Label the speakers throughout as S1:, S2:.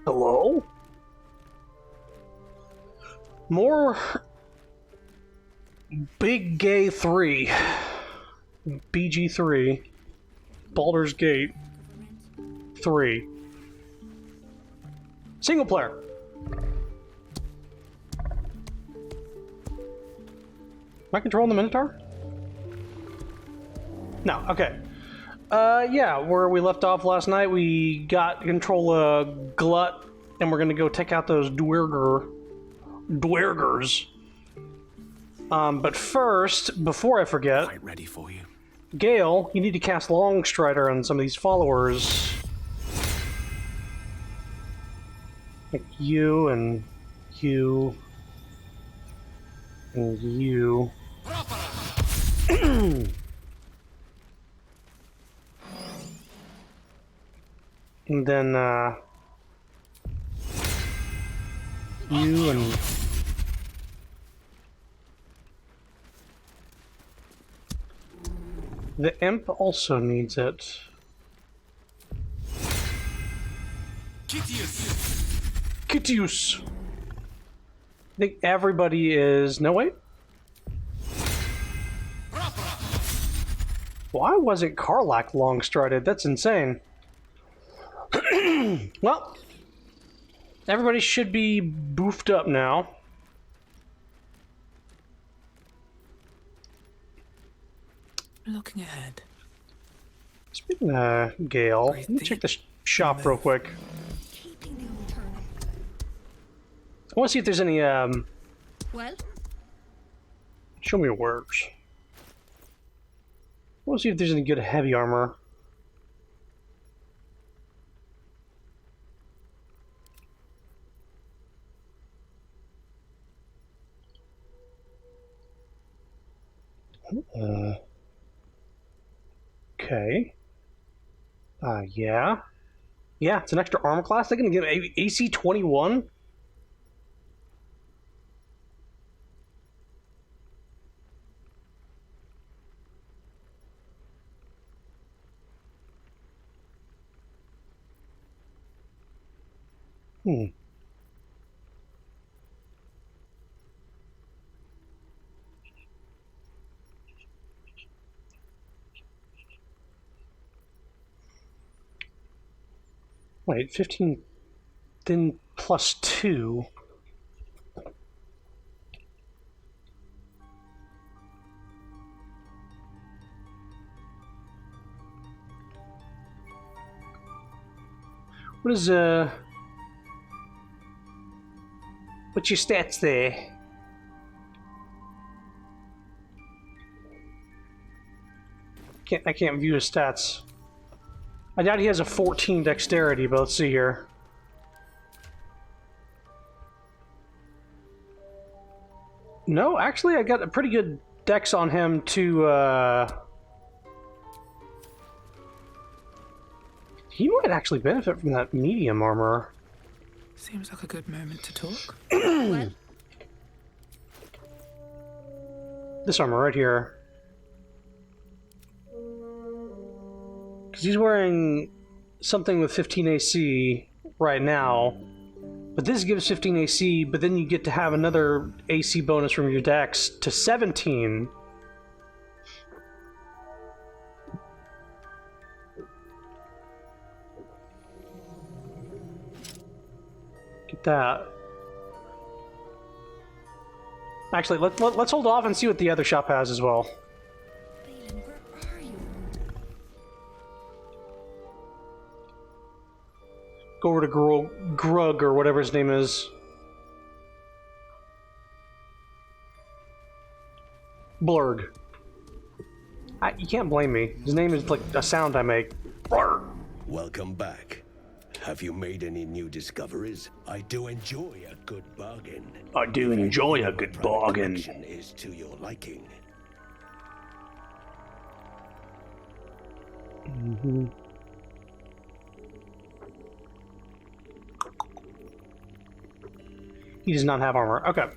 S1: Hello? More Big Gay 3. BG3. Baldur's Gate 3. Single player. Am I controlling the Minotaur? No, okay. Yeah, where we left off last night, we got control of Glut, and we're gonna go take out those Dwergers. But first, before I forget,
S2: Quite ready for you.
S1: Gale, you need to cast Longstrider on some of these followers. Like you and you and you. And then, you and... The imp also needs it. Kitius! I think everybody is... No, wait. Why wasn't Karlach long-strided? That's insane. Well, everybody should be boofed up now.
S3: Looking ahead.
S1: Speaking of Gale, let me check the shop real quick. I want to see if there's any,
S4: Well?
S1: Show me your works. I want to see if there's any good heavy armor. Okay. Yeah. Yeah, it's an extra armor class. They're gonna get AC 21? Wait, 15, then plus 2. What is, what's your stats there? I can't view his stats. I doubt he has a 14 dexterity, but let's see here. No, actually I got a pretty good dex on him to, he might actually benefit from that medium armor.
S3: Seems like a good moment to talk.
S4: Well?
S1: This armor right here. Because he's wearing something with 15 AC right now. But this gives 15 AC, but then you get to have another AC bonus from your dex to 17. Get that. Actually, let's hold off and see what the other shop has as well.
S4: Balin, where are you?
S1: Go over to Grug or whatever his name is. Blurg. You can't blame me. His name is like a sound I make. Blurg.
S2: Welcome back. Have you made any new discoveries? I do enjoy a good bargain.
S1: I do enjoy a good bargain.
S2: Collection is to your liking.
S1: Mm-hmm. He does not have armor. Okay.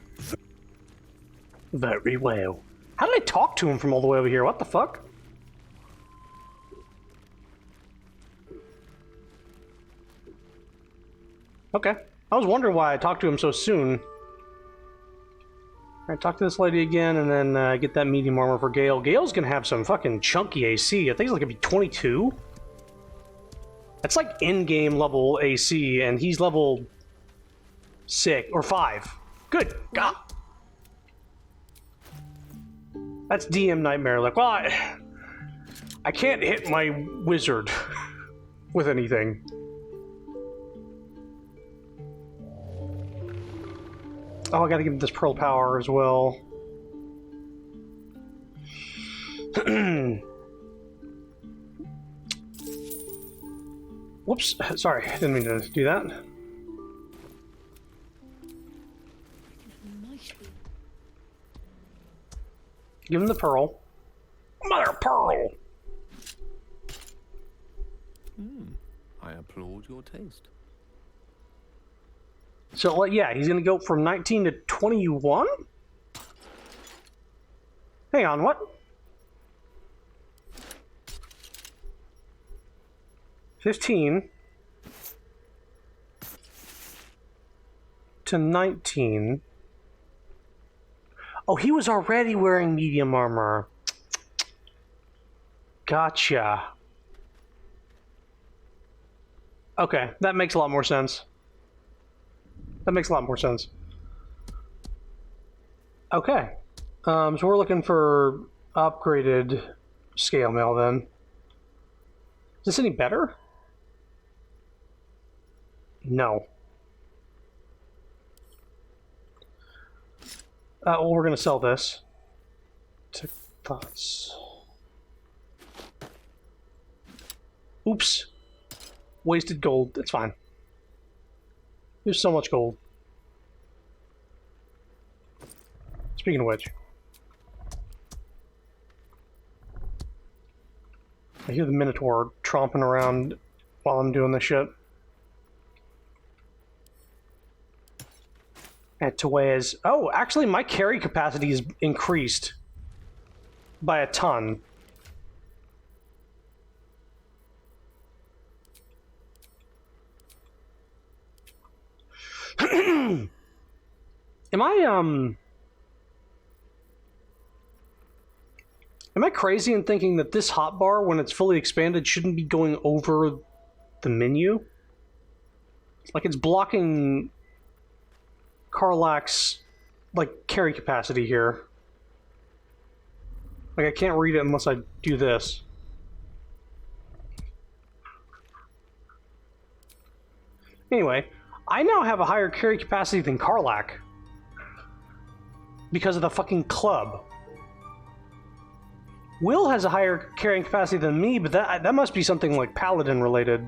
S1: Very well. How did I talk to him from all the way over here? What the fuck? Okay. I was wondering why I talked to him so soon. Alright, talk to this lady again, and then get that medium armor for Gale. Gale's gonna have some fucking chunky AC. I think it's gonna be 22. That's like in-game level AC, and he's level 6 or 5. Good God. That's DM Nightmare. Like, well, I can't hit my wizard with anything. Oh, I gotta give him this pearl power as well. Whoops, sorry, didn't mean to do that. Give him the pearl. Mother of pearl!
S5: I applaud your taste.
S1: So, yeah, he's gonna go from 19 to 21? Hang on, what? 15 to 19. Oh, he was already wearing medium armor. Gotcha. Okay, that makes a lot more sense. That makes a lot more sense. Okay. So we're looking for upgraded scale mail then. Is this any better? No. Well, we're going to sell this. Tick thoughts. Oops. Wasted gold. It's fine. There's so much gold. Speaking of which, I hear the Minotaur tromping around while I'm doing this shit. At Tue's. Oh, actually, my carry capacity is increased by a ton. Am I crazy in thinking that this hotbar, when it's fully expanded, shouldn't be going over the menu? Like, it's blocking Karlach's, like, carry capacity here. Like, I can't read it unless I do this. Anyway, I now have a higher carry capacity than Karlach. Because of the fucking club. Will has a higher carrying capacity than me, but that must be something like Paladin related.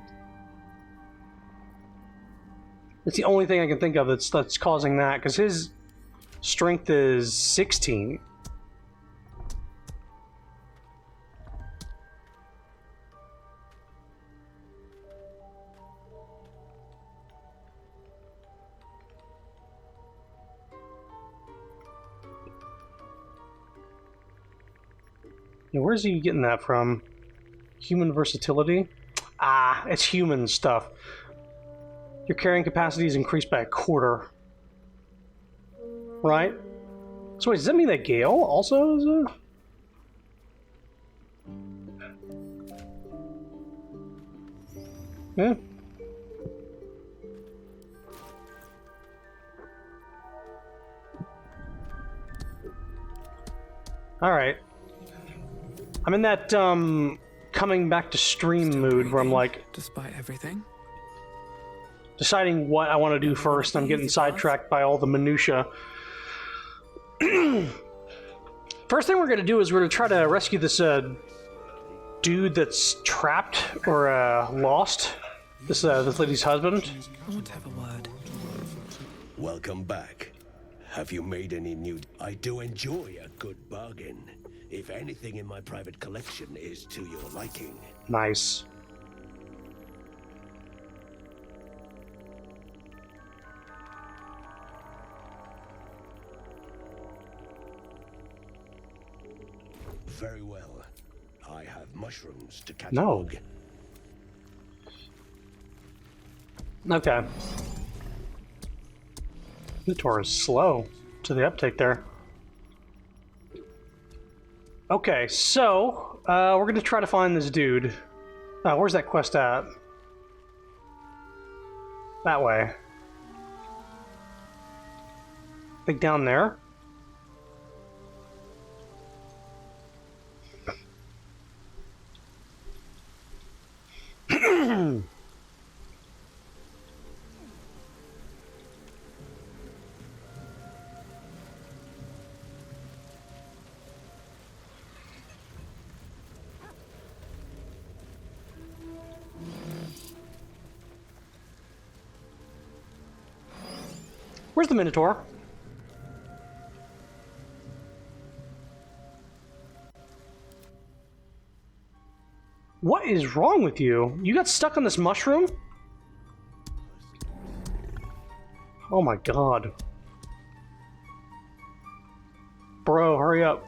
S1: It's the only thing I can think of that's causing that, because his strength is 16. Yeah, where's he getting that from? Human versatility? Ah, it's human stuff. Your carrying capacity is increased by a quarter. Right? So wait, does that mean that Gale also is a... Yeah. Alright. I'm in that, coming back to stream mood where I'm like...
S3: Despite everything?
S1: Deciding what I want to do first. I'm getting sidetracked by all the minutia. First thing we're going to do is we're going to try to rescue this, dude that's trapped or, lost. This lady's husband.
S3: I want to have a word.
S2: Welcome back. Have you made any new... I do enjoy a good bargain. If anything in my private collection is to your liking.
S1: Nice.
S2: Very well. I have mushrooms to
S1: No.
S2: catalog.
S1: Okay. Minotaur is slow to the uptake there. Okay, so we're gonna try to find this dude. Where's that quest at? That way. I think down there. Where's the Minotaur? What is wrong with you? You got stuck on this mushroom? Oh my god. Bro, hurry up.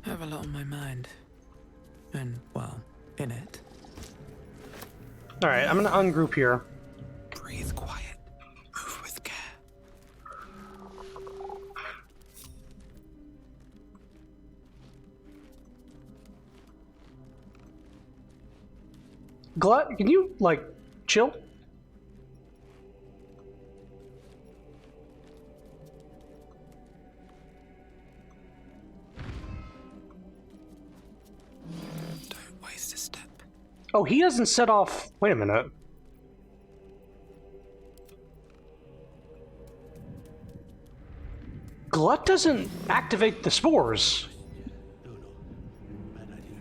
S3: I have a lot on my mind. And, well, in it.
S1: Alright, I'm gonna ungroup here.
S3: Breathe quiet. Move with care.
S1: Glut, can you, like, chill?
S3: Don't waste a step.
S1: Oh, he hasn't set off... Wait a minute. Glut doesn't activate the spores.
S2: No, no. Bad idea.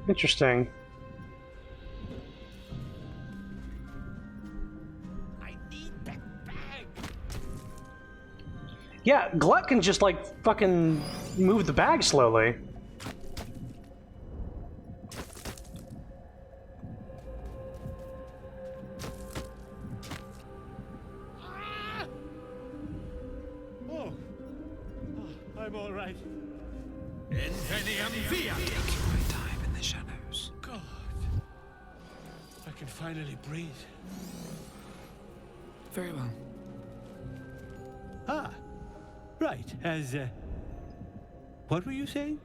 S1: Interesting.
S2: I need that bag.
S1: Yeah, Glut can just, like, fucking move the bag slowly.
S2: Oh, I'm all right.
S3: Take your own time in the shadows.
S2: God, I can finally breathe.
S3: Very well.
S2: Ah, right. As what were you saying?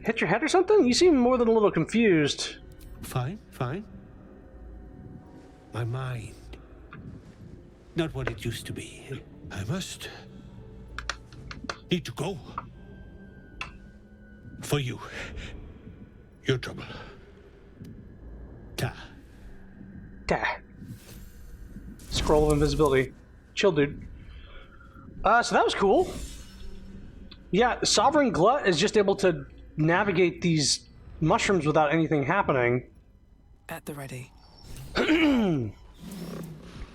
S1: Hit your head or something? You seem more than a little confused.
S2: Fine, fine. My mind, not what it used to be. I need to go. For you. Your trouble. Ta.
S1: Dah. Scroll of invisibility. Chill, dude. So that was cool. Yeah, Sovereign Glut is just able to navigate these mushrooms without anything happening.
S3: At the ready.
S1: That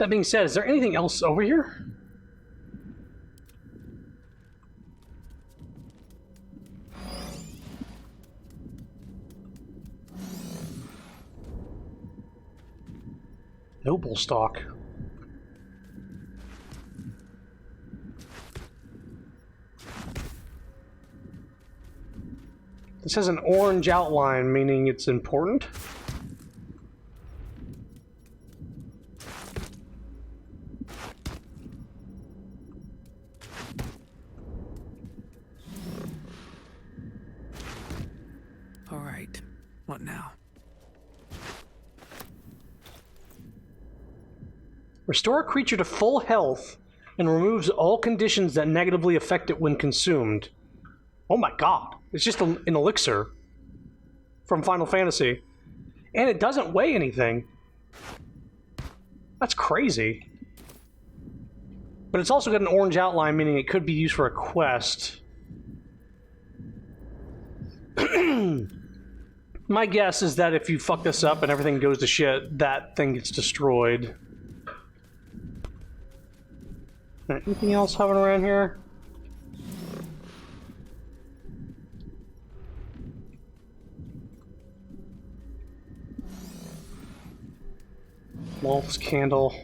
S1: being said, is there anything else over here? Noble stock. This has an orange outline, meaning it's important.
S3: All right. What now?
S1: Restore a creature to full health and removes all conditions that negatively affect it when consumed. Oh my god. It's just an elixir from Final Fantasy. And it doesn't weigh anything. That's crazy. But it's also got an orange outline, meaning it could be used for a quest. My guess is that if you fuck this up and everything goes to shit, that thing gets destroyed. Anything else hovering around here? Wolf's candle.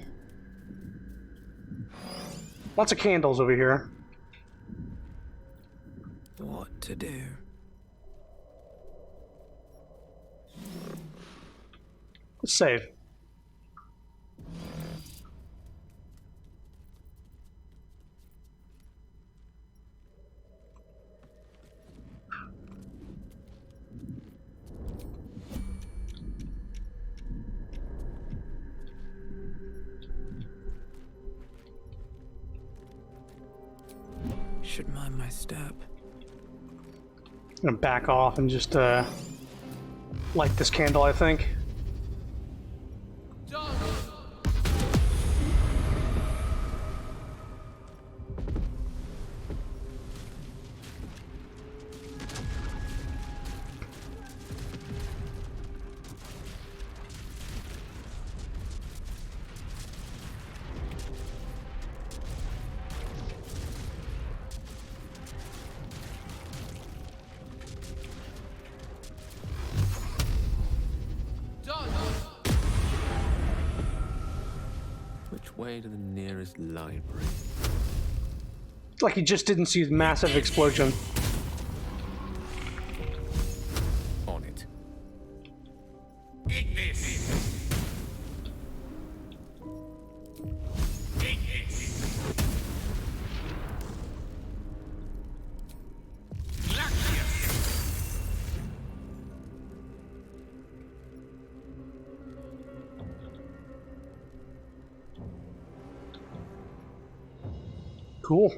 S1: Lots of candles over here.
S3: What to do?
S1: Let's save.
S3: Should mind my step.
S1: I'm gonna back off and just light this candle, I think.
S5: Which way to the nearest library?
S1: It's like he just didn't see the massive explosion.
S5: On it.
S1: Cool.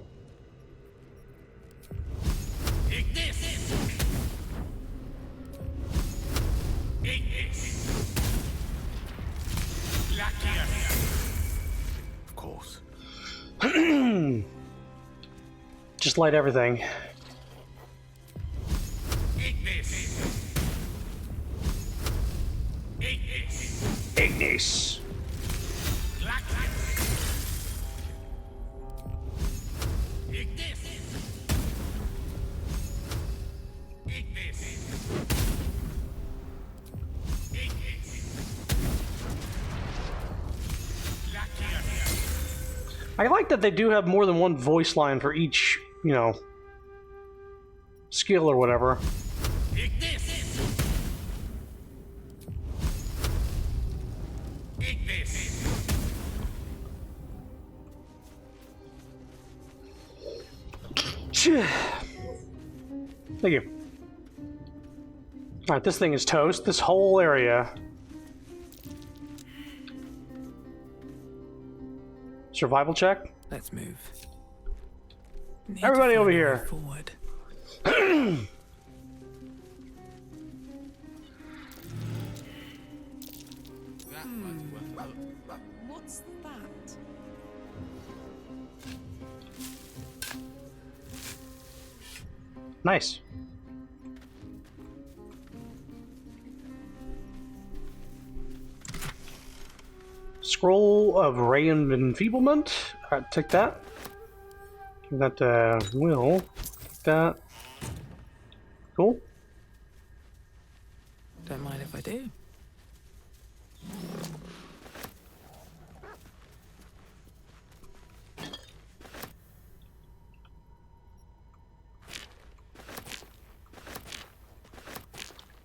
S5: Of course.
S1: Just light everything. Ignis. I like that they do have more than one voice line for each, you know, skill or whatever. Thank you. Alright, this thing is toast. This whole area. Survival check?
S3: Let's move. Need
S1: Everybody
S3: to
S1: over
S3: find a way
S1: here.
S3: Forward.
S4: What's that?
S1: Nice. Scroll of Ray and Enfeeblement. Alright, take that. Give that to Will. Take that. Cool.
S3: Don't mind if I do.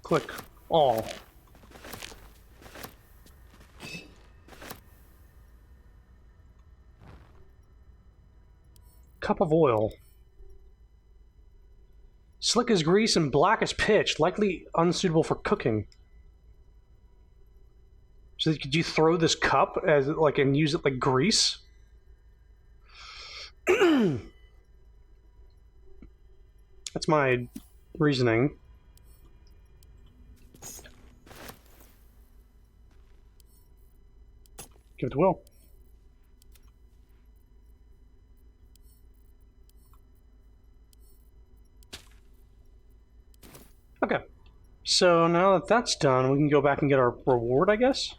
S1: Click all. Cup of oil. Slick as grease and black as pitch, likely unsuitable for cooking. So could you throw this cup as like and use it like grease? That's my reasoning. Give it to Will. Okay. So now that that's done, we can go back and get our reward, I guess?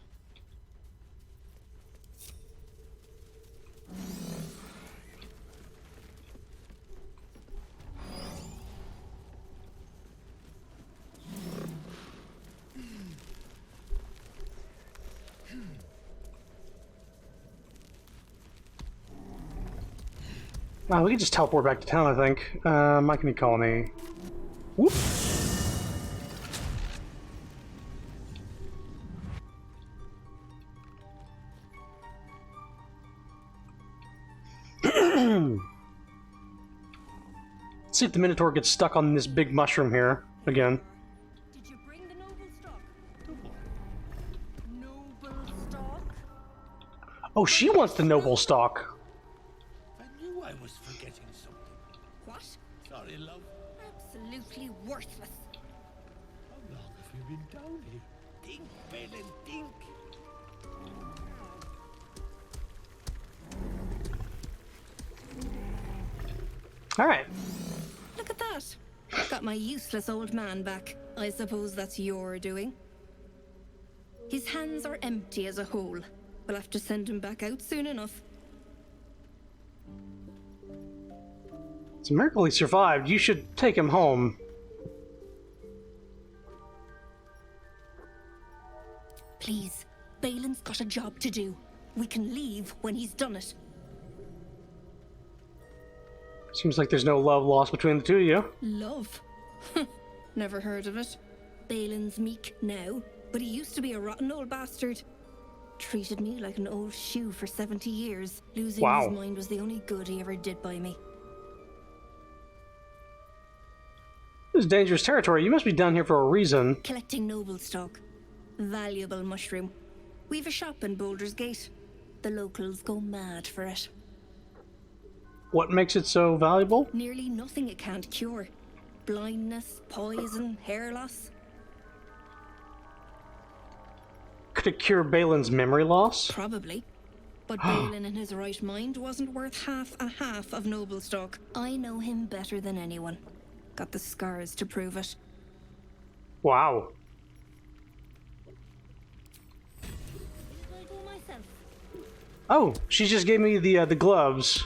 S1: Wow, we can just teleport back to town, I think. Mike and Colony. Whoop! Let's see if the Minotaur gets stuck on this big mushroom here again.
S4: Did you bring the noble stock? Noble stock?
S1: Oh, she wants the noble stock.
S2: I knew I was forgetting something.
S4: What?
S2: Sorry, love.
S4: Absolutely worthless.
S2: How long have you been down here? Dink, Balin, dink.
S1: All right.
S4: Look at that. Got my useless old man back. I suppose that's your doing. His hands are empty as a whole. We'll have to send him back out soon enough.
S1: It's a miracle he survived. You should take him home.
S4: Please, Balin's got a job to do. We can leave when he's done it.
S1: Seems like there's no love lost between the two of you.
S4: Love? Never heard of it. Balin's meek now, but he used to be a rotten old bastard. Treated me like an old shoe for 70 years. Losing
S1: Wow.
S4: his mind was the only good he ever did by me.
S1: This is dangerous territory. You must be down here for a reason.
S4: Collecting noble stock. Valuable mushroom. We've a shop in Baldur's Gate. The locals go mad for it.
S1: What makes it so valuable?
S4: Nearly nothing it can't cure. Blindness, poison, hair loss.
S1: Could it cure Balin's memory loss?
S4: Probably. But Balin in his right mind wasn't worth half of noble stock. I know him better than anyone. Got the scars to prove it.
S1: Wow.
S4: I go myself.
S1: Oh, she just gave me the gloves.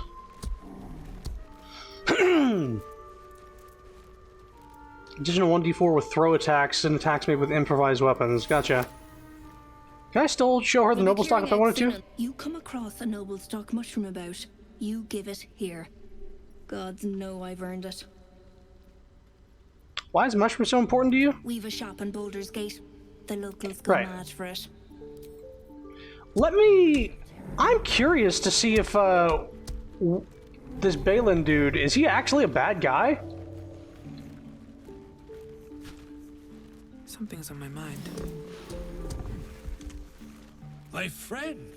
S1: Additional 1d4 with throw attacks and attacks made with improvised weapons. Gotcha. Can I still show her the noble stock if I wanted to?
S4: You come across a noble stock mushroom about, you give it here. Gods know I've earned it.
S1: Why is mushroom so important to you?
S4: We've a shop in Baldur's Gate. The locals go
S1: Right.
S4: mad for it.
S1: I'm curious to see if this Balin dude, is he actually a bad guy?
S3: Something's on my mind.
S2: My friend,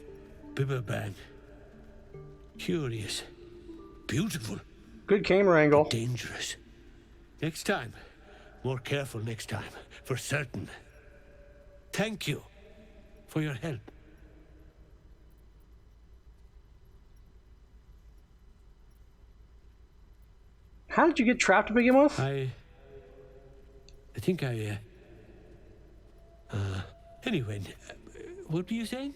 S2: Bibberban. Curious. Beautiful.
S1: Good camera angle.
S2: Dangerous. Next time. More careful next time. For certain. Thank you for your help.
S1: How did you get trapped to begin with?
S2: I think anyway, what were you saying?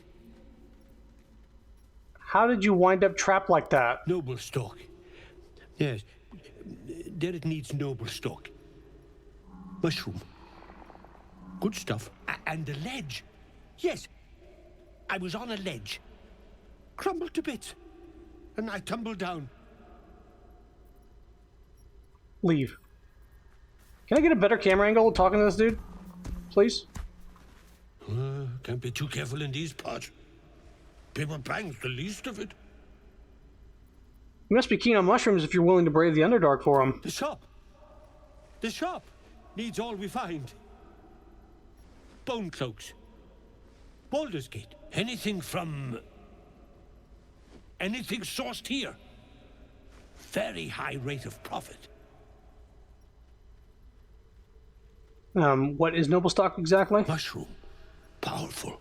S1: How did you wind up trapped like that?
S2: Noble stock. Yes. Derek needs noble stock. Mushroom. Good stuff. And the ledge. Yes. I was on a ledge. Crumbled to bits. And I tumbled down.
S1: Leave. Can I get a better camera angle talking to this dude? Please?
S2: Can't be too careful in these parts. Paper bang's the least of it.
S1: You must be keen on mushrooms if you're willing to brave the Underdark for them.
S2: The shop. The shop needs all we find. Bone cloaks. Baldur's Gate. Anything from... anything sourced here. Very high rate of profit.
S1: What is noble stock exactly?
S2: Mushroom. Powerful.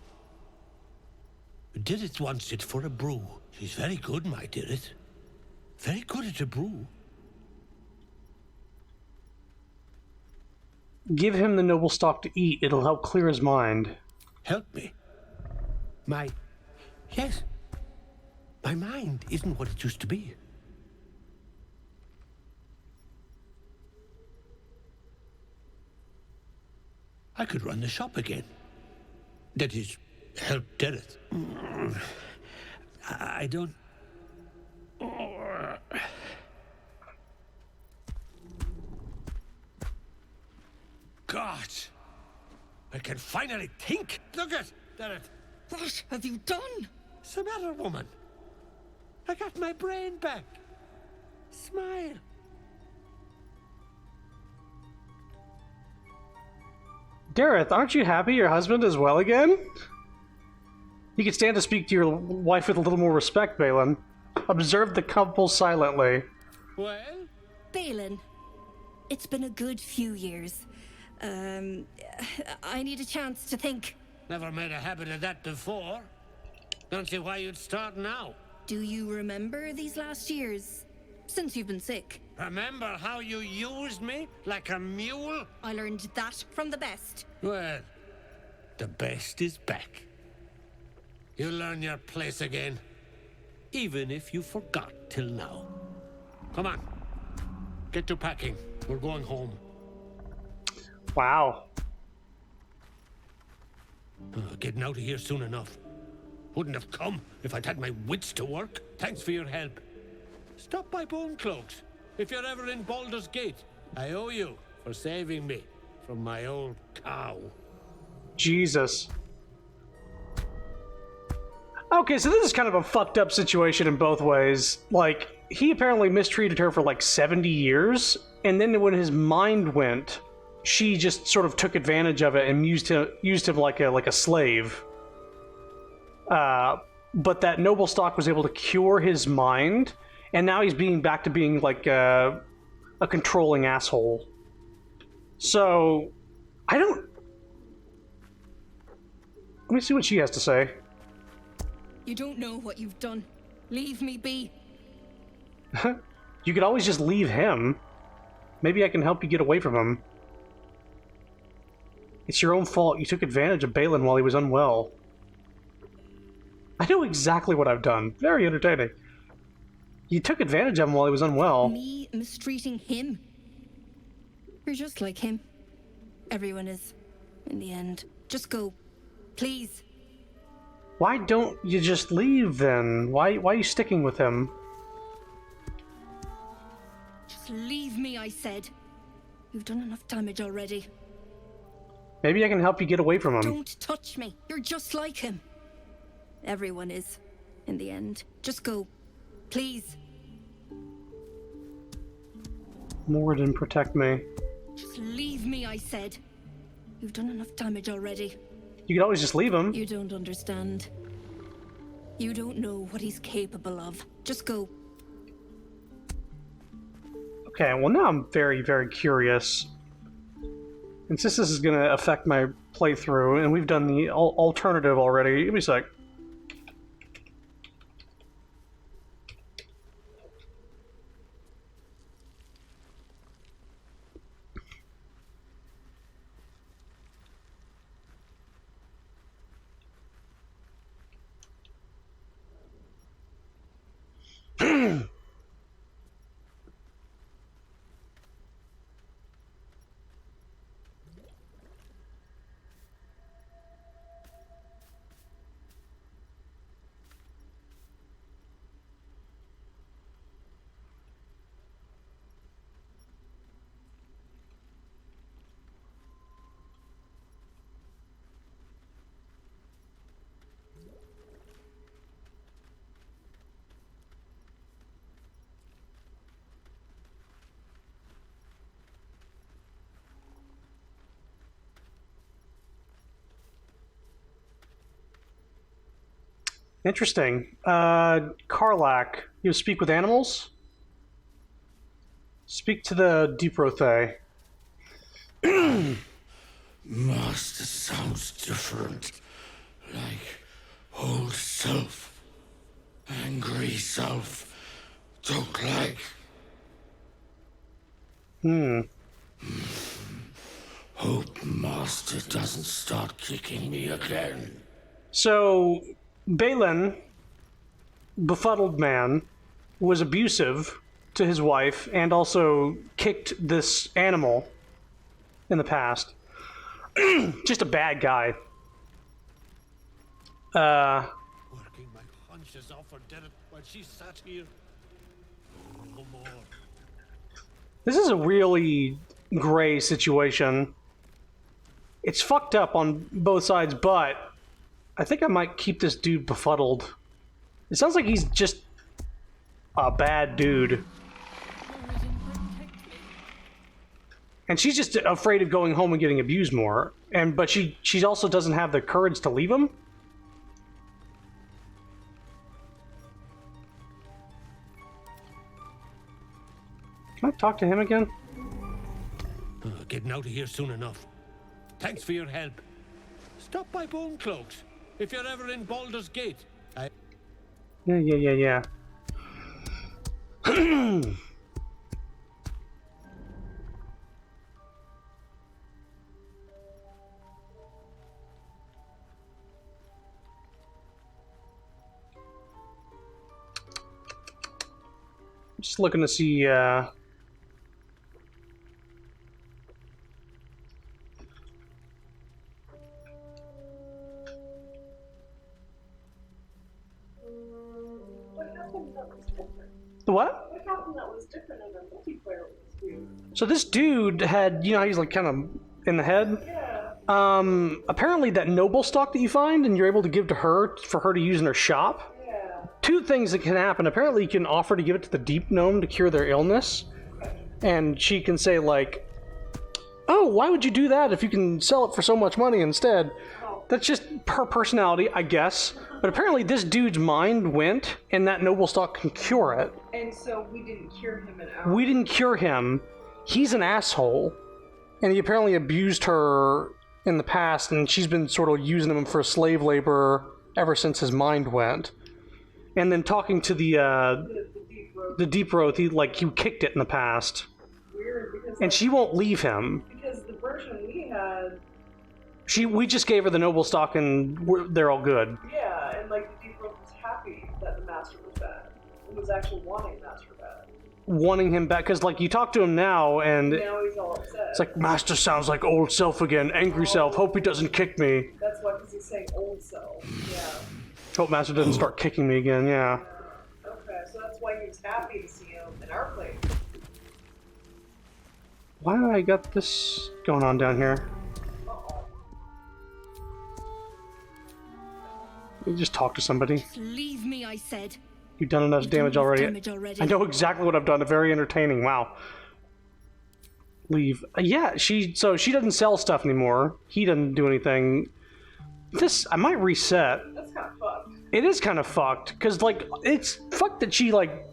S2: Dirith wants it for a brew. She's very good, my Dirith. Very good at a brew.
S1: Give him the noble stock to eat. It'll help clear his mind.
S2: Help me. Yes. My mind isn't what it used to be. I could run the shop again. That is, help Dereth. I don't... God! I can finally think! Look at Dereth!
S4: What have you done?
S2: What's the matter, woman? I got my brain back. Smile.
S1: Dareth, aren't you happy your husband is well again? You could stand to speak to your wife with a little more respect, Balin. Observe the couple silently.
S2: Well?
S4: Balin, it's been a good few years. I need a chance to think.
S2: Never made a habit of that before. Don't see why you'd start now.
S4: Do you remember these last years? Since you've been sick?
S2: Remember how you used me like a mule?
S4: I learned that from the best.
S2: Well, the best is back. You'll learn your place again. Even if you forgot till now. Come on. Get to packing. We're going home.
S1: Wow.
S2: Getting out of here soon enough. Wouldn't have come if I'd had my wits to work. Thanks for your help. Stop by Bone Cloaks if you're ever in Baldur's Gate. I owe you for saving me from my old cow.
S1: Jesus. Okay, so this is kind of a fucked up situation in both ways. Like, he apparently mistreated her for like 70 years, and then when his mind went, she just sort of took advantage of it and used him like a slave. But that noble stock was able to cure his mind, and now he's back to being like a controlling asshole. So, I don't... Let me see what she has to say.
S4: You don't know what you've done. Leave me be.
S1: You could always just leave him. Maybe I can help you get away from him. It's your own fault. You took advantage of Balin while he was unwell. I know exactly what I've done. Very entertaining. You took advantage of him while he was unwell.
S4: Me mistreating him? You're just like him. Everyone is. In the end. Just go. Please.
S1: Why don't you just leave then? Why are you sticking with him?
S4: Just leave me, I said. You've done enough damage already.
S1: Maybe I can help you get away from him.
S4: Don't touch me. You're just like him. Everyone is. In the end. Just go. Please.
S1: Moradin, protect me.
S4: Just leave me, I said. You've done enough damage already.
S1: You could always just leave him.
S4: You don't understand. You don't know what he's capable of. Just go.
S1: Okay, well now I'm very, very curious. And since this is going to affect my playthrough, and we've done the alternative already, give me a sec. Interesting. Karlak, you speak with animals? Speak to the Deeprothe.
S2: Master sounds different. Like old self. Angry self. Don't like. Hope Master doesn't start kicking me again.
S1: So, Balin, befuddled man, was abusive to his wife and also kicked this animal in the past. Just a bad guy.
S2: Working my hunches off for dinner while she sat here. No more.
S1: This is a really gray situation. It's fucked up on both sides, but I think I might keep this dude befuddled. It sounds like he's just a bad dude. And she's just afraid of going home and getting abused more. But she also doesn't have the courage to leave him. Can I talk to him again?
S2: Getting out of here soon enough. Thanks for your help. Stop by Bone Cloaks if you're ever in Baldur's Gate.
S1: Yeah. Just looking to see, The what?
S6: What happened that was different in the multiplayer experience?
S1: So this dude had, you know how he's like kind of in the head?
S6: Yeah.
S1: Apparently that noble stock that you find and you're able to give to her for her to use in her shop.
S6: Yeah.
S1: Two things that can happen. Apparently you can offer to give it to the deep gnome to cure their illness. And she can say like, oh, why would you do that if you can sell it for so much money instead? That's just her personality, I guess. But apparently this dude's mind went, and that noble stock can cure it.
S6: And so we didn't cure him in our...
S1: We didn't cure him. He's an asshole. And he apparently abused her in the past, and she's been sort of using him for slave labor ever since his mind went. And then talking to the deep road, he kicked it in the past.
S6: Weird, because...
S1: And she won't leave him.
S6: Because the version we had...
S1: We just gave her the noble stock and they're all good.
S6: Yeah, and like the deep road was happy that the master was bad. It was actually wanting master bad.
S1: Wanting him back, because like you talk to him now and
S6: Now he's all upset.
S1: it's like, master sounds like old self again, angry self, hope he doesn't kick me.
S6: That's why, because he's saying old self. Yeah.
S1: Hope master doesn't start kicking me again, yeah.
S6: Okay, so that's why he was happy to see him in our place.
S1: Why do I got this going on down here? You just talk to somebody.
S4: Leave me, I said.
S1: You've done enough damage already. I know exactly what I've done. Very entertaining. Wow. Leave. Yeah, she doesn't sell stuff anymore. He doesn't do anything. I might reset.
S6: That's kind of fucked.
S1: It is kind of fucked, because, like, it's fucked that she, like,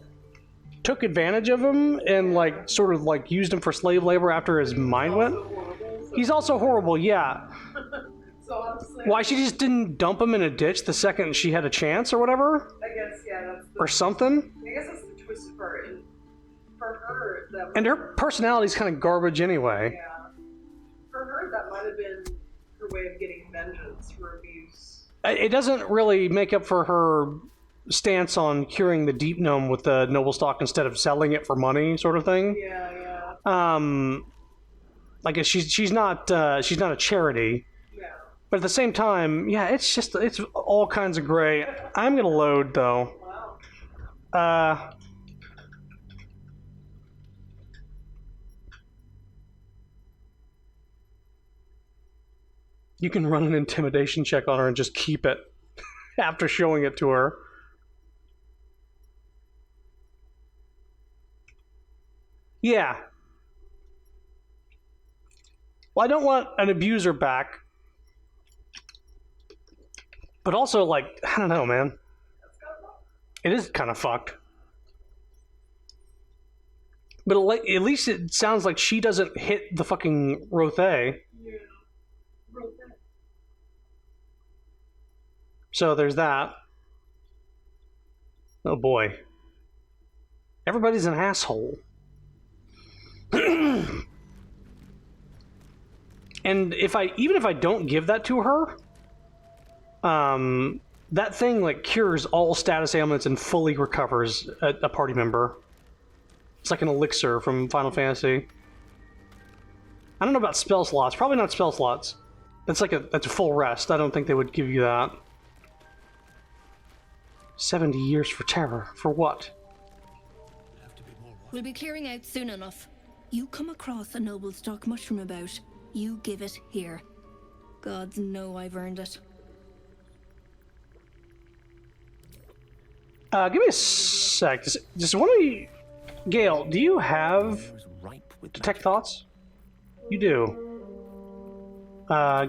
S1: took advantage of him and, like, sort of, like, used him for slave labor after his mind went. He's also horrible, yeah.
S6: So I'm just like,
S1: Why she just didn't dump him in a ditch the second she had a chance or whatever?
S6: I guess, yeah, that's the...
S1: Or something?
S6: I guess that's the twisted part. And for her, that...
S1: And her personality's kind of garbage anyway.
S6: Yeah. For her, that might have been her way of getting vengeance for abuse.
S1: It doesn't really make up for her stance on curing the deep gnome with the noble stock instead of selling it for money, sort of thing.
S6: Yeah.
S1: Like she's not a charity,
S6: Yeah.
S1: but at the same time, yeah, it's all kinds of gray. I'm gonna load though.
S6: Wow.
S1: You can run an intimidation check on her and just keep it after showing it to her. Yeah. Well, I don't want an abuser back. But also, like, I don't know, man. It is kind of fucked. But at least it sounds like she doesn't hit the fucking Rothe.
S6: Yeah. Wrote that.
S1: So there's that. Oh boy. Everybody's an asshole. And even if I don't give that to her, that thing like cures all status ailments and fully recovers a party member. It's like an elixir from Final Fantasy. I don't know about spell slots. Probably not spell slots. That's a full rest. I don't think they would give you that. 70 years for terror. For what?
S4: We'll be clearing out soon enough. You come across a noble stock mushroom about, you give it here. Gods know I've earned it.
S1: Give me a sec. Just one of you... Gale, do you have
S5: It was ripe with
S1: detect thoughts? You do.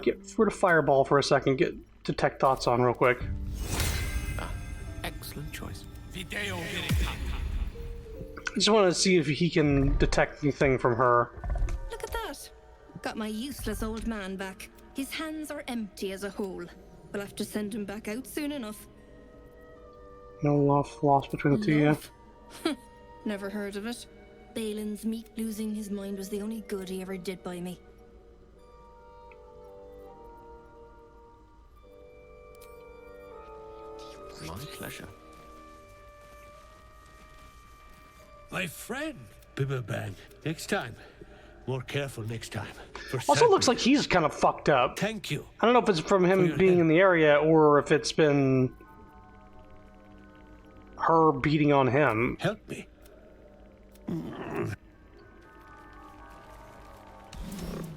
S1: Get rid of fireball for a second. Get detect thoughts on real quick.
S5: excellent choice.
S1: I just want to see if he can detect anything from her.
S4: Look at that. Got my useless old man back. His hands are empty as a hole. We'll have to send him back out soon enough.
S1: No love lost between the two of you.
S4: Love? Never heard of it. Balin's meat losing his mind was the only good he ever did by me.
S5: My pleasure.
S2: My friend, Bibberbang. Next time. More careful next time. For
S1: Also
S2: certain.
S1: looks like he's kind of fucked up.
S2: Thank you.
S1: I don't know if it's from
S2: For
S1: him
S2: your
S1: being
S2: help.
S1: in the area or if it's been her beating on him.
S2: Help me.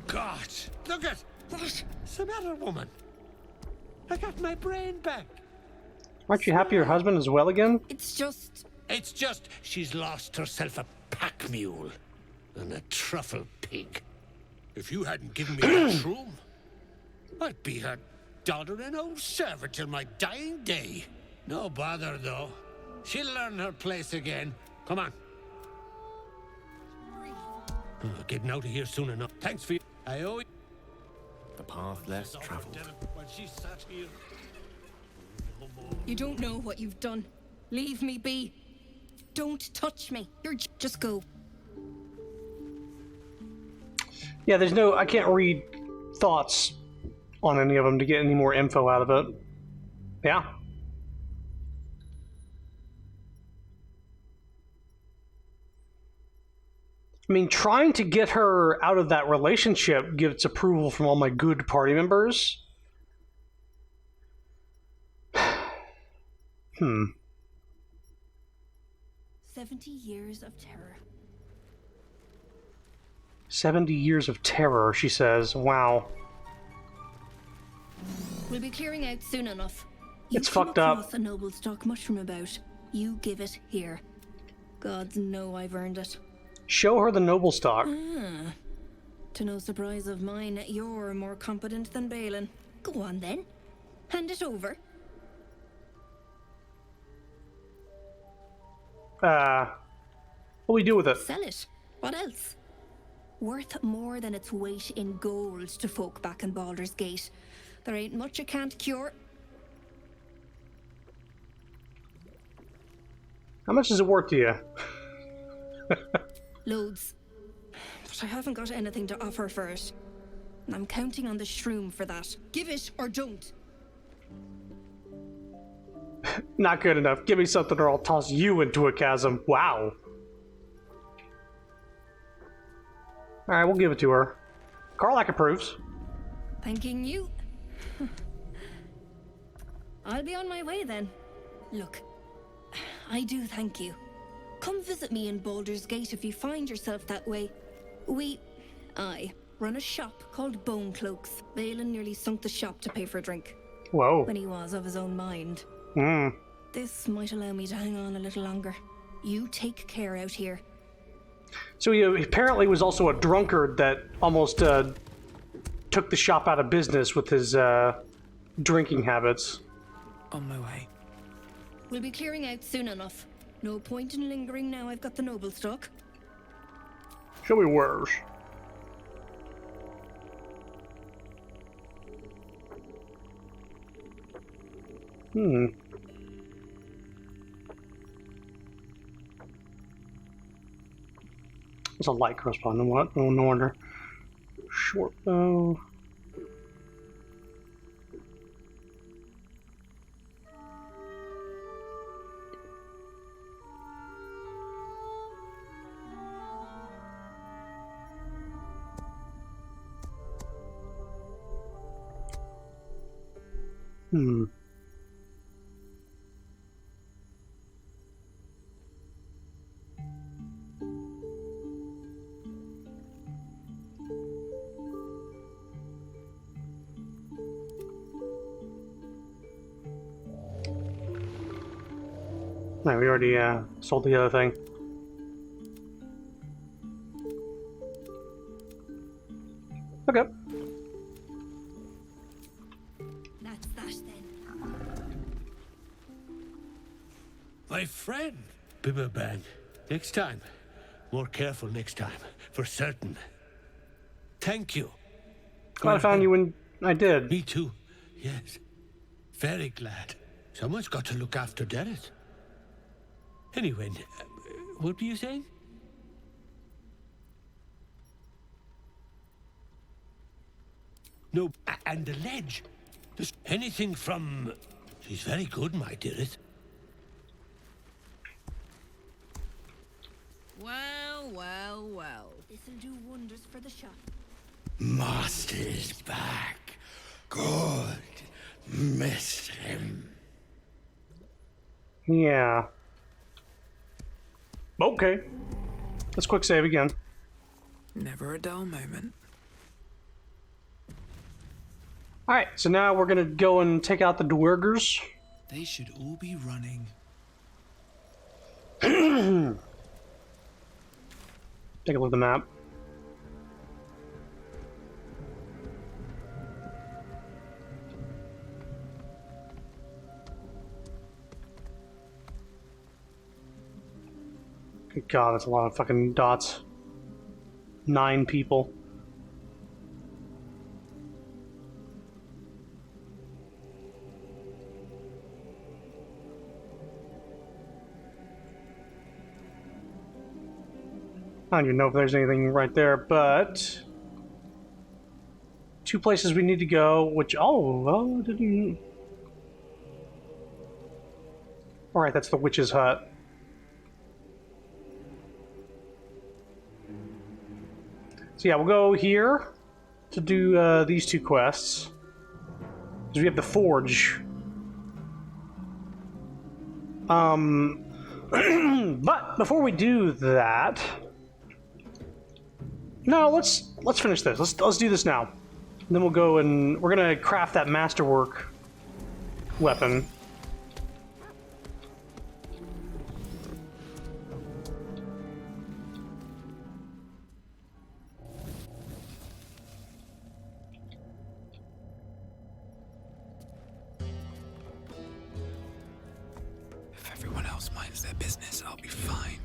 S2: God, look at what's the matter, woman? I got my brain back.
S1: Aren't you happy your husband is well again?
S4: It's just...
S2: It's just she's lost herself a pack mule and a truffle pig. If you hadn't given me that room, I'd be her doddering old servant till my dying day. No bother, though. She'll learn her place again. Come on. Getting out of here soon enough. Thanks for you. I owe you.
S5: The path less traveled.
S2: When she sat here.
S4: You don't know what you've done. Leave me be. Don't touch me. Just go.
S1: Yeah, there's no... I can't read thoughts on any of them to get any more info out of it. Yeah. I mean, trying to get her out of that relationship gets approval from all my good party members.
S4: 70 years of terror.
S1: 70 years of terror, she says. Wow.
S4: We'll be clearing out soon enough.
S1: It's
S4: You come
S1: fucked up.
S4: across a noble stock mushroom about, you give it here. Gods know I've earned it.
S1: Show her the noble stock.
S4: To no surprise of mine, you're more competent than Balin. Go on then. Hand it over.
S1: What do we do with it?
S4: Sell it. What else? Worth more than its weight in gold to folk back in Baldur's Gate. There ain't much I can't cure.
S1: How much is it worth to you?
S4: Loads. But I haven't got anything to offer for it. And I'm counting on the shroom for that. Give it or don't.
S1: Not good enough. Give me something or I'll toss you into a chasm. Wow. Alright, we'll give it to her. Karlak approves.
S4: Thanking you. I'll be on my way then. Look, I do thank you. Come visit me in Baldur's Gate if you find yourself that way. I run a shop called Bone Cloaks. Balin nearly sunk the shop to pay for a drink.
S1: Whoa.
S4: When he was of his own mind.
S1: Hmm.
S4: This might allow me to hang on a little longer. You take care out here.
S1: So he apparently was also a drunkard that almost took the shop out of business with his drinking habits.
S3: On my way.
S4: We'll be clearing out soon enough. No point in lingering now I've got the noble stuck.
S1: Show me where's. It's a light crossbow. No what? Oh, no wonder. Short bow. No, we already sold the other thing. Okay.
S4: That's that then.
S2: My friend, Bibberbang. Next time. More careful next time, for certain. Thank you.
S1: Glad I found you when I did.
S2: Me too. Yes. Very glad. Someone's got to look after Derek. Anyway, what were you saying? No, and the ledge. Just anything from... She's very good, my dearest.
S7: Well, well, well.
S4: This'll do wonders for the shop.
S2: Master's back. Good. Missed him.
S1: Yeah. Okay. Let's quick save again.
S3: Never a dull moment.
S1: Alright, so now we're gonna go and take out the Dwergers.
S3: They should all be running.
S1: Take a look at the map. Good God, that's a lot of fucking dots. 9 people. I don't even know if there's anything right there, but 2 places we need to go, which, oh, didn't... Alright, that's the witch's hut. So yeah, we'll go here to do these 2 quests. Because we have the forge. But before we do that... No, let's finish this. Let's do this now. And then we'll go and we're gonna craft that masterwork weapon.
S3: If everyone else minds their business, I'll be fine.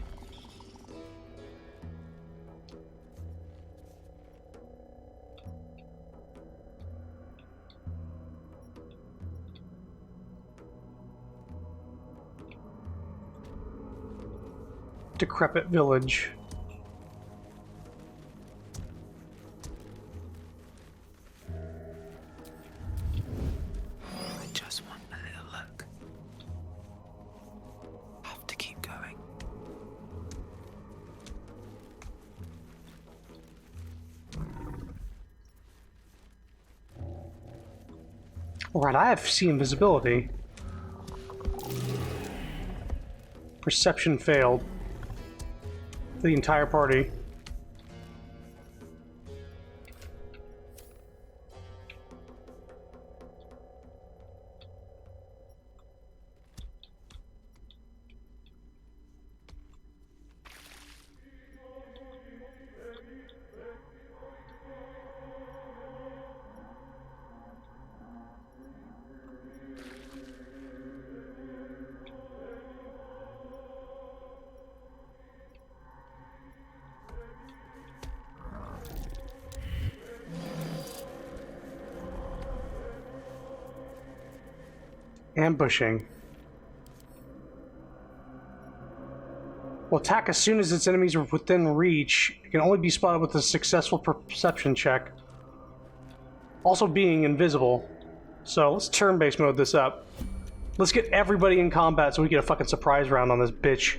S1: Decrepit village.
S3: I just want a little look. Have to keep going.
S1: Alright, I have seen invisibility. Perception failed. For the entire party. Ambushing. Will attack as soon as its enemies are within reach. It can only be spotted with a successful perception check. Also being invisible. So let's turn-based mode this up. Let's get everybody in combat so we get a fucking surprise round on this bitch.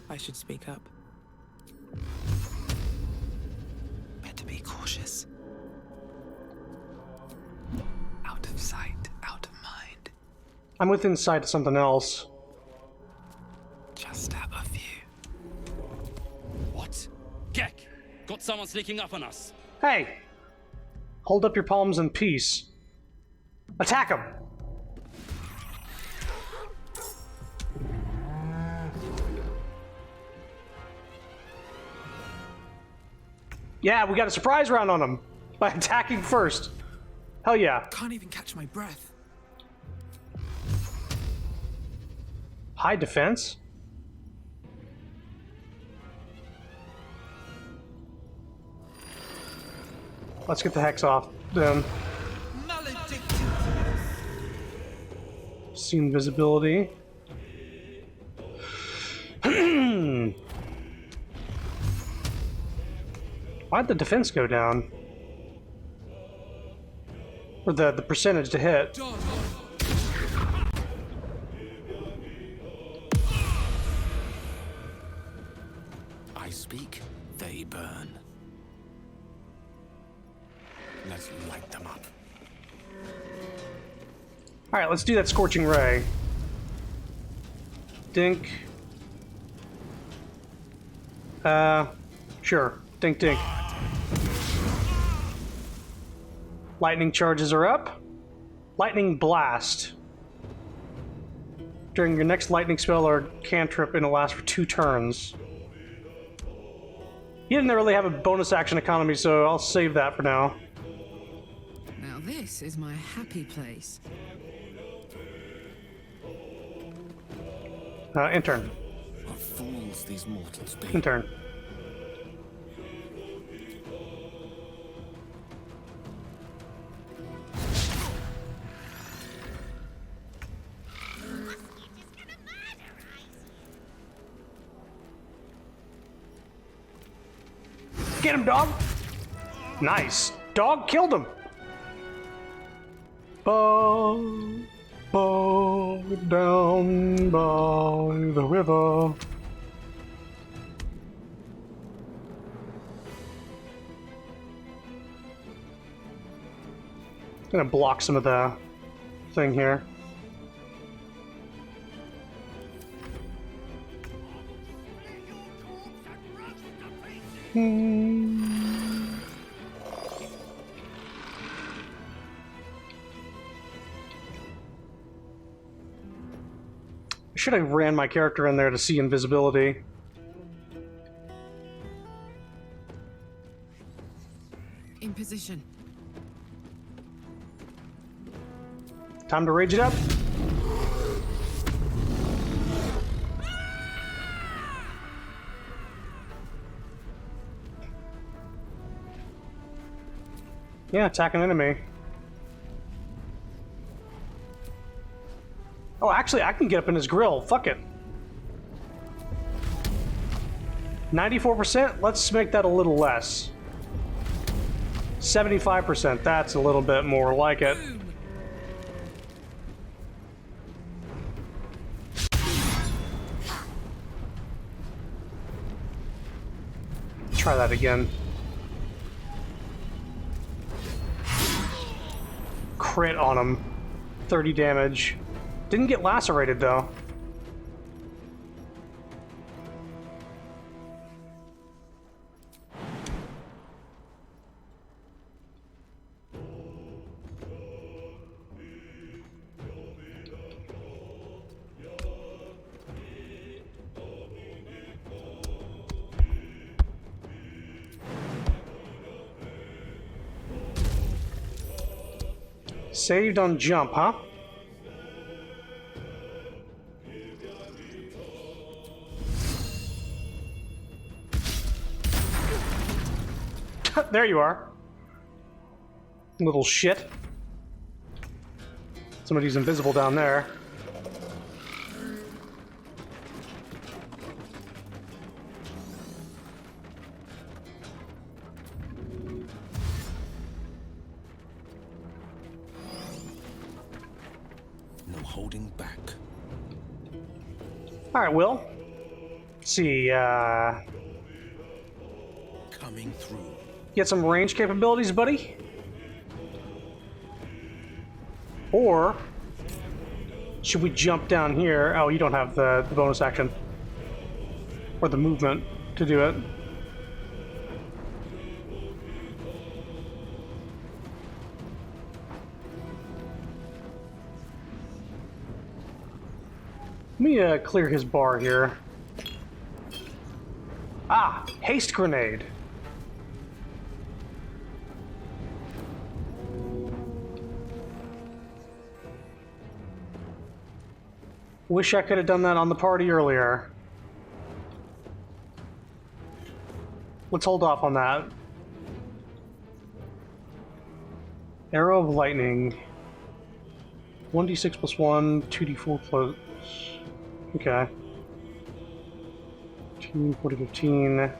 S3: I should speak up. Better be cautious. Out of sight, out of mind.
S1: I'm within sight of something else.
S3: Just out of view.
S8: What? Gek! Got someone sneaking up on us.
S1: Hey! Hold up your palms in peace. Attack him! Yeah, we got a surprise round on him by attacking first. Hell yeah.
S3: Can't even catch my breath.
S1: High defense? Let's get the hex off then. See invisibility. Why'd the defense go down? Or the percentage to hit?
S5: I speak, they burn. Let's light them up.
S1: Alright, let's do that Scorching Ray. Dink. Sure. Dink, dink. Lightning charges are up. Lightning Blast. During your next lightning spell or cantrip, it'll last for 2 turns. He didn't really have a bonus action economy, so I'll save that for now.
S7: Now this is my happy place.
S1: Intern.
S5: What fools these mortals be.
S1: Intern. Get him, dog! Nice. Dog killed him! Down by the river. Gonna block some of the thing here. Should have ran my character in there to see invisibility.
S7: In position.
S1: Time to rage it up. Yeah, attack an enemy. Oh, actually, I can get up in his grill. Fuck it. 94%? Let's make that a little less. 75%. That's a little bit more like it. Try that again. Crit on him. 30 damage. Didn't get lacerated though. Saved on jump, huh? There you are. Little shit. Somebody's invisible down there.
S5: No holding back.
S1: Alright, Will. Let's see,
S5: Coming through.
S1: get some range capabilities, buddy? Or should we jump down here? Oh, you don't have the bonus action. Or the movement to do it. Let me clear his bar here. Ah, haste grenade. Wish I could have done that on the party earlier. Let's hold off on that. Arrow of lightning. 1d6 plus 1, 2d4 plus... Okay. 2, 40, 15.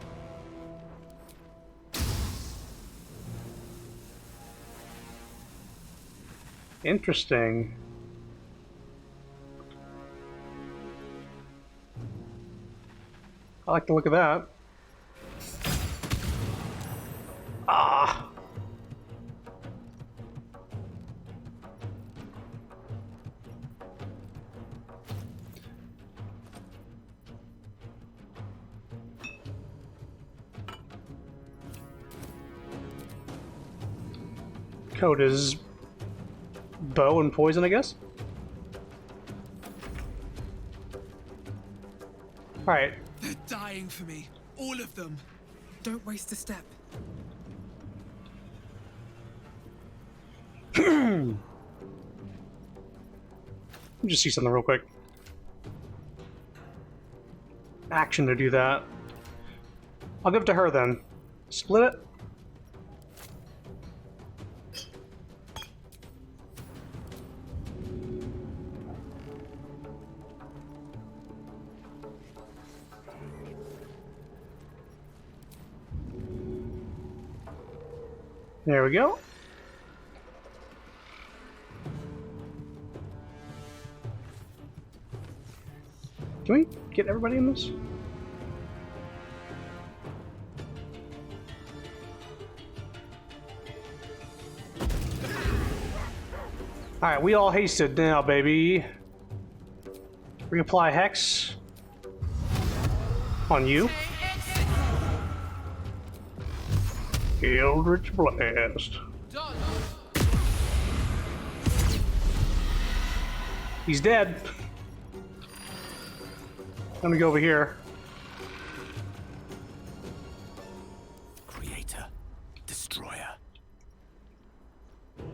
S1: Interesting. I like the look of that. Ah! Code is bow and poison, I guess? Alright.
S9: They're dying for me. All of them. Don't waste a step.
S1: Let me just see something real quick. Action to do that. I'll give it to her then. Split it. There we go. Can we get everybody in this? Alright, we all hasted now, baby. Reapply Hex on you. Eldritch Blast. He's dead. I'm gonna go over here.
S5: Creator. Destroyer.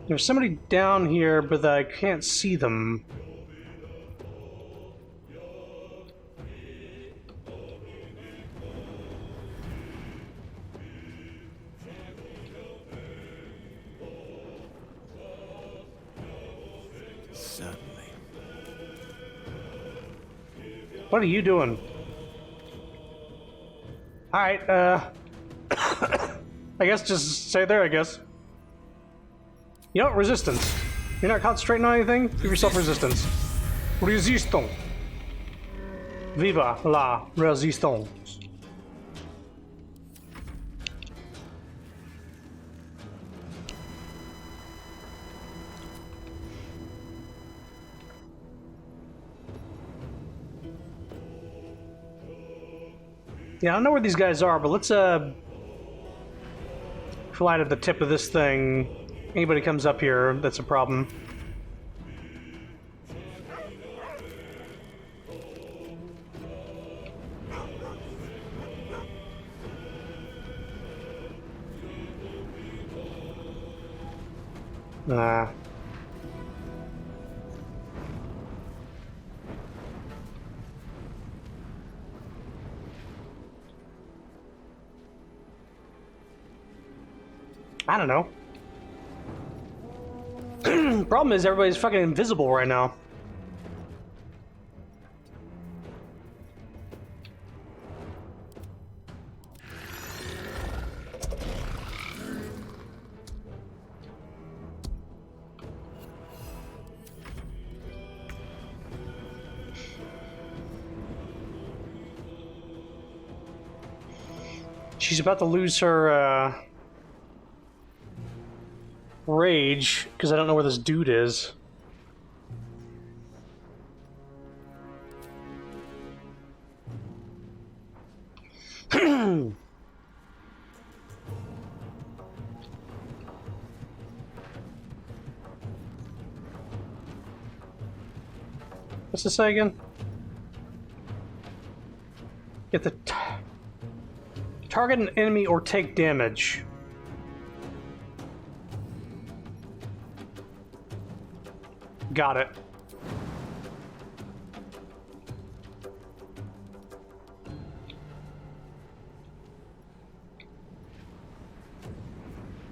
S1: There's somebody down here, but I can't see them.
S5: Certainly.
S1: What are you doing? Alright, I guess just stay there, I guess. You know what? Resistance. You're not concentrating on anything? Give yourself resistance. Resistance. Viva la resistance. Yeah, I don't know where these guys are, but let's fly to the tip of this thing. Anybody comes up here, that's a problem. Nah. I don't know. Problem is, everybody's fucking invisible right now. She's about to lose her, rage, because I don't know where this dude is. What's this say again? Get the target an enemy or take damage. Got it.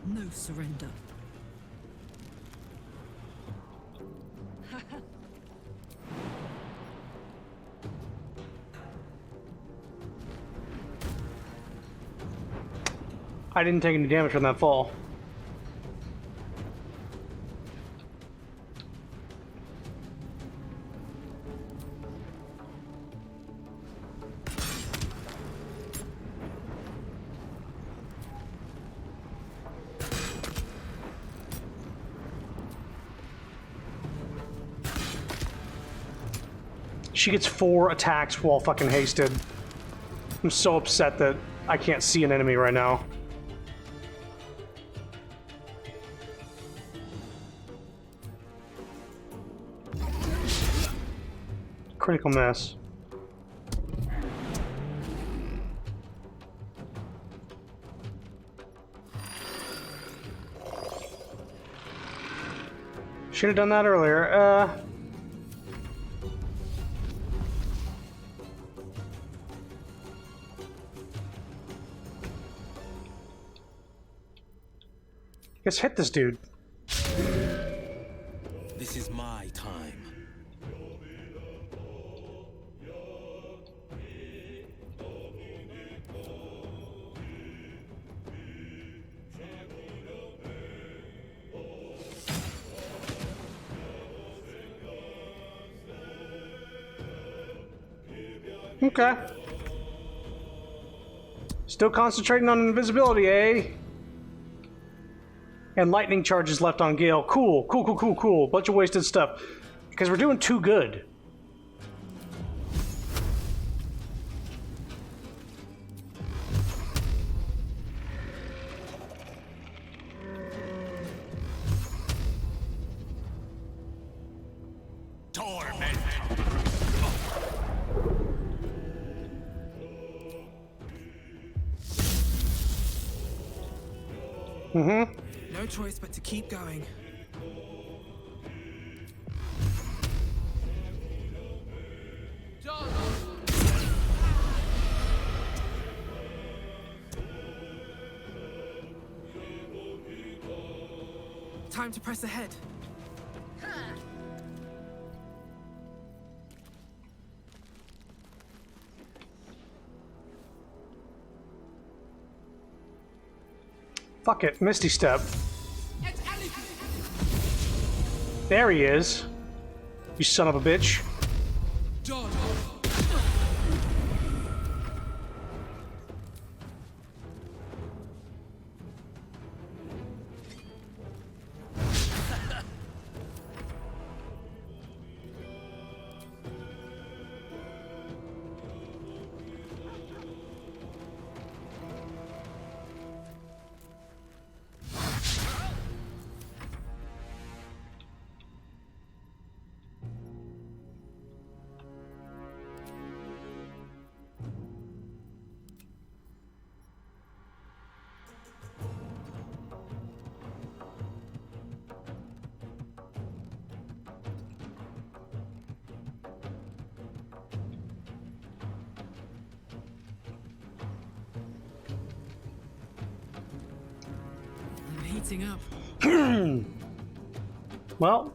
S7: No surrender.
S1: I didn't take any damage from that fall. She gets 4 attacks while fucking hasted. I'm so upset that I can't see an enemy right now. Critical miss. Should have done that earlier. Guess hit this dude.
S5: This is my time.
S1: Okay. Still concentrating on invisibility, eh? And lightning charges left on Gale. Cool, cool, cool, cool, cool. Bunch of wasted stuff. Because we're doing too good.
S5: Torment.
S1: Mm-hmm.
S9: No choice but to keep going. Time to press ahead.
S1: Fuck it, Misty Step. There he is. You son of a bitch.
S9: John.
S7: Letting up.
S1: Well,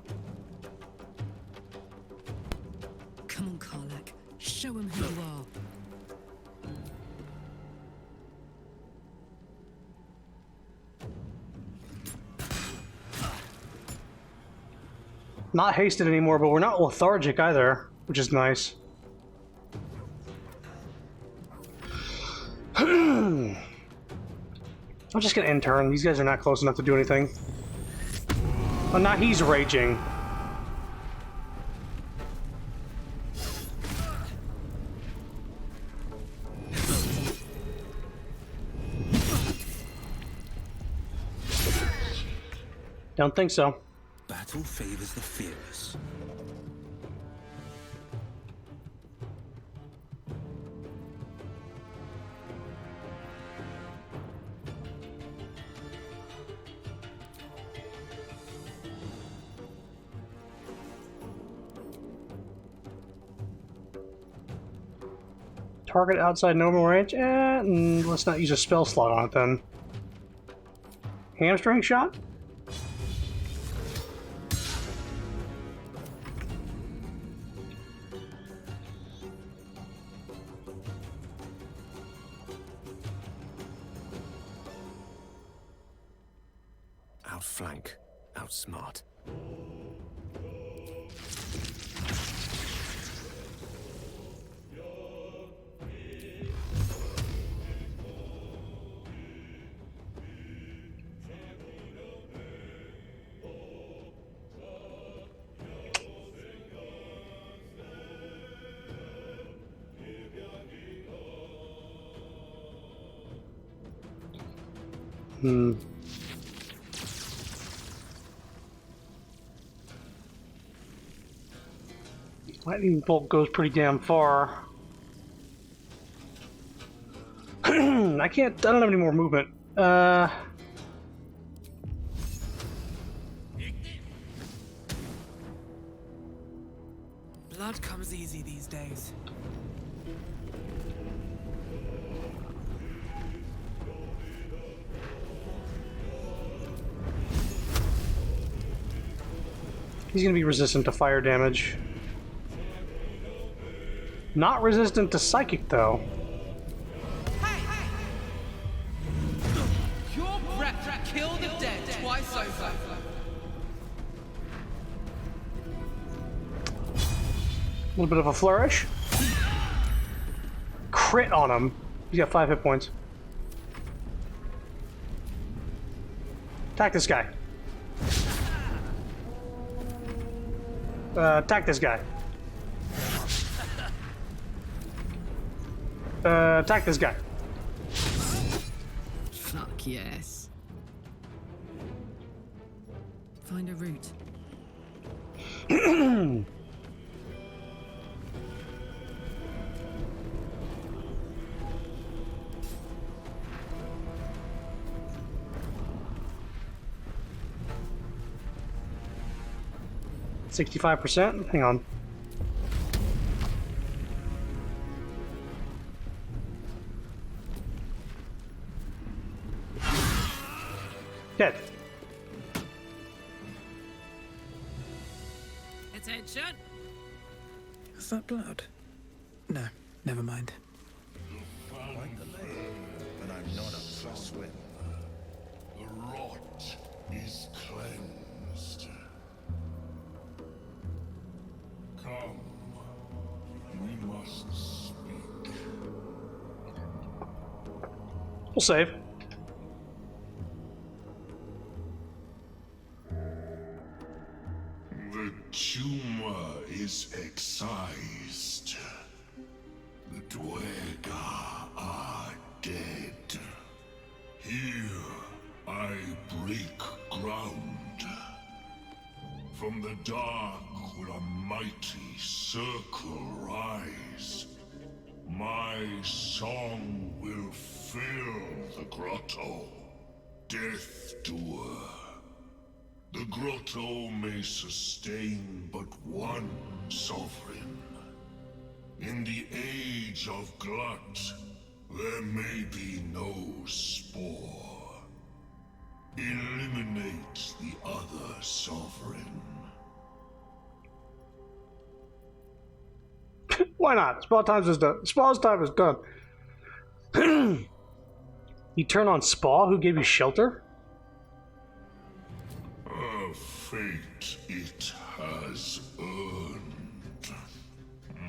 S7: Come on, Karlak. Show him who you are.
S1: not hasted anymore, but we're not lethargic either, which is nice. I'm just gonna end turn. These guys are not close enough to do anything. Oh, now he's raging. Don't think so.
S5: Battle favors the fearless.
S1: Target outside normal range? Let's not use a spell slot on it then. Hamstring shot?
S5: Outflank, outsmart.
S1: Lightning bolt goes pretty damn far. I don't have any more movement.
S9: Blood comes easy these days.
S1: He's gonna be resistant to fire damage. Not resistant to psychic, though.
S9: Your breath kill the dead twice over.
S1: A little bit of a flourish. Crit on him. He's got 5 hit points. Attack this guy. Attack this guy. Attack this guy.
S7: Fuck yes. Find a route.
S1: 65%? Hang on. Dead.
S7: Attention!
S3: Is that blood? No, never mind.
S10: Quite the lake, but I'm not up for a swim. The rot is cleansed. Come, we must speak.
S1: We'll save.
S10: The tumor is excised. The Dwega are dead. Here I break ground. From the dark will a mighty circle rise. My song will fill the grotto. Death Doer. The grotto may sustain but one sovereign. In the age of glut, there may be no spore. Eliminate
S1: Why not? Spa time is done. Spa's time is done. You turn on Spa, who gave you shelter?
S10: A fate it has earned.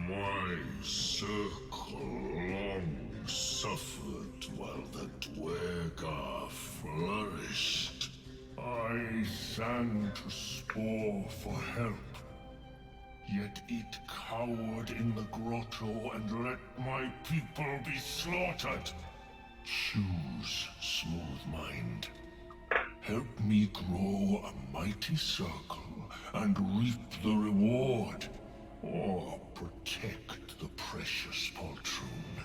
S10: My circle long suffered while the Dwergar flourished. I sang to Spore for help. Yet it cowered in the grotto and let my people be slaughtered. Choose, smooth mind. Help me grow a mighty circle and reap the reward. Or protect the precious poltroon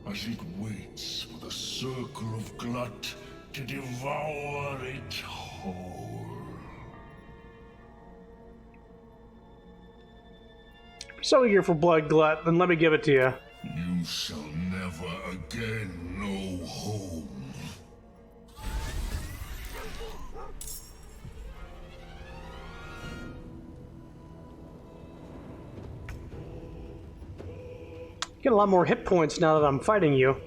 S10: as it waits for the circle of Glut to devour it whole.
S1: So eager for blood, Glut, then let me give it to you.
S10: You shall never again know home.
S1: Get a lot more hit points now that I'm fighting you.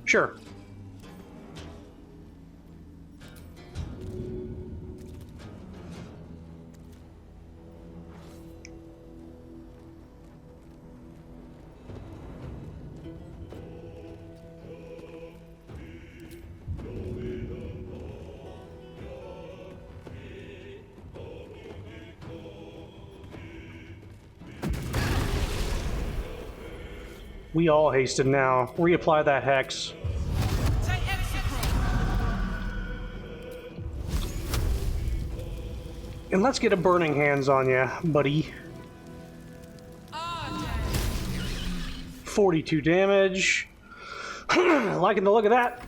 S1: Sure. We all hasted now. Reapply that hex. And let's get a burning hands on you, buddy. 42 damage. Liking the look of that.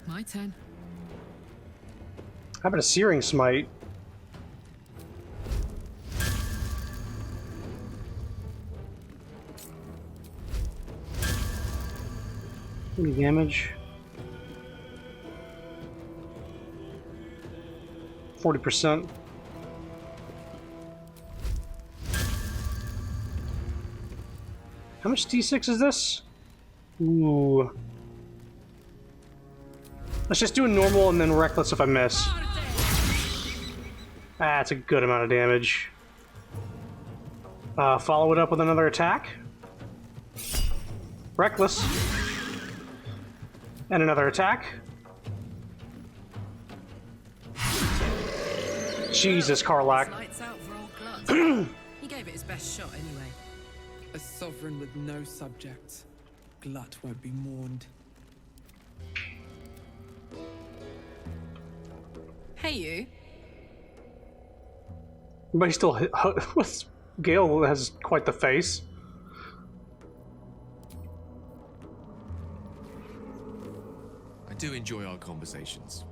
S7: My turn.
S1: How about a Searing Smite? Any damage? 40%. How much D6 is this? Ooh. Let's just do a normal and then reckless if I miss. That's a good amount of damage. Follow it up with another attack. Reckless. And another attack. Jesus, Karlak.
S7: Lights out for old Glut. He gave it his best shot anyway.
S3: A sovereign with no subjects. Glut won't be mourned.
S7: Hey, you.
S1: But he still hit. Gale has quite the face.
S11: I do enjoy our conversations.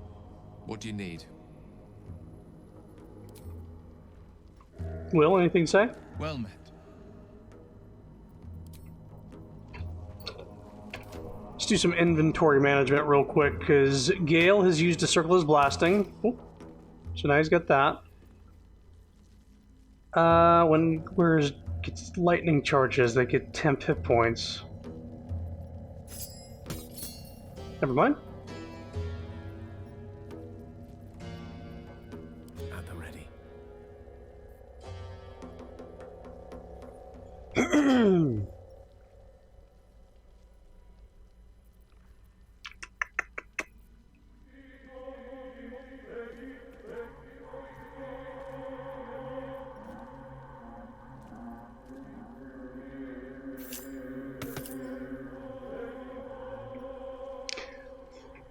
S11: What do you need?
S1: Will, anything to say?
S11: Well met.
S1: Let's do some inventory management real quick, because Gale has used a Circle as Blasting. Oh, so now he's got that. Where's gets lightning charges, they get 10 hit points. Never mind.
S5: At the ready.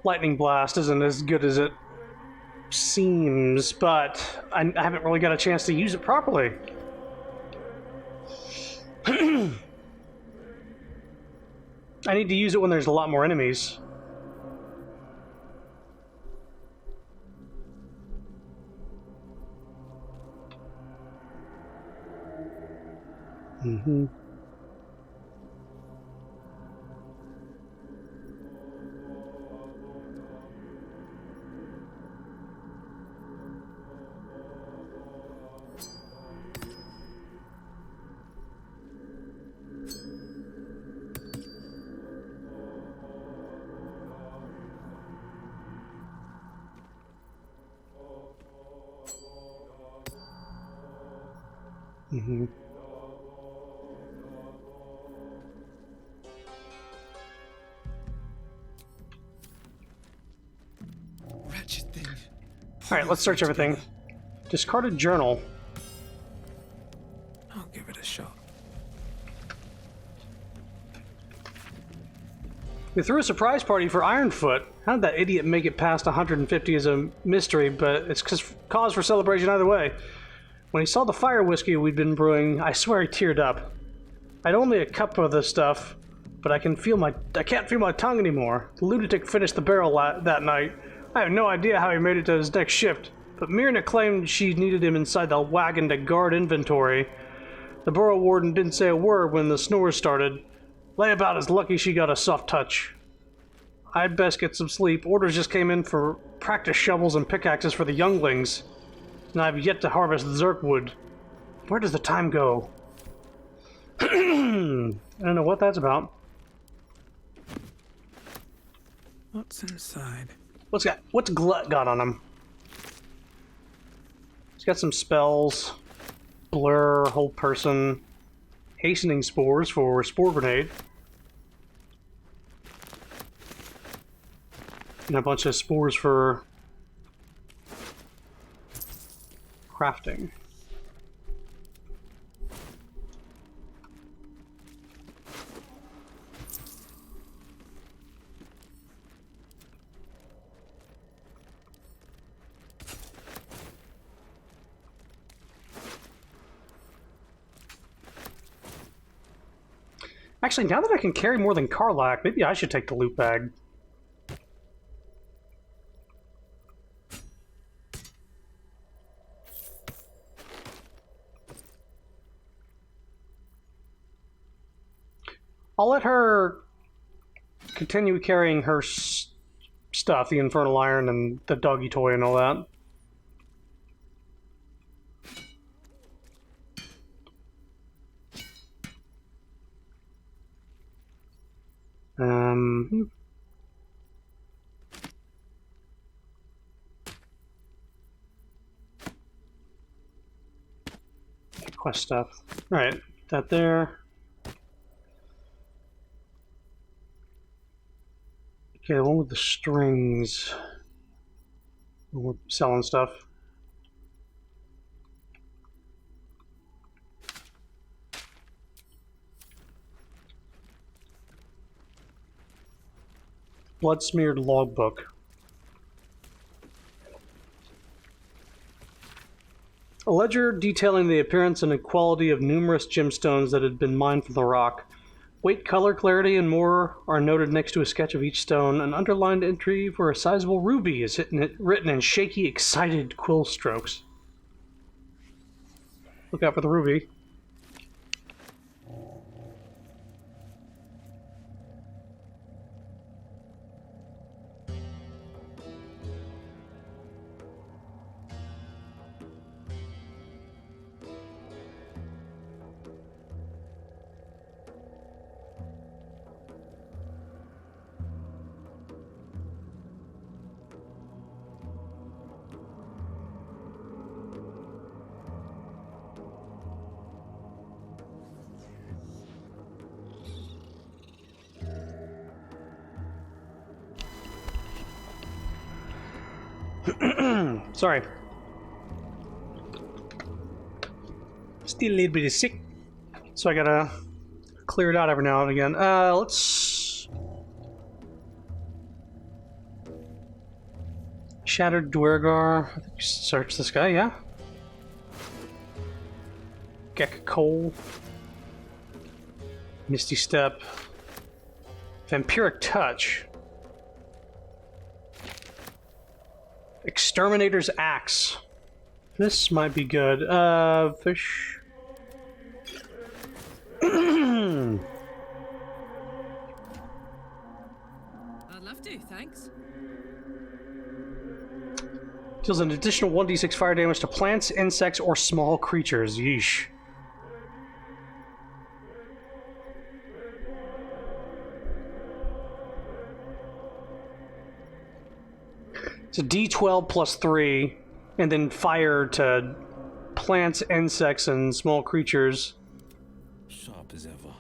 S1: lightning blast isn't as good as it seems, but I haven't really got a chance to use it properly. I need to use it when there's a lot more enemies. Mm-hmm. Mm-hmm.
S9: Wretched thing.
S1: Alright, let's search everything. Discarded journal.
S3: I'll give it a shot.
S1: We threw a surprise party for Ironfoot. How did that idiot make it past 150 is a mystery, but it's cause for celebration either way. When he saw the fire whiskey we'd been brewing, I swear he teared up. I'd only a cup of this stuff, but I can't feel my tongue anymore. The lunatic finished the barrel that night. I have no idea how he made it to his next shift, but Myrna claimed she needed him inside the wagon to guard inventory. The borough warden didn't say a word when the snores started. Layabout is lucky she got a soft touch. I'd best get some sleep. Orders just came in for practice shovels and pickaxes for the younglings, and I've yet to harvest Zerkwood. Where does the time go? I don't know what that's about.
S3: What's inside?
S1: What's Glut got on him? He's got some spells. Blur, hold person. Hastening spores for spore grenade. And a bunch of spores for crafting. Actually, now that I can carry more than Karlak, maybe I should take the loot bag. I'll let her continue carrying her stuff, the Infernal Iron and the doggy toy and all that. Quest stuff. Alright, that there. Okay, the one with the strings. We're selling stuff. Blood-smeared logbook. A ledger detailing the appearance and quality of numerous gemstones that had been mined from the rock. Weight, color, clarity, and more are noted next to a sketch of each stone. An underlined entry for a sizable ruby is written in shaky, excited quill strokes. Look out for the ruby. Sorry. Still a little bit sick, so I gotta clear it out every now and again. Let's Shattered Dwergar. I think we should search this guy, yeah? Gek Coal. Misty Step. Vampiric Touch. Exterminator's Axe. This might be good. Fish.
S7: I'd love to, thanks.
S1: Deals an additional 1d6 fire damage to plants, insects, or small creatures. Yeesh. It's a d12 plus 3, and then fire to plants, insects, and small creatures.
S5: Sharp as ever.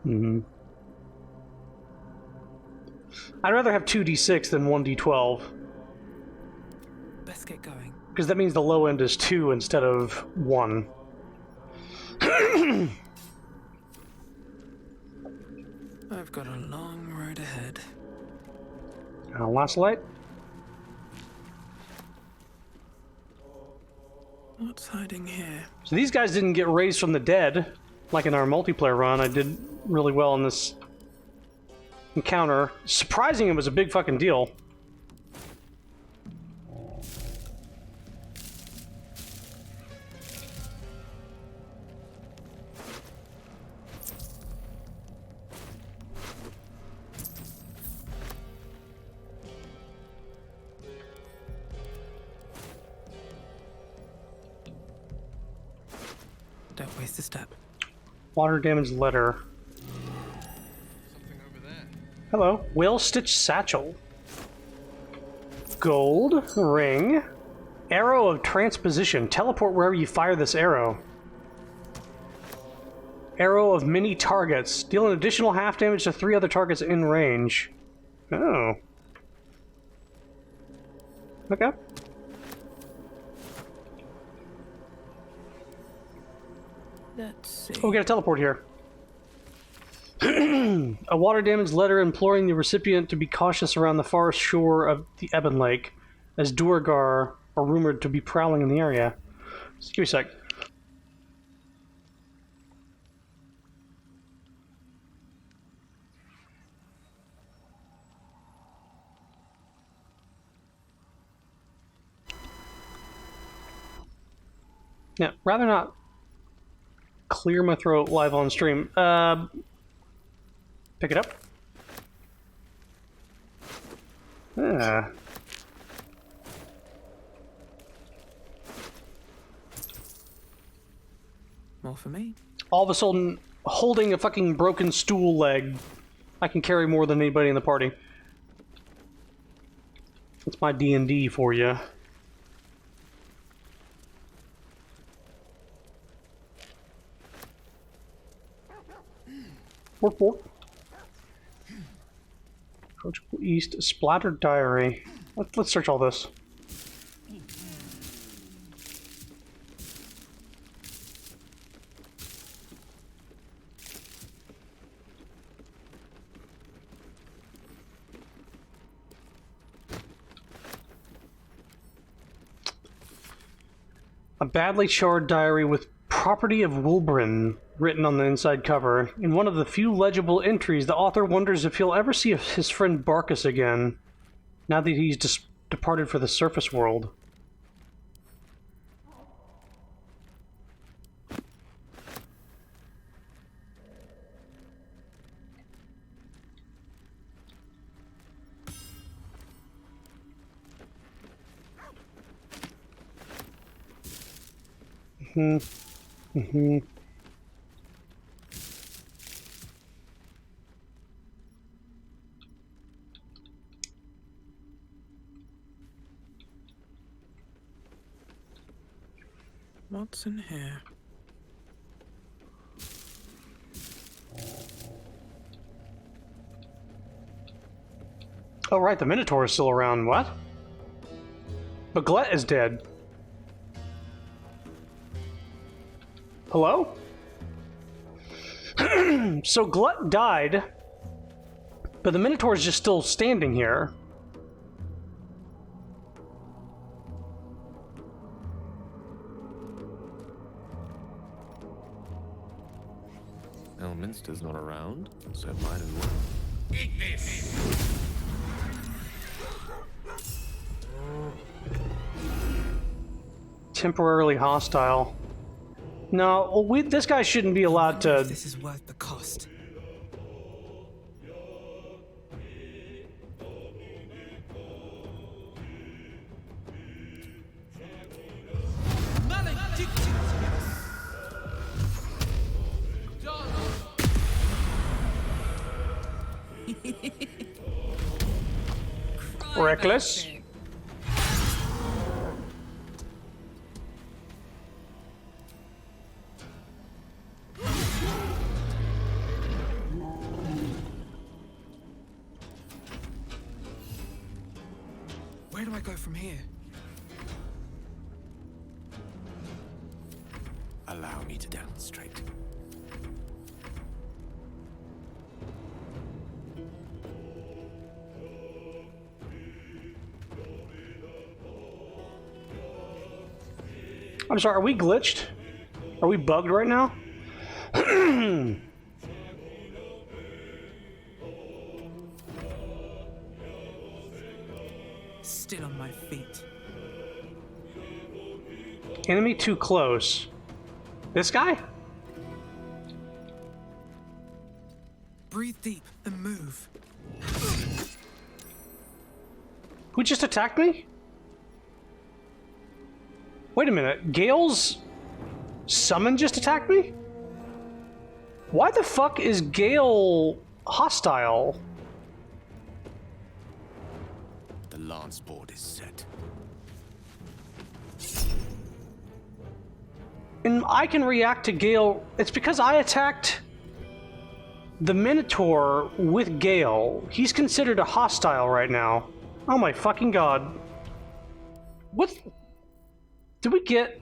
S1: Mm-hmm. I'd rather have 2d6 than 1d12.
S3: Best get going.
S1: Because that means the low end is 2 instead of 1.
S3: I've got a long road ahead.
S1: Last light.
S3: What's hiding here?
S1: So these guys didn't get raised from the dead, like in our multiplayer run. I did really well in this encounter. Surprising, it was a big fucking deal.
S3: Don't waste a step.
S1: Water damage letter.
S11: Something over there.
S1: Hello. Whale stitch satchel. Gold ring. Arrow of transposition. Teleport wherever you fire this arrow. Arrow of many targets. Deal an additional half damage to 3 other targets in range. Oh. Okay.
S3: Let's see.
S1: Oh, we got a teleport here. A water damage letter imploring the recipient to be cautious around the far shore of the Ebon Lake, as Duergar are rumored to be prowling in the area. Just give me a sec. Yeah, rather not clear my throat live on stream. Pick it up. Ah.
S3: More for me.
S1: All of a sudden, holding a fucking broken stool leg, I can carry more than anybody in the party. That's my D&D for you. Work, work. Approachable East, Splattered Diary. Let's search all this. A badly charred diary with property of Wilbrin written on the inside cover. In one of the few legible entries, the author wonders if he'll ever see his friend Barkus again, now that he's departed for the surface world.
S3: What's in here?
S1: Oh right, the Minotaur is still around. What? But Glet is dead. Hello? So Glut died, But the Minotaur is just still standing here.
S11: Elminster's not around, so might as well.
S10: Eat this!
S1: Temporarily hostile. No, this guy shouldn't be allowed to...
S9: This is worth the cost.
S1: Reckless.
S9: Where do I go from here?
S11: Allow me to demonstrate.
S1: I'm sorry, are we glitched? Are we bugged right now?
S9: Still on my feet.
S1: Enemy too close. This guy?
S9: Breathe deep and move.
S1: Who just attacked me? Wait a minute, Gale's summon just attacked me? Why the fuck is Gale hostile?
S11: The lance board is set.
S1: And I can react to Gale. It's because I attacked the Minotaur with Gale. He's considered a hostile right now. Oh my fucking god. What? Did we get...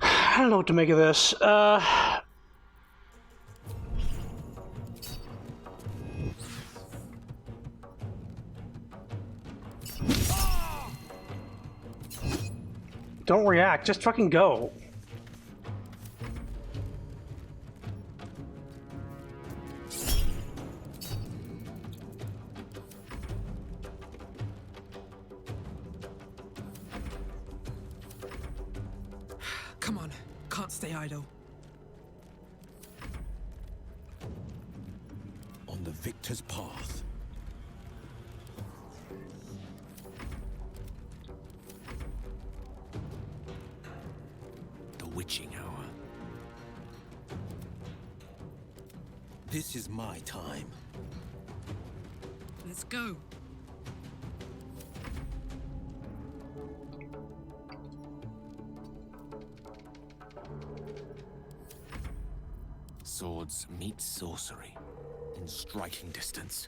S1: I don't know what to make of this. Don't react, just fucking go.
S9: Come on, can't stay idle.
S5: On the victor's path.
S11: The witching hour.
S5: This is my time.
S7: Let's go.
S11: Swords meet sorcery in striking distance.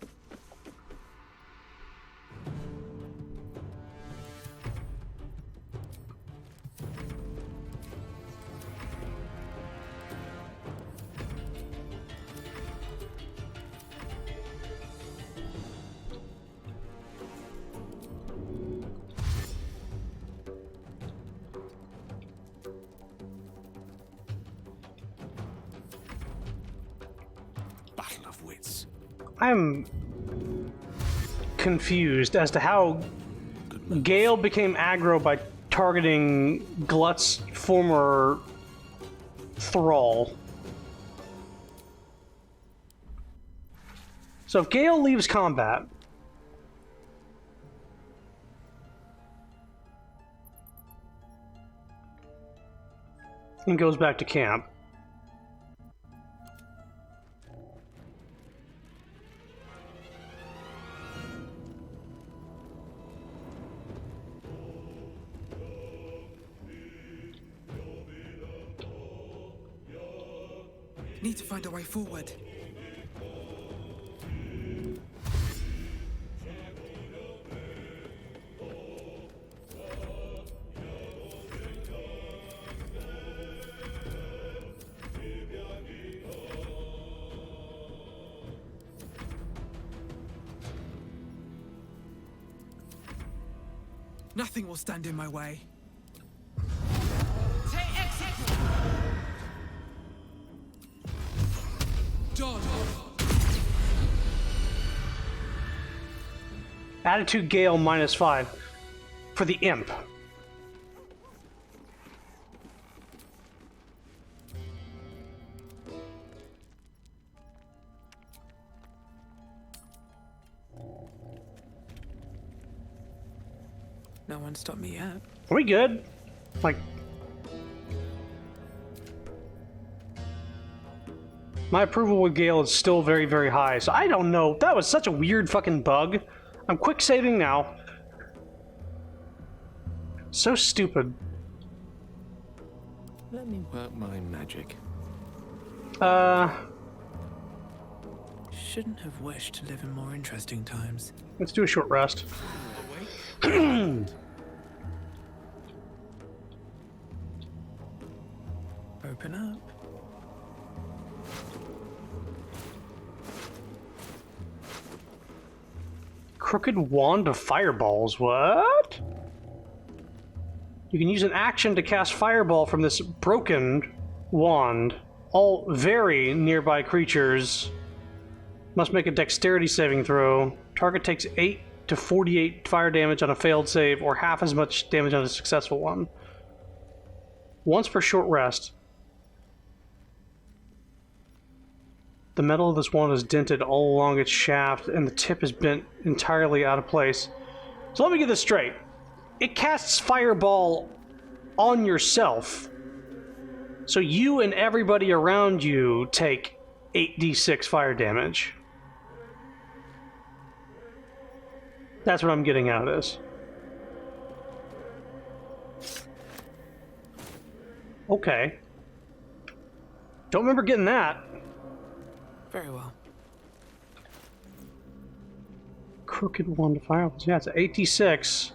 S11: Battle of wits.
S1: I'm confused as to how Gale became aggro by targeting Glut's former thrall. So if Gale leaves combat, and goes back to camp,
S9: Need to find a way forward. Nothing will stand in my way. John.
S1: Attitude Gale -5 for the imp.
S3: No one stopped me yet.
S1: Are we good? Like, my approval with Gale is still very, very high, so I don't know. That was such a weird fucking bug. I'm quick saving now. So stupid.
S11: Let me work my magic.
S3: Shouldn't have wished to live in more interesting times.
S1: Let's do a short rest.
S3: Open up.
S1: Crooked Wand of Fireballs, what? You can use an action to cast Fireball from this broken wand. All very nearby creatures must make a dexterity saving throw. Target takes 8 to 48 fire damage on a failed save, or half as much damage on a successful one. Once per short rest. The metal of this wand is dented all along its shaft, and the tip is bent entirely out of place. So let me get this straight. It casts Fireball on yourself, so you and everybody around you take 8d6 fire damage. That's what I'm getting out of this. Okay. Don't remember getting that.
S3: Very well.
S1: Crooked Wand of Fireballs. Yeah, it's 8d6.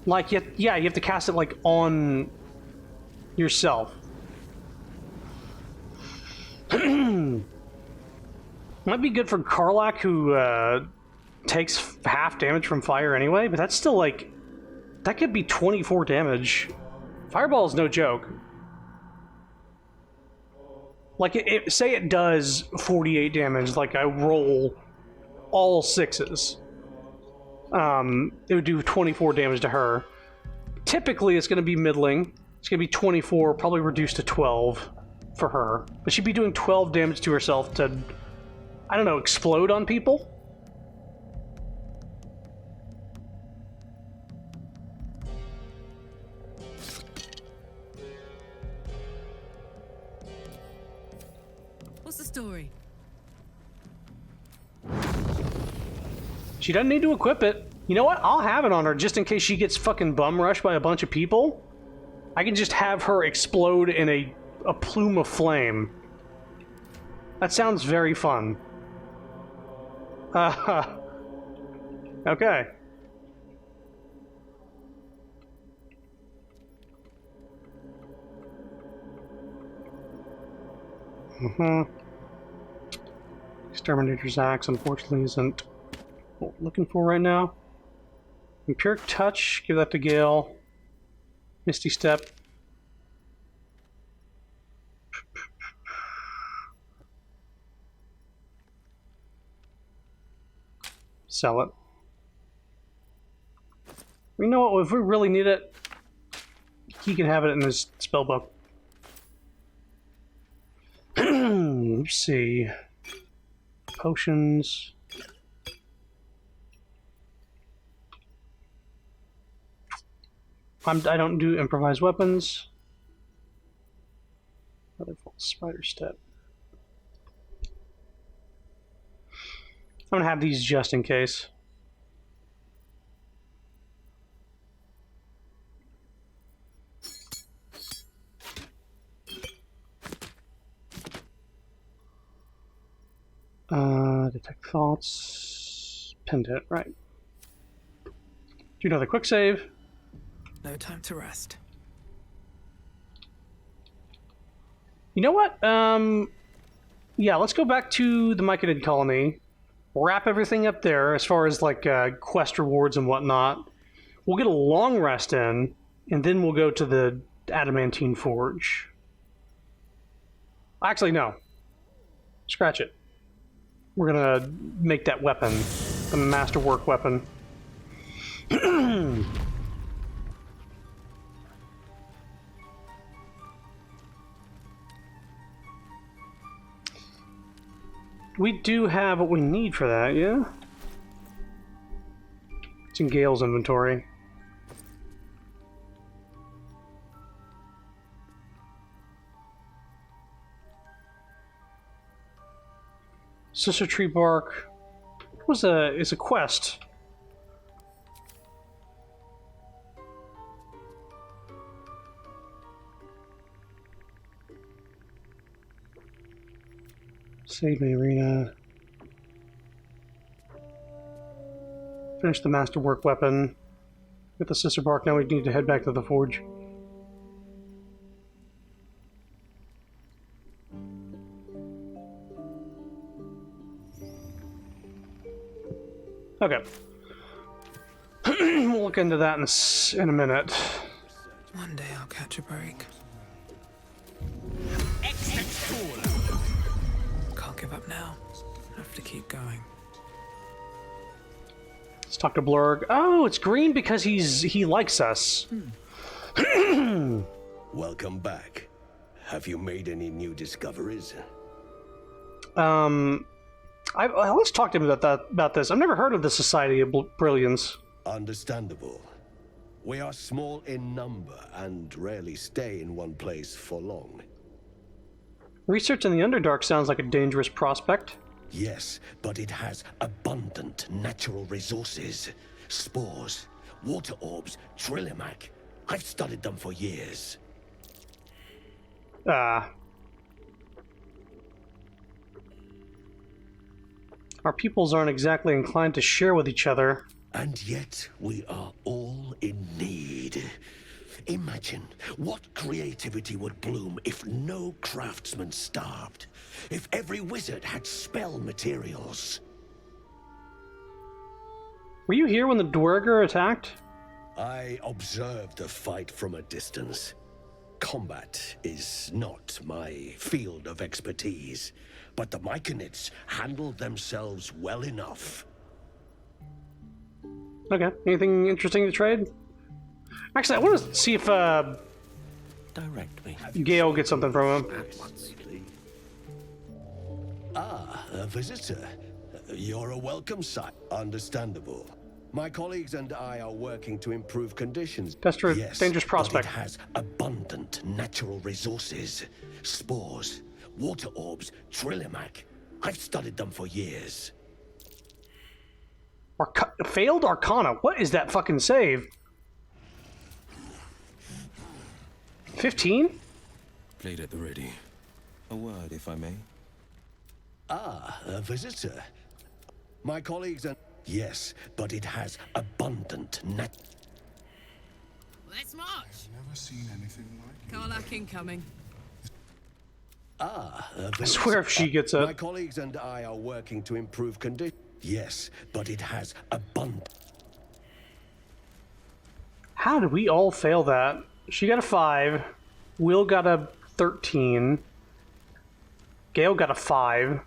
S1: Like, yeah, you have to cast it, like, on yourself. Might be good for Karlak, who takes half damage from fire anyway, but that's still, like, that could be 24 damage. Fireball is no joke. Like, say it does 48 damage, like I roll all 6s. It would do 24 damage to her. Typically, it's going to be middling. It's going to be 24, probably reduced to 12 for her. But she'd be doing 12 damage to herself to, I don't know, explode on people?
S7: What's the story?
S1: She doesn't need to equip it. You know what? I'll have it on her just in case she gets fucking bum rushed by a bunch of people. I can just have her explode in a plume of flame. That sounds very fun. Okay. Exterminator's Axe, unfortunately, isn't what we're looking for right now. Empiric Touch, give that to Gale. Misty Step. Sell it. You know what? If we really need it, he can have it in his spellbook. Let's see. Potions. I don't do improvised weapons. Another false spider step. I'm gonna have these just in case. Detect thoughts. Pendant, right. Do another quick save.
S3: No time to rest.
S1: You know what? Yeah, let's go back to the Myconid colony. wrap everything up there as far as like quest rewards and whatnot. We'll get a long rest in, and then we'll go to the Adamantine Forge. Actually, no. Scratch it. We're gonna make that weapon, the masterwork weapon. We do have what we need for that, yeah? It's in Gale's inventory. Sister Tree Bark is a quest. Save me, Arena. Finish the masterwork weapon. Get the Sister Bark. Now we need to head back to the forge. Okay. We'll look into that in a minute.
S3: One day I'll catch a break. Can't give up now. Have to keep going.
S1: Let's talk to Blurg. Oh, it's green because he likes us.
S12: Welcome back. Have you made any new discoveries?
S1: Let's talk to him about this. I've never heard of the Society of Brilliance.
S12: Understandable. We are small in number and rarely stay in one place for long.
S1: Research in the Underdark sounds like a dangerous prospect.
S12: Yes, but it has abundant natural resources. Spores, water orbs, Trillimac. I've studied them for years.
S1: Our peoples aren't exactly inclined to share with each other.
S12: And yet, we are all in need. Imagine what creativity would bloom if no craftsman starved. If every wizard had spell materials.
S1: Were you here when the Dwerger attacked?
S12: I observed the fight from a distance. Combat is not my field of expertise, but the Myconids handled themselves well enough.
S1: Okay, anything interesting to trade? Actually, I want to see if
S12: Direct me.
S1: Gale gets something from him.
S12: Ah, a visitor. You're a welcome sight. Understandable. My colleagues and I are working to improve conditions.
S1: Yes, dangerous prospect.
S12: But it has abundant natural resources. Spores, water orbs, Trillimac. I've studied them for years.
S1: Failed Arcana. What is that fucking save? 15?
S5: Played at the ready. A word, if I may.
S12: Ah, a visitor. My colleagues and... Yes, but it has abundant
S7: Let's march!
S10: Never seen anything like it.
S7: Karlach incoming.
S12: Ah, a
S1: I
S12: visitor.
S1: swear if she gets
S12: My
S1: it.
S12: colleagues and I are working to improve conditions. Yes, but it has abundant...
S1: How did we all fail that? She got a 5. Will got a 13. Gale got a 5.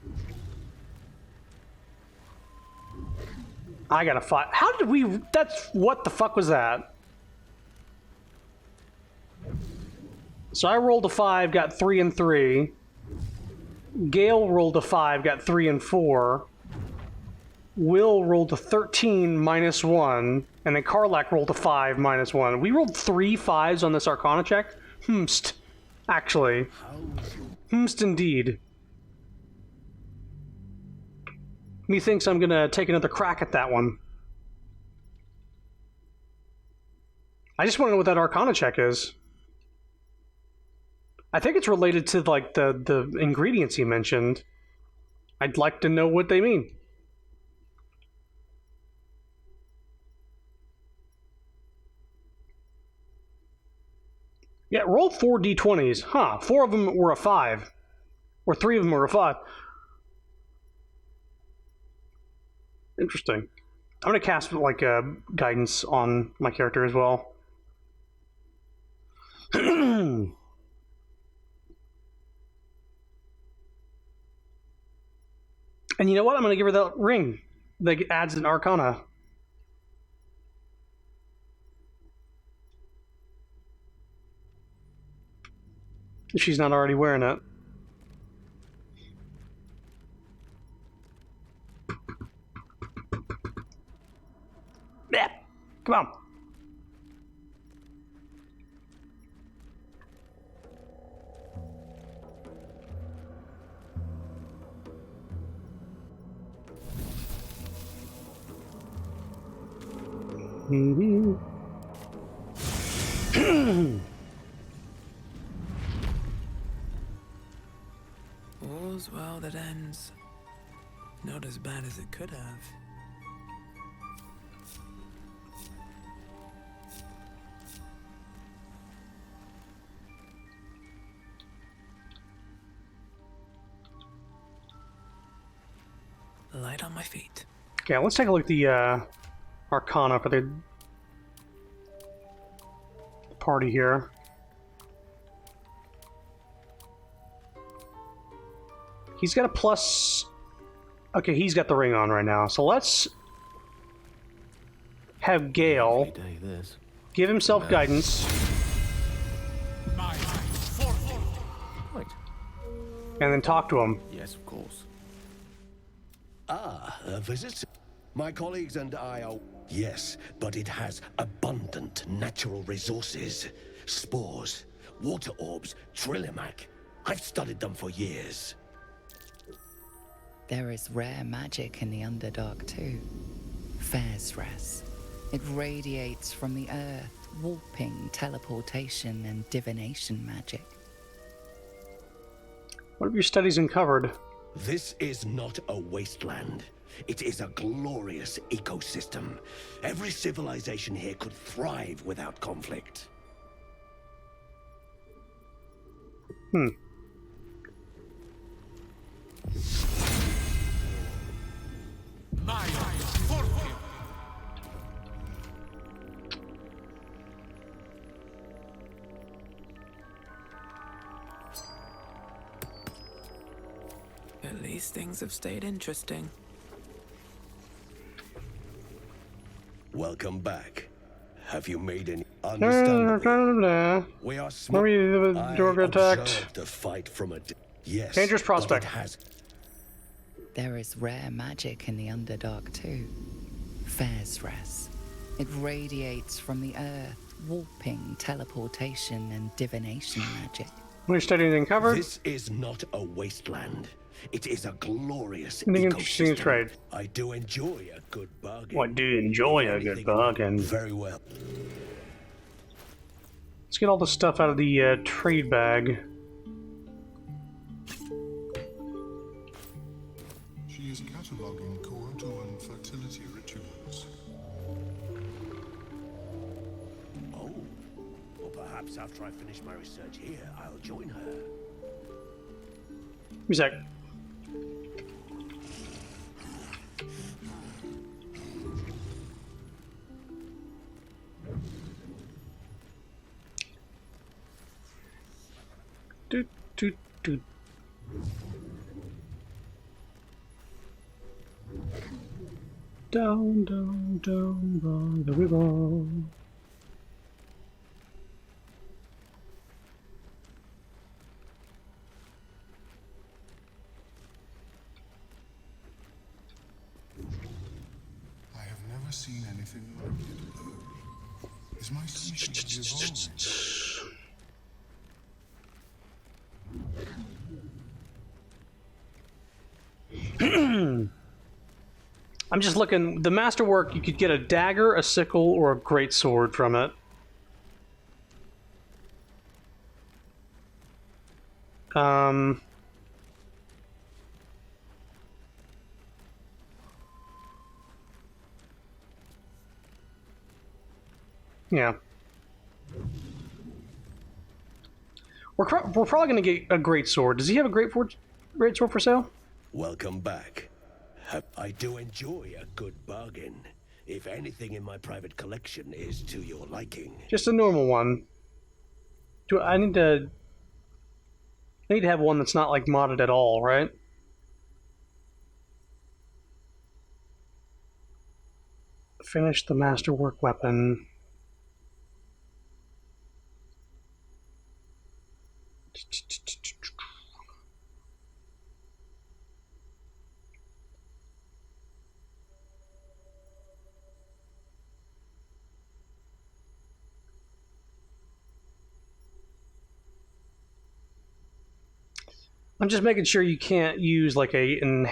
S1: I got a 5. How did we... That's... What the fuck was that? So I rolled a 5, got 3 and 3. Gale rolled a 5, got 3 and 4. Will rolled a 13 minus 1. And then Karlach rolled a 5 minus 1. We rolled 3 5s on this Arcana check? Hmst. Actually. Hmst indeed. Methinks I'm gonna take another crack at that one. I just want to know what that Arcana check is. I think it's related to, like, the ingredients he mentioned. I'd like to know what they mean. Yeah, roll 4 d20s. Huh, 4 of them were a 5. Or 3 of them were a 5. Interesting. I'm gonna cast like guidance on my character as well. And you know what? I'm gonna give her that ring that adds an arcana. If she's not already wearing it. Yeah, come on.
S3: All's well that ends. Not as bad as it could have. Light on my feet.
S1: Okay, let's take a look at the arcana for the party here. He's got a plus... Okay, he's got the ring on right now. So let's have Gale give himself guidance.
S11: Right.
S1: And then talk to him.
S11: Yes, of course.
S12: Ah, a visit? My colleagues and I are... Yes, but it has abundant natural resources. Spores, water orbs, trillimac. I've studied them for years.
S13: There is rare magic in the Underdark too. Fairsras. It radiates from the earth, warping, teleportation, and divination magic.
S1: What have your studies uncovered?
S12: This is not a wasteland. It is a glorious ecosystem. Every civilization here could thrive without conflict.
S3: At least things have stayed interesting.
S12: Welcome back. Have you made any understandable? We are smart.
S1: Dorg attacked.
S12: The fight from a yes.
S1: Dangerous prospect.
S13: There is rare magic in the Underdark too. Fairsras. It radiates from the earth, warping, teleportation, and divination magic.
S1: We're studying uncovered.
S12: This is not a wasteland. It is a glorious
S1: interesting trade.
S12: I do enjoy a good bargain.
S1: I do enjoy a good bargain.
S12: Very well.
S1: Let's get all the stuff out of the trade bag.
S10: She is cataloging coital and fertility rituals.
S12: Oh. Well, perhaps after I finish my research here, I'll join her.
S1: Give me a sec. Doot. Down by the river.
S10: I have never seen anything like it. Is my species evolving?
S1: I'm just looking. The masterwork, you could get a dagger, a sickle, or a great sword from it. Yeah. We're probably going to get a great sword. Does he have a great sword for sale?
S12: Welcome back. I do enjoy a good bargain. If anything in my private collection is to your liking.
S1: Just a normal one. Do I need to... I need to have one that's not, like, modded at all, right? Finish the masterwork weapon. I'm just making sure you can't use like an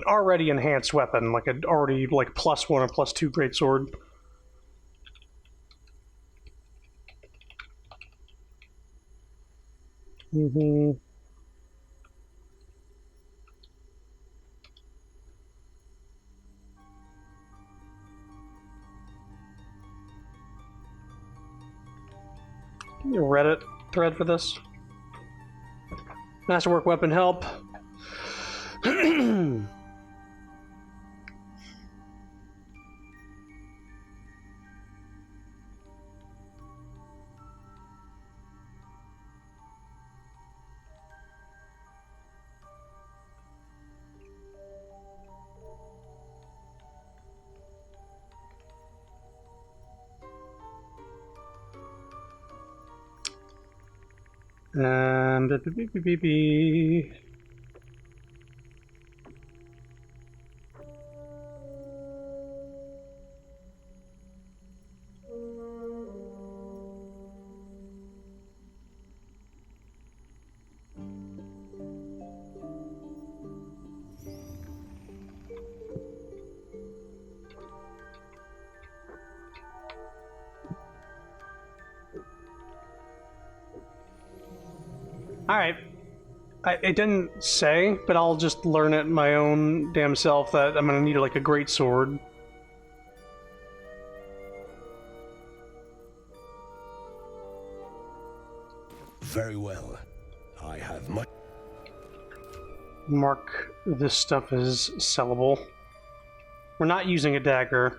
S1: already enhanced weapon, like an already like +1 or +2 greatsword. Mm-hmm. Give me a Reddit thread for this. Masterwork weapon help. Beep. Alright. It didn't say, but I'll just learn it my own damn self that I'm gonna need like a great sword.
S12: Very well. I have much.
S1: Mark this stuff as sellable. We're not using a dagger.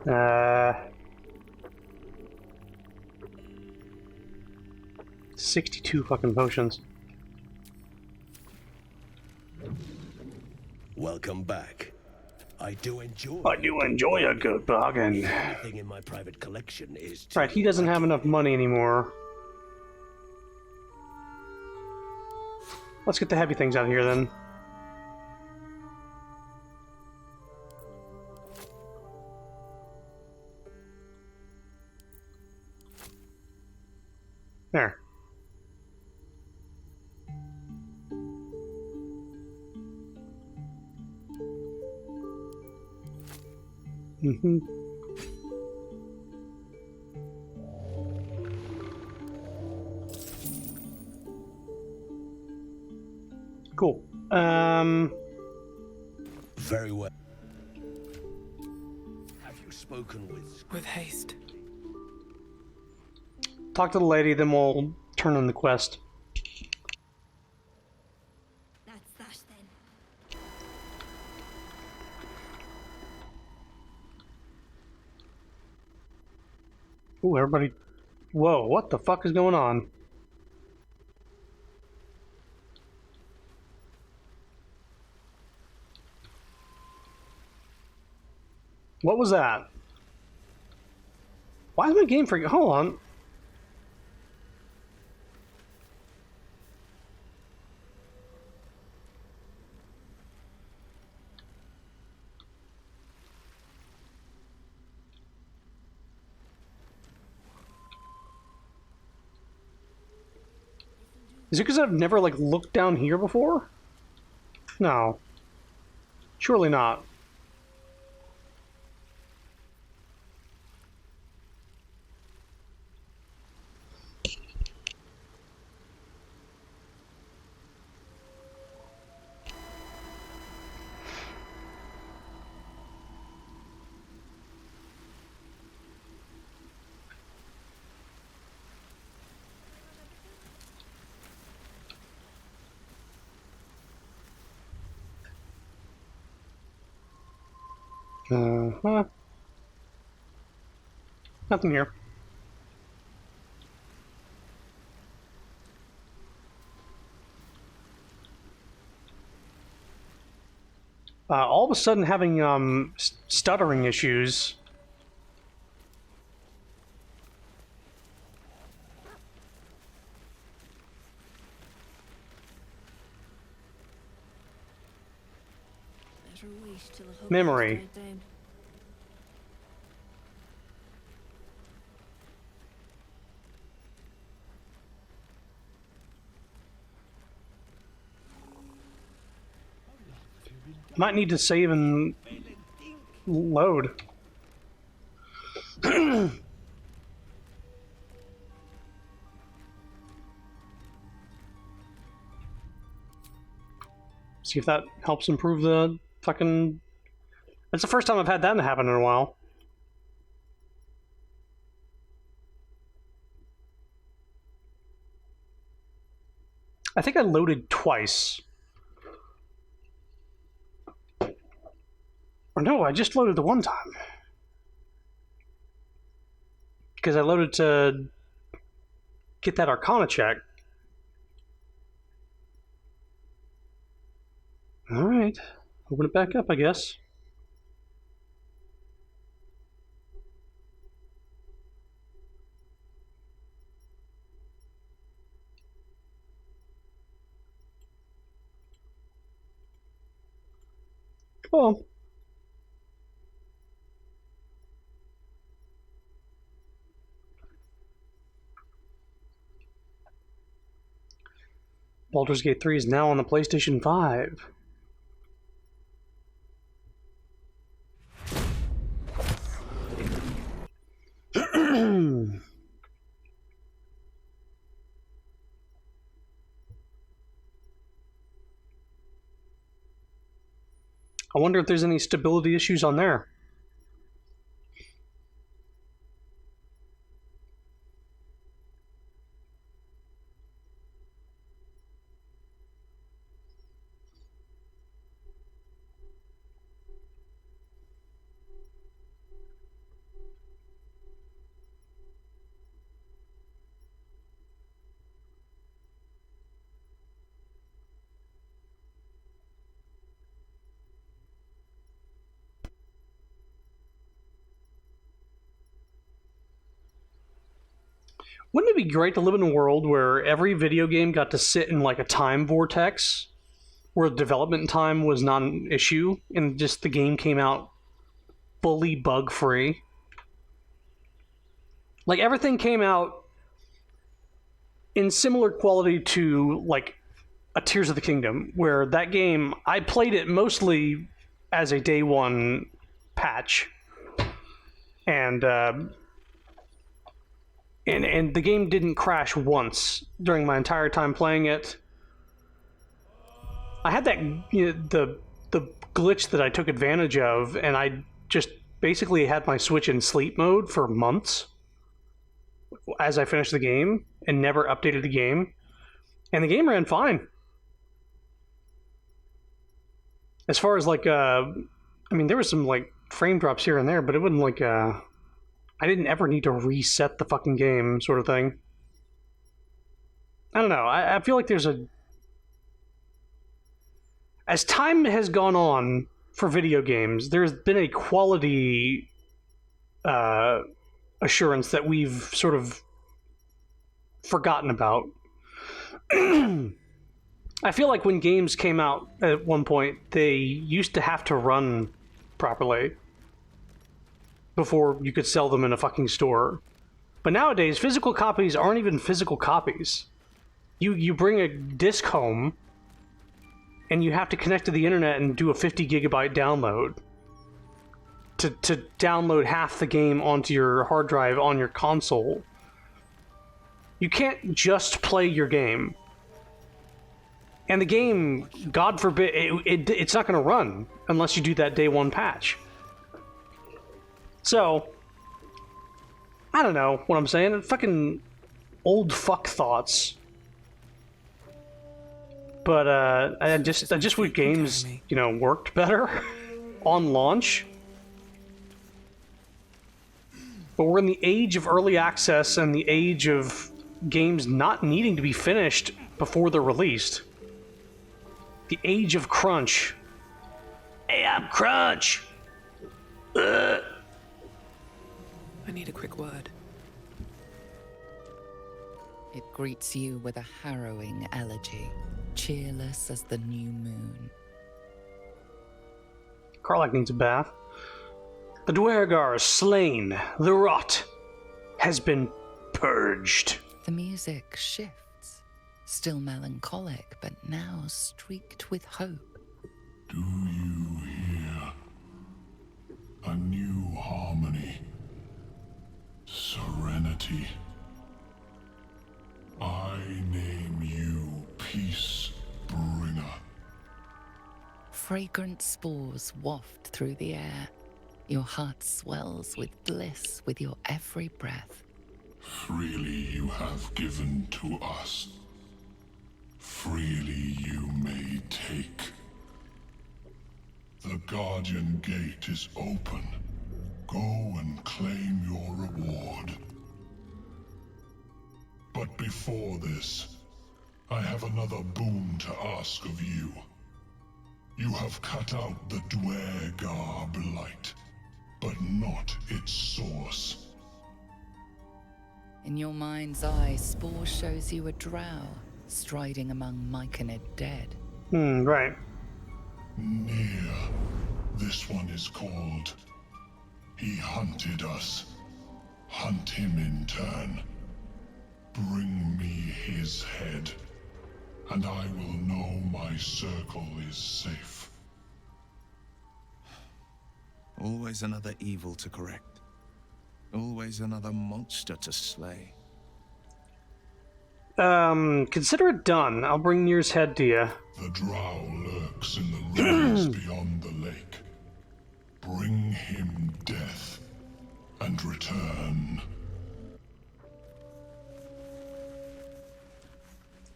S1: Uh, 62 fucking potions.
S12: Welcome back. I do enjoy
S1: a good bargain.
S12: Anything in my private collection is
S1: Right, he doesn't have enough money anymore. Let's get the heavy things out of here then. There. Mm-hmm. Cool.
S12: Very well. Have you spoken with
S3: haste?
S1: Talk to the lady, then we'll turn on the quest.
S4: That's that then.
S1: Ooh, everybody... Whoa, what the fuck is going on? What was that? Why is my game freaking... Hold on. Is it because I've never, like, looked down here before? No. Surely not. Huh. Nothing here. All of a sudden having stuttering issues.
S4: Better wait till the hub
S1: Memory.
S4: died down.
S1: Might need to save and load. See if that helps improve the fucking... That's the first time I've had that happen in a while. I think I loaded twice. Or no, I just loaded the one time. Because I loaded to get that Arcana check. Alright. Open it back up, I guess. Cool. Baldur's Gate 3 is now on the PlayStation 5. I wonder if there's any stability issues on there. Wouldn't it be great to live in a world where every video game got to sit in like a time vortex where development time was not an issue and just the game came out fully bug-free? Like everything came out in similar quality to like a Tears of the Kingdom, where that game, I played it mostly as a day one patch. And the game didn't crash once during my entire time playing it. I had that, you know, the glitch that I took advantage of, and I just basically had my Switch in sleep mode for months as I finished the game and never updated the game. And the game ran fine. As far as like, I mean, there was some like frame drops here and there, but it wasn't like, I didn't ever need to reset the fucking game, sort of thing. I don't know. I feel like there's a... As time has gone on for video games, there's been a quality assurance that we've sort of forgotten about. I feel like when games came out at one point, they used to have to run properly before you could sell them in a fucking store. But nowadays, physical copies aren't even physical copies. You bring a disc home, and you have to connect to the internet and do a 50 gigabyte download to download half the game onto your hard drive on your console. You can't just play your game. And the game, God forbid, it's not going to run unless you do that day one patch. So, I don't know what I'm saying. Fucking old fuck thoughts. But I just wish games, you know, worked better on launch. But we're in the age of early access and the age of games not needing to be finished before they're released. The age of crunch. Hey, I'm Crunch!
S3: I need a quick word.
S13: It greets you with a harrowing elegy, cheerless as the new moon.
S1: Karlach needs a bath. The Dwergar is slain. The rot has been purged.
S13: The music shifts, still melancholic, but now streaked with hope.
S10: Do you hear? A new harmony. Serenity. I name you Peace Bringer.
S13: Fragrant spores waft through the air. Your heart swells with bliss with your every breath.
S10: Freely you have given to us. Freely you may take. The Guardian Gate is open. Go and claim your reward. But before this, I have another boon to ask of you. You have cut out the Dwergar blight, but not its source.
S13: In your mind's eye, Spore shows you a drow striding among Myconid dead.
S1: Right.
S10: Near. This one is called. He hunted us. Hunt him in turn. Bring me his head, and I will know my circle is safe.
S5: Always another evil to correct. Always another monster to slay.
S1: Consider it done. I'll bring Nir's head to you.
S10: The drow lurks in the rivers beyond the lake. Bring him death, and return.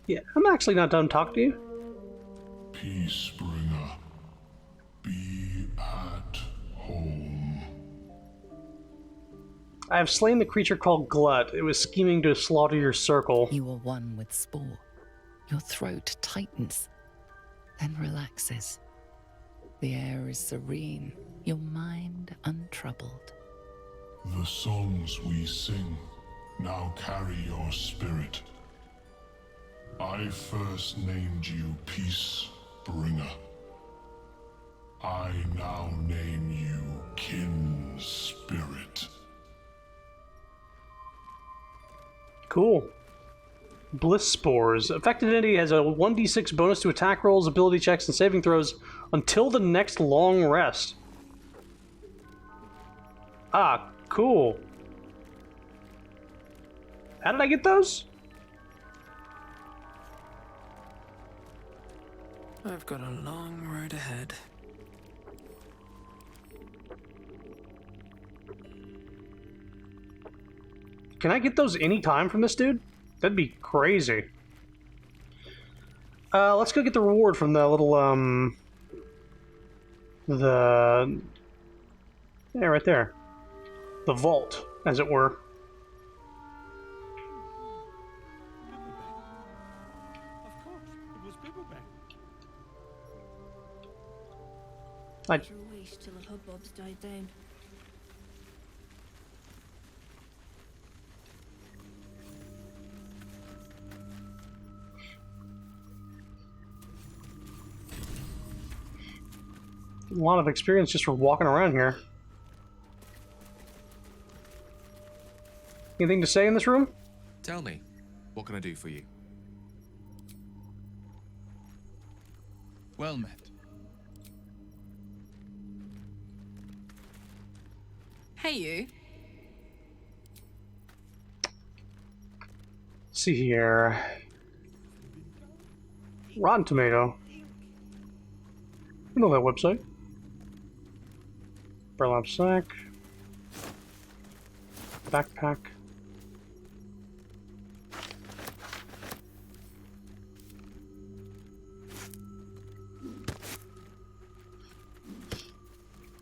S1: Yeah, I'm actually not done talking to you.
S10: Peacebringer, be at home.
S1: I have slain the creature called Glut. It was scheming to slaughter your circle.
S13: You are one with Spore. Your throat tightens, then relaxes. The air is serene, your mind untroubled.
S10: The songs we sing now carry your spirit. I first named you Peacebringer. I now name you Kin Spirit.
S1: Cool. Bliss Spores. Affected entity has a 1d6 bonus to attack rolls, ability checks, and saving throws until the next long rest. Ah, cool. How did I get those?
S3: I've got a long road ahead.
S1: Can I get those anytime from this dude? That'd be crazy. Let's go get the reward from the little, yeah, right there. The vault, as it were.
S2: Of course, it was Bibblebang.
S4: Better wait till the hubbubs died down.
S1: A lot of experience just for walking around here. Anything to say in this room?
S11: Tell me, what can I do for you?
S5: Well met.
S7: Hey, you.
S1: Let's see here. Rotten Tomato. You know that website. Burlap sack. Backpack.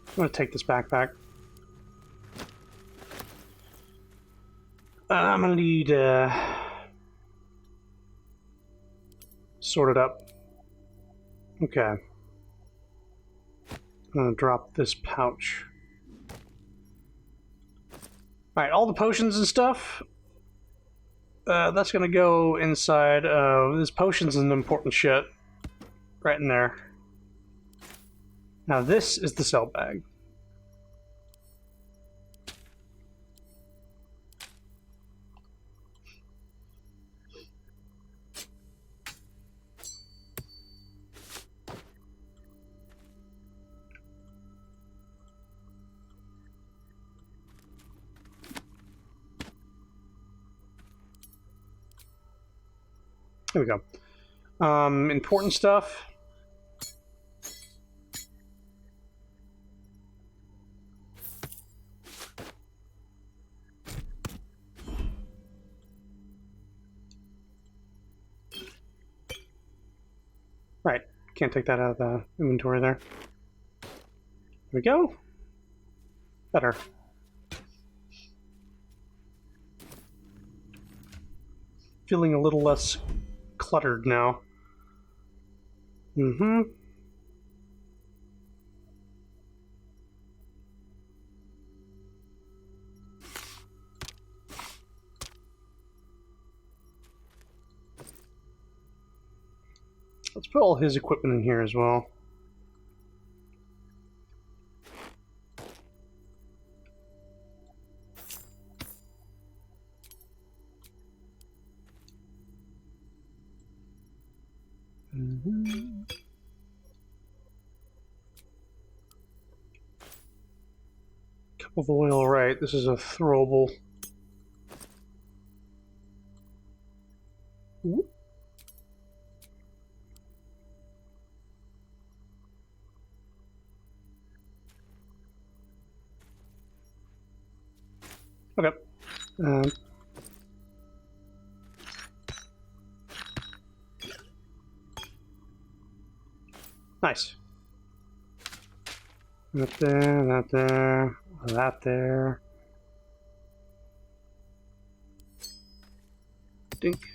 S1: I'm gonna take this backpack. I'm gonna need sort it up. Okay. I'm gonna drop this pouch. Alright, all the potions and stuff, that's gonna go inside of... this potion's an important shit. Right in there. Now this is the cell bag. There we go. Important stuff. Right. Can't take that out of the inventory there. There we go. Better. Feeling a little less cluttered now. Mm-hmm. Let's put all his equipment in here as well. Mm-hmm. Cup of oil, right. This is a throwable. Ooh. Okay. Nice. That there, that there, that there. Dink.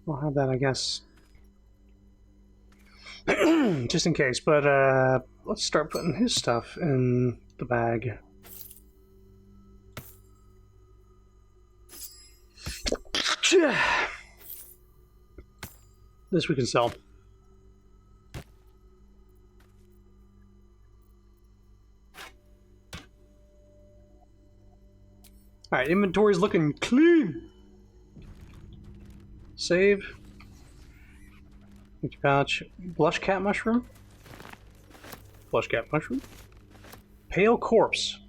S1: We'll have that, I guess, just in case. But let's start putting his stuff in the bag. This we can sell. Alright, inventory's looking clean. Save. Empty pouch. Blush cat mushroom. Blush cat mushroom. Pale corpse.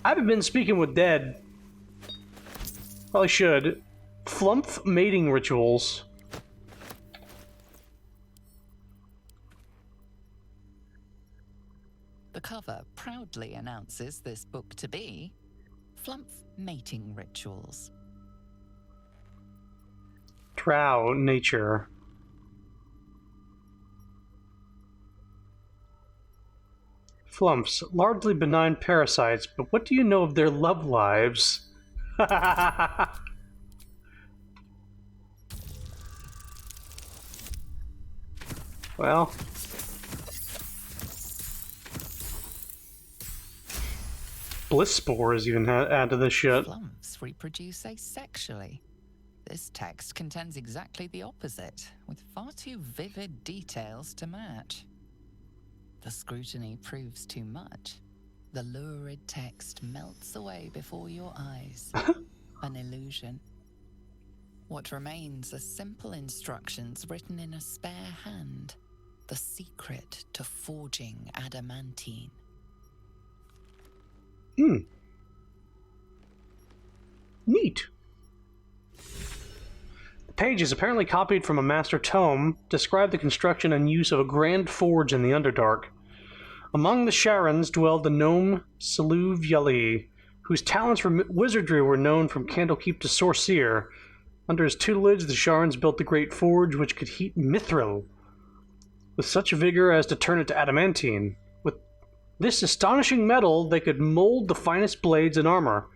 S1: I haven't been speaking with dead. Probably should. Flumph mating rituals.
S13: The cover proudly announces this book to be Flumph Mating Rituals.
S1: Drow nature. Flumphs, largely benign parasites, but what do you know of their love lives? Well, bliss spores even add to this shit.
S13: Flumphs reproduce asexually. This text contends exactly the opposite, with far too vivid details to match. The scrutiny proves too much. The lurid text melts away before your eyes. An illusion. What remains are simple instructions written in a spare hand. The secret to forging adamantine.
S1: Neat. pages, apparently copied from a master tome, describe the construction and use of a grand forge in the Underdark. Among the Sharons dwelled the gnome Saluv Yali, whose talents for wizardry were known from Candlekeep to Sorcerer. Under his tutelage, the Sharons built the great forge which could heat mithril with such vigor as to turn it to adamantine. With this astonishing metal, they could mold the finest blades and armor.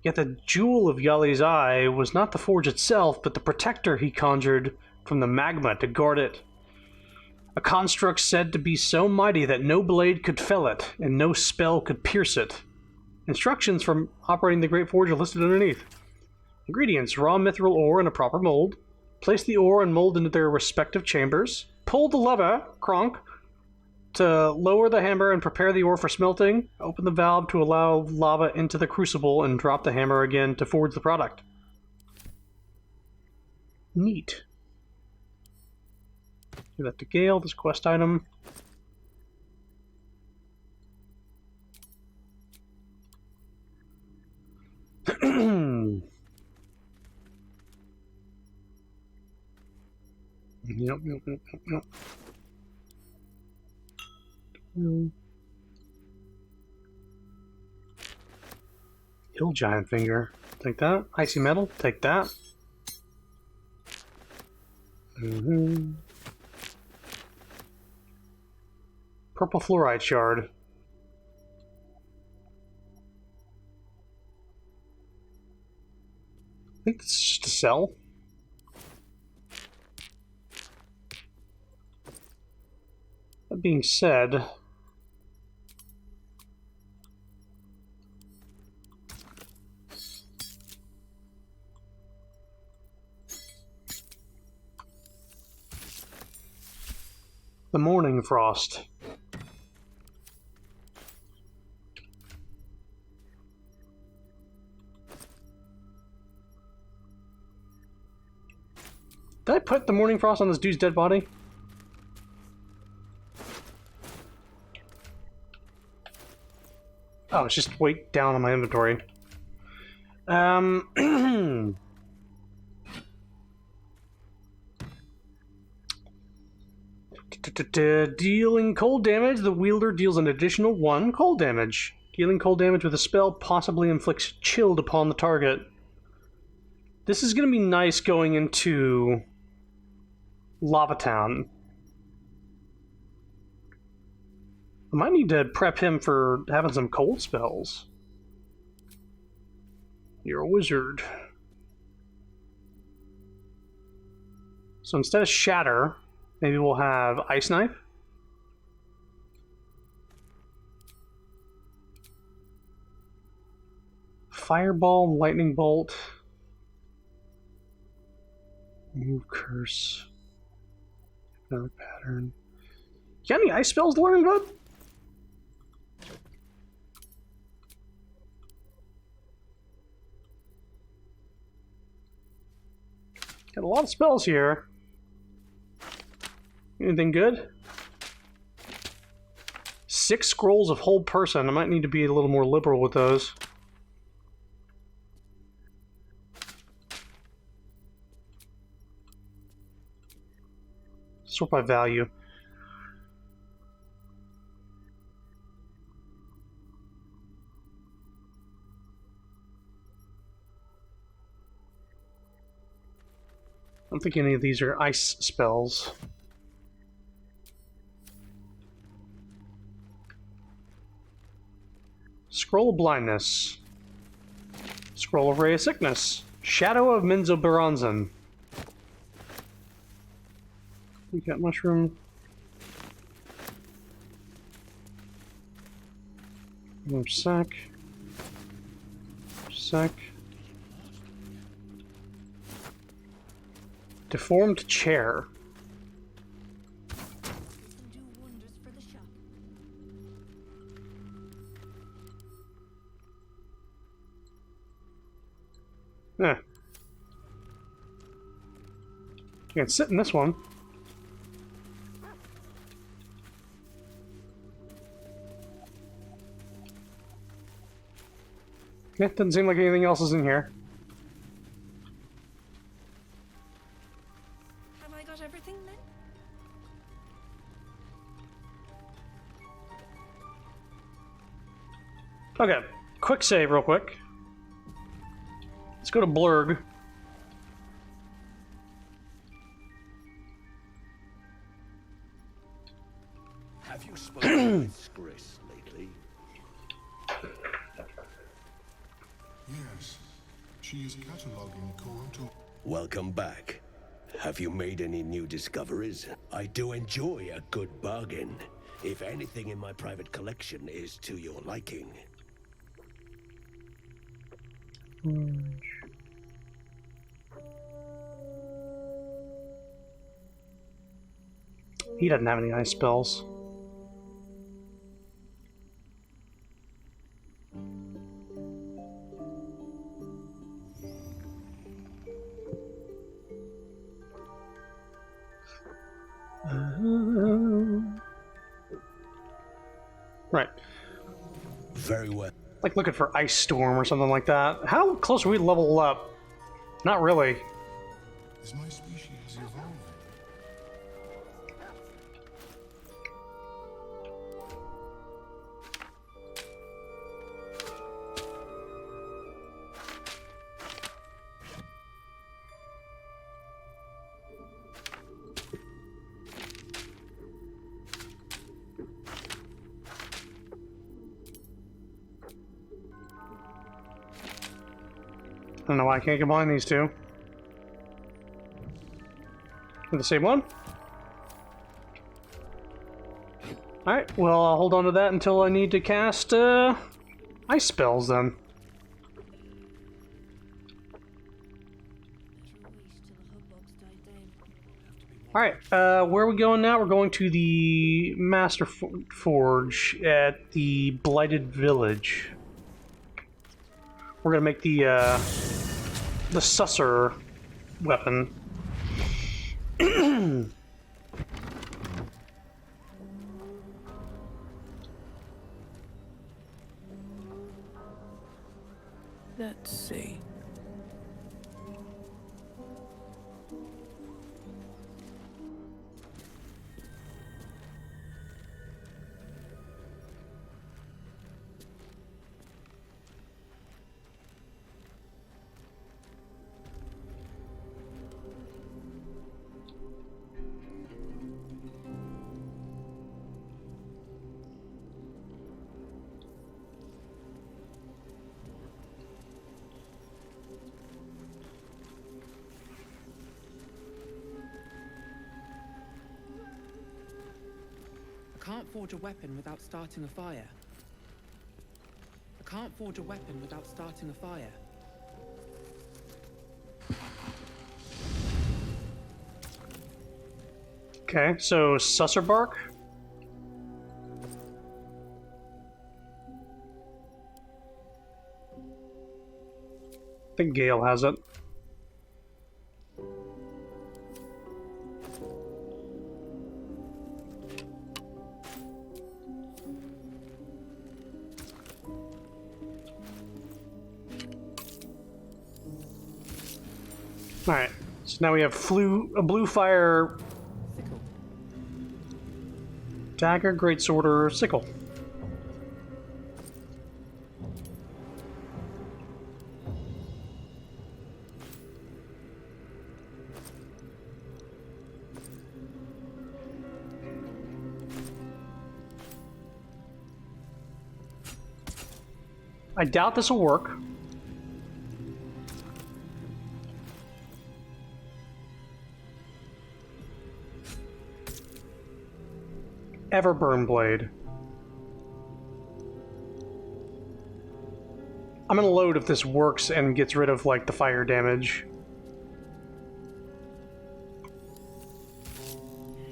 S1: Yet the jewel of Yali's eye was not the forge itself, but the protector he conjured from the magma to guard it. A construct said to be so mighty that no blade could fell it, and no spell could pierce it. Instructions for operating the Great Forge are listed underneath. Ingredients: raw mithril ore in a proper mold. Place the ore and mold into their respective chambers. Pull the lever, cronk, to lower the hammer and prepare the ore for smelting. Open the valve to allow lava into the crucible and drop the hammer again to forge the product. Neat. Give that to Gale, this quest item. Yep. Hill Giant Finger. Take that. Icy Metal. Take that. Purple Fluorite Shard. I think this is just a sell. That being said, the Morning Frost. Did I put the Morning Frost on this dude's dead body? Oh, it's just way down on my inventory. Dealing cold damage, the wielder deals an additional 1 cold damage. Dealing cold damage with a spell possibly inflicts chilled upon the target. This is going to be nice going into Lava Town. I might need to prep him for having some cold spells. You're a wizard. So instead of Shatter, maybe we'll have Ice Knife. Fireball, Lightning Bolt. Move Curse. Another pattern. You got any ice spells to learn, bud? Got a lot of spells here. Anything good? 6 scrolls of Hold Person. I might need to be a little more liberal with those. Sort by value. I don't think any of these are ice spells. Scroll of Blindness. Scroll of Ray of Sickness. Shadow of Minzobaranzan. We got Mushroom. More sack. Sack. Deformed Chair. Eh. You can sit in this one. Yeah, doesn't seem like anything else is in here. Okay, quick save real quick. Let's go to Blurg.
S12: Have you spoken with Skris lately?
S10: Yes. She is cataloging Kyoto.
S12: Welcome back. Have you made any new discoveries? I do enjoy a good bargain. If anything in my private collection is to your liking.
S1: He doesn't have any ice spells. Right.
S12: Very well.
S1: Like looking for Ice Storm or something like that. How close are we to level up? Not really.
S10: As my species evolved.
S1: I don't know why I can't combine these two. With the same one? Alright, well, I'll hold on to that until I need to cast, ice spells then. Alright, where are we going now? We're going to the Master Forge at the Blighted Village. We're gonna make the Susser weapon.
S3: Let's see.
S7: I can't forge a weapon without starting a fire. I can't forge a weapon without starting a fire.
S1: Okay, so Susser bark. I think Gale has it. Alright, so now we have a blue fire
S7: Sickle.
S1: dagger, greatsword, or sickle. I doubt this will work. Everburn blade. I'm gonna load if this works and gets rid of like the fire damage.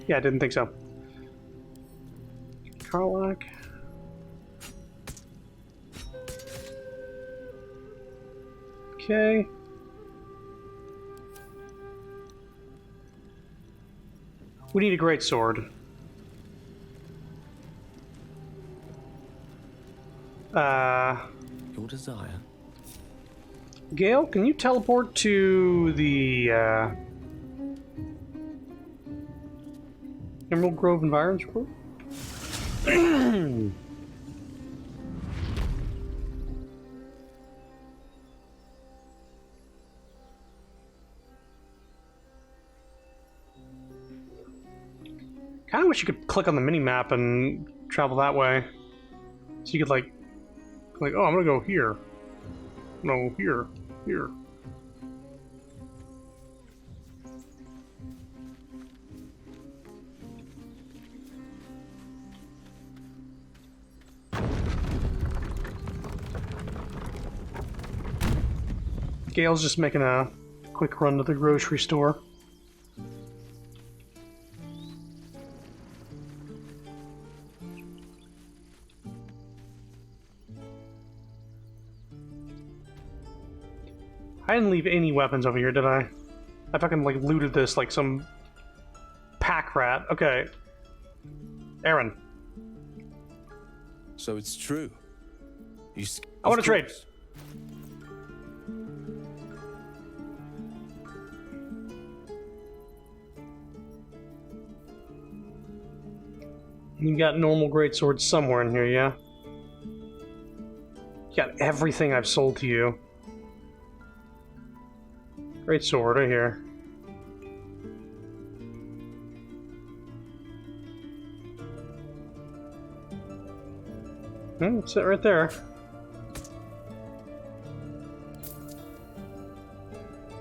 S1: Yeah, I didn't think so. Karlak. Okay. We need a great sword.
S3: Your desire.
S1: Gale, can you teleport to the Emerald Grove Environs Group? Kind of wish you could click on the mini map and travel that way, so you could like, oh, I'm gonna go here. No, here, here. Gail's just making a quick run to the grocery store. I didn't leave any weapons over here, did I? I fucking like looted this like some pack rat. Okay. Aaron.
S11: So it's true.
S1: I want to trade. You got normal greatswords somewhere in here, yeah? You got everything I've sold to you. Greatsword right here. Sit right there.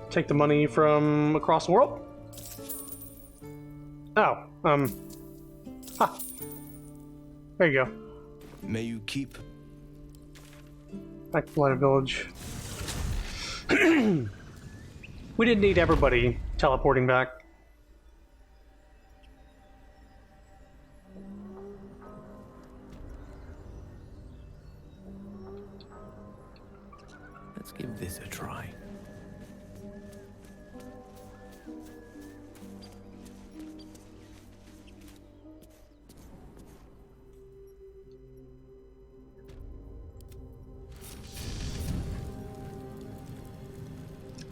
S1: Take the money from across the world? Oh, ha. There you go.
S11: May you keep.
S1: Back to Light Village. We didn't need everybody teleporting back.
S2: Let's give this a try.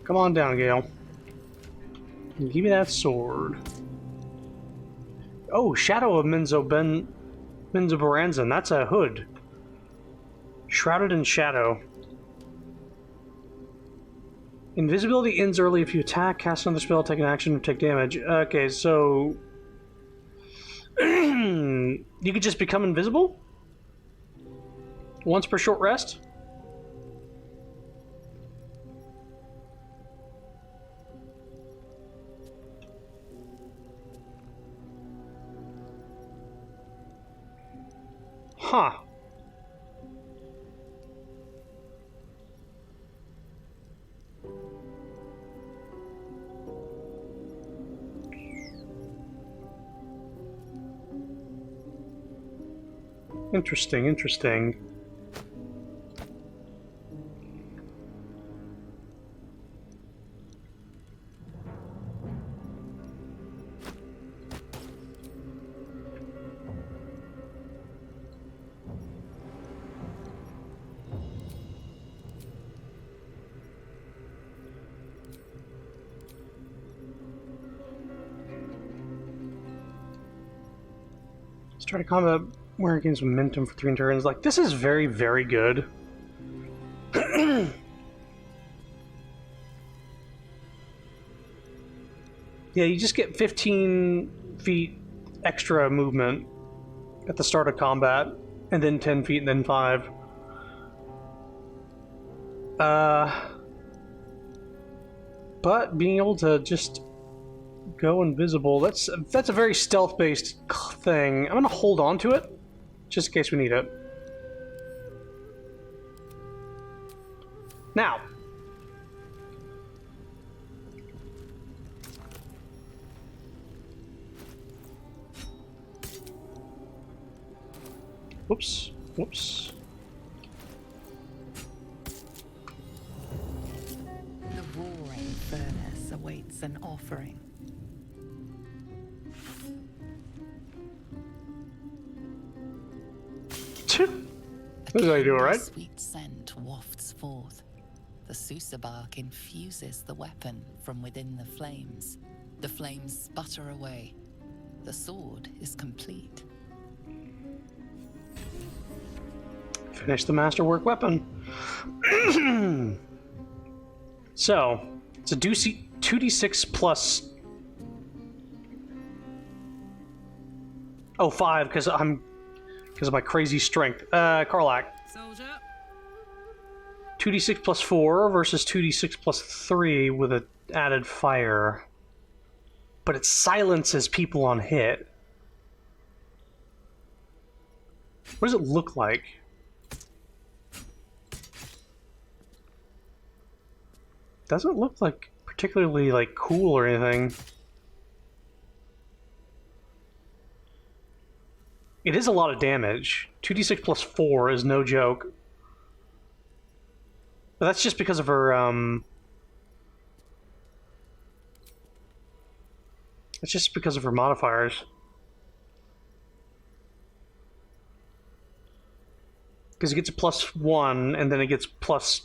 S1: Come on down, Gale. Give me that sword. Oh, Shadow of Menzoberranzan. That's a hood. Shrouded in Shadow. Invisibility ends early if you attack, cast another spell, take an action, or take damage. Okay, so... you could just become invisible? Once per short rest? Huh. Interesting, interesting. Start a combat where gains momentum for 3 turns. Like, this is very, very good. Yeah, you just get 15 feet extra movement at the start of combat, and then 10 feet, and then 5. But being able to just go invisible, that's a very stealth-based thing. I'm gonna hold on to it, just in case we need it. Now. Whoops. Whoops.
S13: The roaring furnace awaits an offering.
S1: This is how you do it, right?
S13: A sweet scent wafts forth. The Susa bark infuses the weapon from within the flames. The flames sputter away. The sword is complete.
S1: Finish the masterwork weapon. So, it's a 2d6 plus Oh, 5, because of my crazy strength. Karlak.
S7: Soldier.
S1: 2d6 plus 4 versus 2d6 plus 3 with an added fire. But it silences people on hit. What does it look like? Doesn't look like particularly like cool or anything. It is a lot of damage. 2d6 plus 4 is no joke. But that's just because of her, It's just because of her modifiers. Because it gets a +1, and then it gets plus...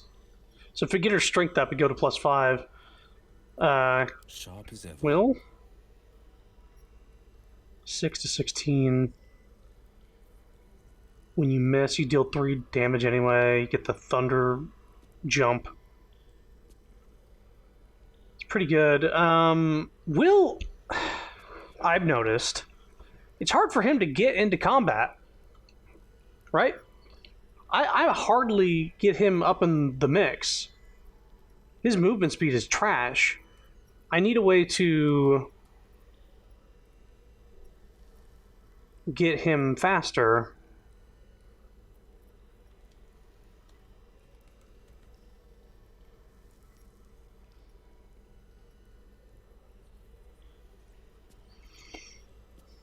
S1: So if we get her strength up, we go to +5.
S11: Sharp as ever.
S1: Will? 6 to 16. When you miss, you deal 3 damage anyway. You get the thunder jump. It's pretty good. Will... I've noticed. It's hard for him to get into combat. Right? I hardly get him up in the mix. His movement speed is trash. I need a way to get him faster.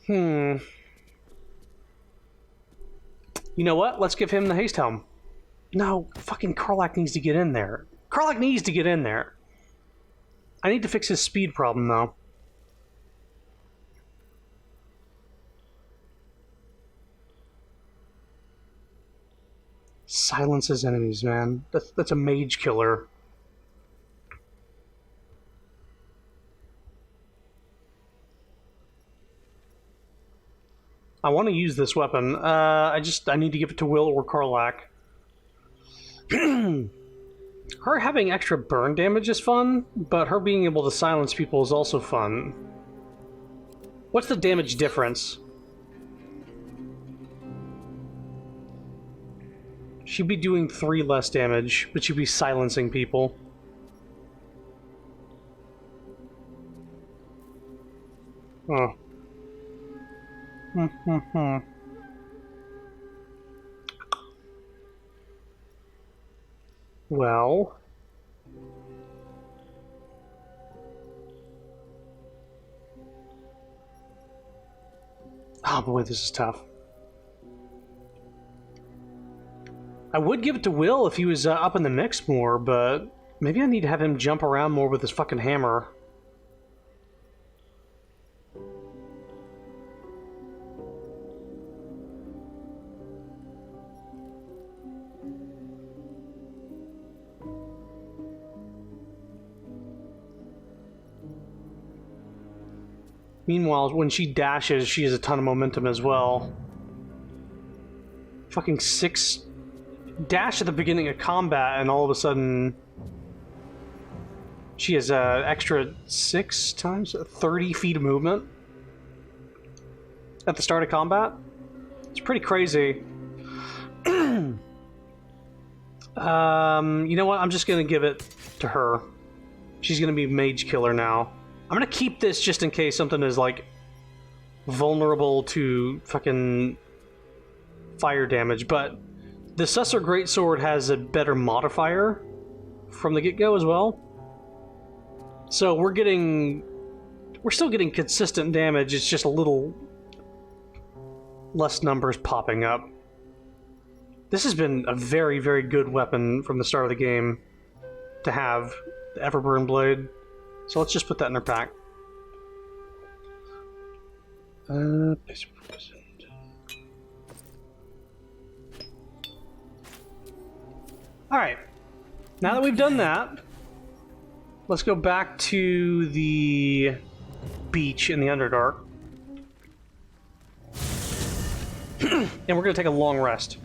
S1: You know what? Let's give him the haste helm. No, fucking Karlak needs to get in there. Karlak needs to get in there. I need to fix his speed problem, though. Silences enemies, man. That's a mage killer. I want to use this weapon. I need to give it to Will or Karlak. Her having extra burn damage is fun, but her being able to silence people is also fun. What's the damage difference? She'd be doing 3 less damage, but she'd be silencing people. Oh. Well... Oh boy, this is tough. I would give it to Will if he was up in the mix more, but maybe I need to have him jump around more with his fucking hammer. Meanwhile, when she dashes, she has a ton of momentum as well. Fucking 6... Dash at the beginning of combat, and all of a sudden... She has an extra 6 times 30 feet of movement at the start of combat. It's pretty crazy. You know what? I'm just gonna give it to her. She's gonna be mage killer now. I'm gonna keep this just in case something is, like, vulnerable to fucking fire damage, but the Sussur Greatsword has a better modifier from the get-go as well. So we're still getting consistent damage, it's just a little less numbers popping up. This has been a very, very good weapon from the start of the game to have, the Everburn Blade. So let's just put that in our pack. Alright. Now that we've done that, let's go back to the beach in the Underdark. And we're going to take a long rest.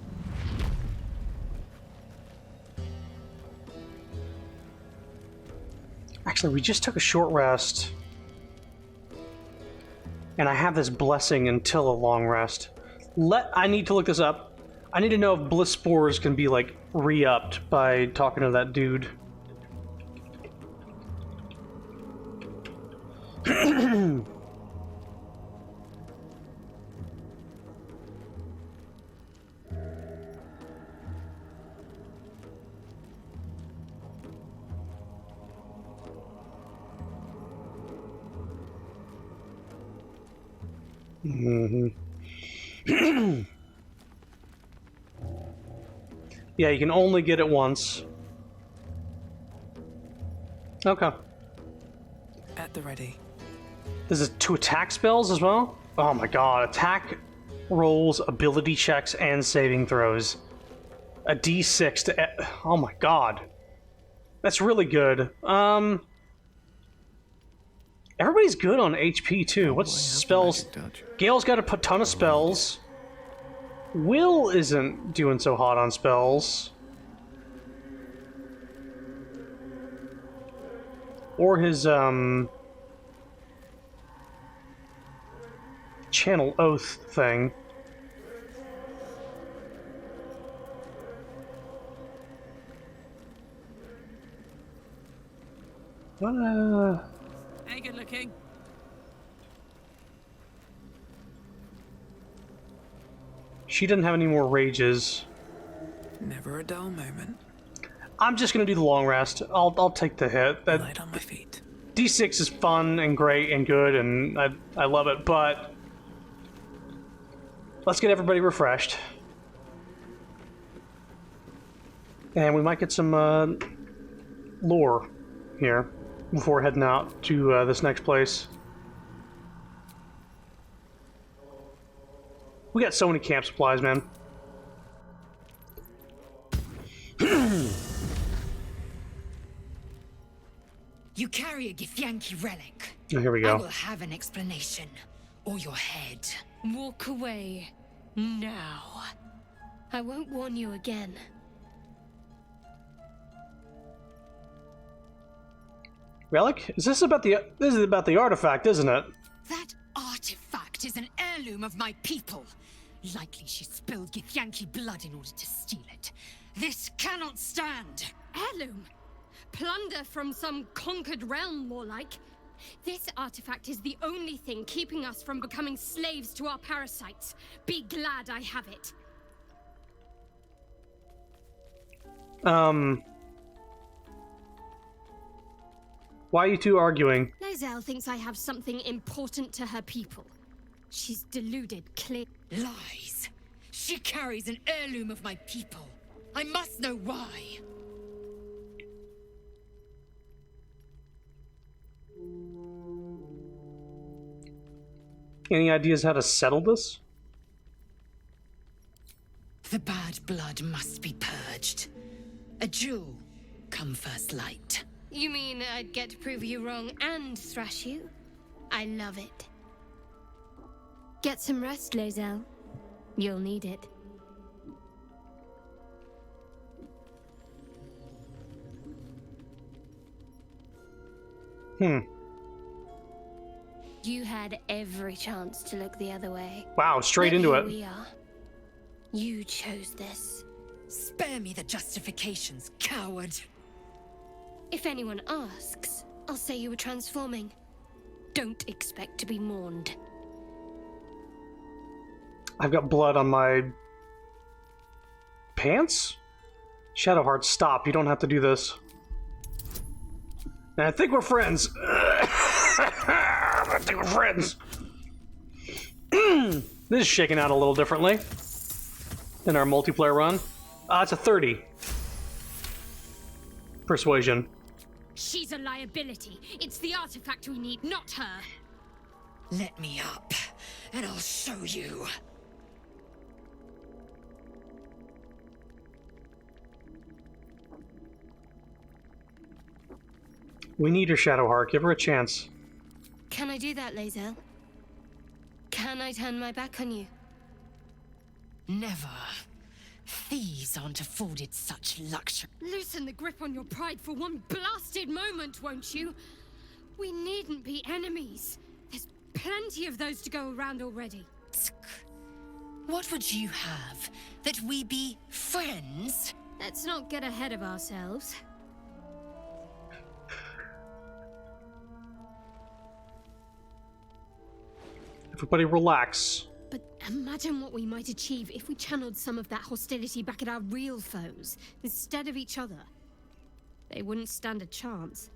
S1: Actually, we just took a short rest. And I have this blessing until a long rest. I need to look this up. I need to know if bliss spores can be, like, re-upped by talking to that dude. Yeah, you can only get it once. Okay.
S3: At the ready.
S1: This is 2 attack spells as well? Oh my god, attack rolls, ability checks, and saving throws. A d6 to... Oh my god. That's really good. Everybody's good on HP too. What's spells? Gale's got a ton of spells. Will isn't doing so hot on spells. Or his, Channel Oath thing.
S7: Hey, good looking.
S1: She doesn't have any more rages.
S3: Never a dull moment.
S1: I'm just gonna do the long rest. I'll take the hit. That
S3: Light on my feet.
S1: D6 is fun and great and good, and I love it, but let's get everybody refreshed. And we might get some lore here before heading out to this next place. We got so many camp supplies, man.
S14: You carry a Githyanki relic.
S1: Oh, here we
S14: I
S1: go.
S14: will have an explanation. Or your head.
S4: Walk away. Now. I won't warn you again.
S1: Relic? This is about the artifact, isn't it?
S14: That artifact is an heirloom of my people. Likely she spilled Githyanki blood in order to steal it. This cannot stand.
S15: Heirloom? Plunder from some conquered realm, more like. This artifact is the only thing keeping us from becoming slaves to our parasites. Be glad I have it.
S1: Why are you two arguing?
S15: Lae'zel thinks I have something important to her people. She's deluded, clear.
S14: Lies. She carries an heirloom of my people. I must know why.
S1: Any ideas how to settle this?
S14: The bad blood must be purged. A jewel come first light.
S15: You mean I'd get to prove you wrong and thrash you? I love it. Get some rest, Lae'zel. You'll need it. You had every chance to look the other way.
S1: Wow, straight
S15: But
S1: into
S15: here
S1: it.
S15: we are. You chose this.
S14: Spare me the justifications, coward.
S15: If anyone asks, I'll say you were transforming. Don't expect to be mourned.
S1: I've got blood on my pants? Shadowheart, stop. You don't have to do this. And I think we're friends. I think we're friends. This is shaking out a little differently than our multiplayer run. It's a 30. Persuasion.
S15: She's a liability. It's the artifact we need, not her.
S14: Let me up, and I'll show you.
S1: We need her, Shadowheart. Give her a chance.
S15: Can I do that, Lae'zel? Can I turn my back on you?
S14: Never. Thieves aren't afforded such luxury.
S15: Loosen the grip on your pride for one blasted moment, won't you? We needn't be enemies. There's plenty of those to go around already.
S14: What would you have? That we be friends?
S15: Let's not get ahead of ourselves.
S1: Everybody relax.
S15: But imagine what we might achieve if we channeled some of that hostility back at our real foes, instead of each other. They wouldn't stand a chance.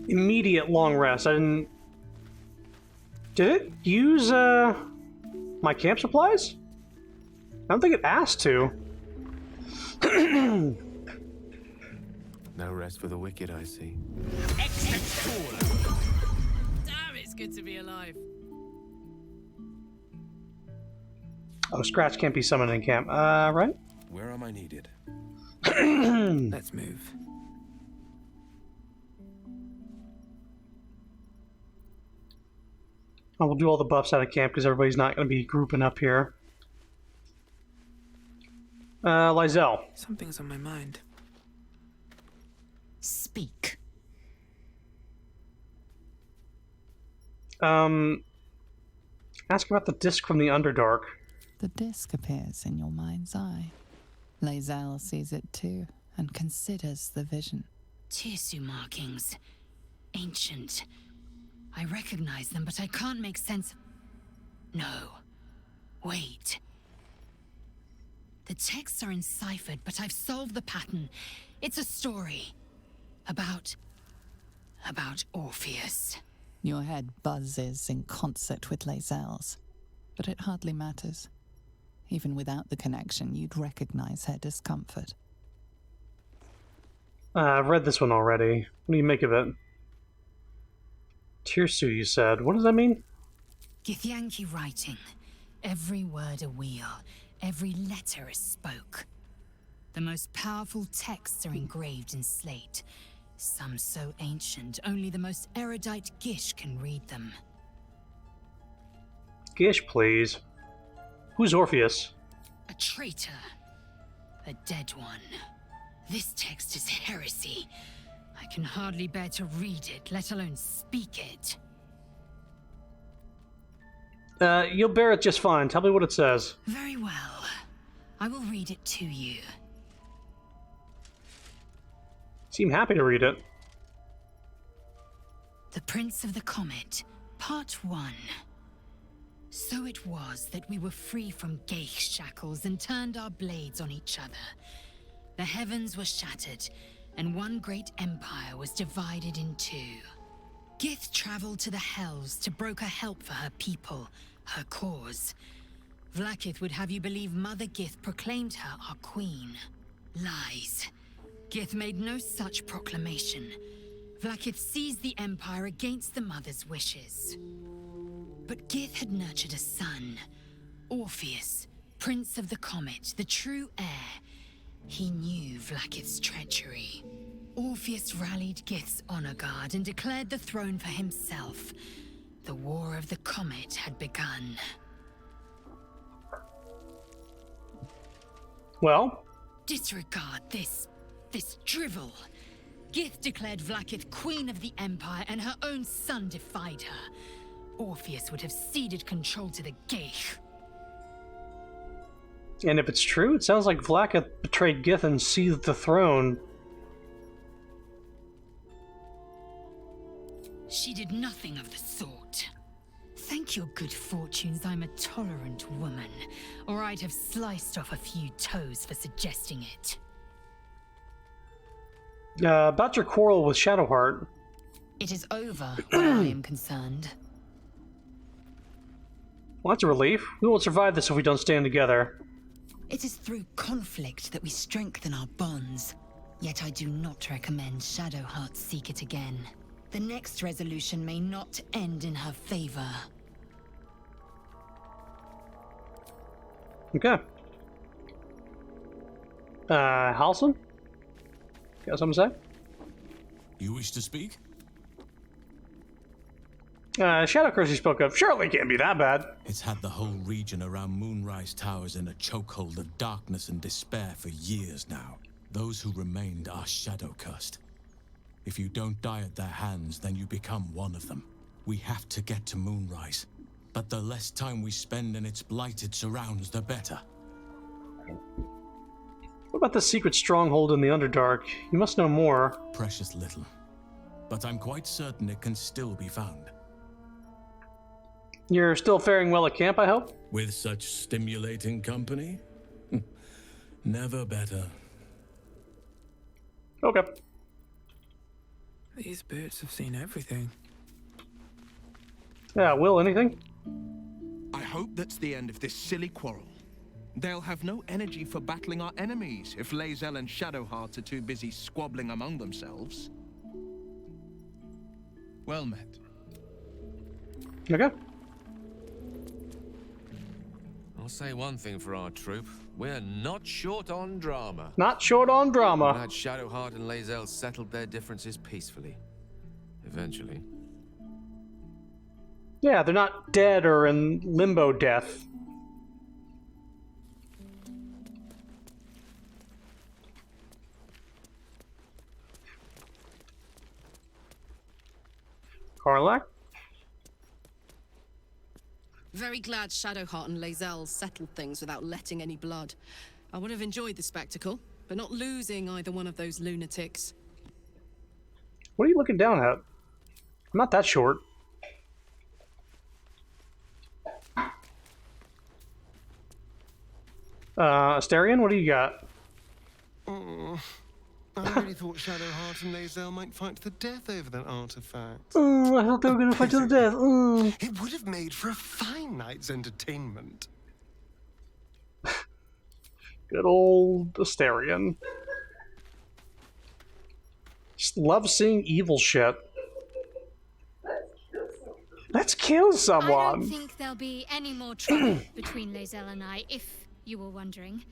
S1: Immediate long rest. I didn't... Did it use, my camp supplies? I don't think it asked to.
S11: No rest for the wicked, I see.
S16: Damn, it's good to be alive.
S1: Oh, Scratch can't be summoned in camp. Right?
S11: Where am I needed?
S3: Let's move.
S1: Oh, we'll do all the buffs out of camp because everybody's not going to be grouping up here. Lizelle.
S3: Something's on my mind.
S14: Speak.
S1: Ask about the disc from the Underdark.
S13: The disc appears in your mind's eye. Lae'zel sees it too, and considers the vision.
S14: Tirsu markings. Ancient. I recognize them, but I can't make sense of... No. Wait. The texts are enciphered, but I've solved the pattern. It's a story. About Orpheus.
S13: Your head buzzes in concert with Lae'zel's, but it hardly matters. Even without the connection, you'd recognize her discomfort.
S1: I've read this one already. What do you make of it? Tirsu, you said. What does that mean?
S14: Githyanki writing. Every word a wheel. Every letter a spoke. The most powerful texts are engraved in slate. Some so ancient, only the most erudite Gish can read them.
S1: Gish, please. Who's Orpheus?
S14: A traitor. A dead one. This text is heresy. I can hardly bear to read it, let alone speak it.
S1: You'll bear it just fine. Tell me what it says.
S14: Very well. I will read it to you.
S1: Seem happy to read it.
S14: The Prince of the Comet, Part 1. So it was that we were free from Geich shackles and turned our blades on each other. The heavens were shattered, and one great empire was divided in two. Gith traveled to the Hells to broker help for her people, her cause. Vlaakith would have you believe Mother Gith proclaimed her our queen. Lies. Gith made no such proclamation. Vlaakith seized the Empire against the Mother's wishes. But Gith had nurtured a son, Orpheus, Prince of the Comet, the true heir. He knew Vlaakith's treachery. Orpheus rallied Gith's honor guard and declared the throne for himself. The War of the Comet had begun.
S1: Well?
S14: Disregard this drivel. Gith declared Vlaakith queen of the Empire, and her own son defied her. Orpheus would have ceded control to the Geich.
S1: And if it's true, it sounds like Vlaakith betrayed Gith and seized the throne.
S14: She did nothing of the sort. Thank your good fortunes I'm a tolerant woman, or I'd have sliced off a few toes for suggesting it.
S1: About your quarrel with Shadowheart.
S14: It is over where I am concerned.
S1: Well, that's a relief. We won't survive this if we don't stand together.
S14: It is through conflict that we strengthen our bonds. Yet I do not recommend Shadowheart seek it again. The next resolution may not end in her favor.
S1: Okay. Halson? You got something to say?
S5: You wish to speak?
S1: Shadow Curse you spoke of. Surely can't be that bad.
S5: It's had the whole region around Moonrise Towers in a chokehold of darkness and despair for years now.
S17: Those who remained are shadow cursed. If you don't die at their hands, then you become one of them. We have to get to Moonrise. But the less time we spend in its blighted surrounds, the better.
S1: What about the secret stronghold in the Underdark? You must know more.
S17: Precious little. But I'm quite certain it can still be found.
S1: You're still faring well at camp, I hope?
S17: With such stimulating company? Never better.
S1: Okay.
S3: These birds have seen everything.
S1: Yeah, Will, anything?
S5: I hope that's the end of this silly quarrel. They'll have no energy for battling our enemies if Lae'zel and Shadowheart are too busy squabbling among themselves. Well met.
S1: Okay.
S11: I'll say one thing for our troop. We're not short on drama.
S1: Not short on drama.
S11: I'm glad Shadowheart and Lae'zel settled their differences peacefully. Eventually.
S1: Yeah, they're not dead or in limbo death. Karlach?
S16: Very glad Shadowheart and Lae'zel settled things without letting any blood. I would have enjoyed the spectacle, but not losing either one of those lunatics.
S1: What are you looking down at? I'm not that short. Asterion, what do you got?
S18: I really thought Shadowheart and Lae'zel might fight to the death over that artifact.
S1: I thought they were going to fight to the death.
S18: It would have made for a fine night's entertainment.
S1: Good old Asterion. Just love seeing evil shit. Let's kill someone.
S15: I don't think there'll be any more trouble between Lae'zel and I, if you were wondering.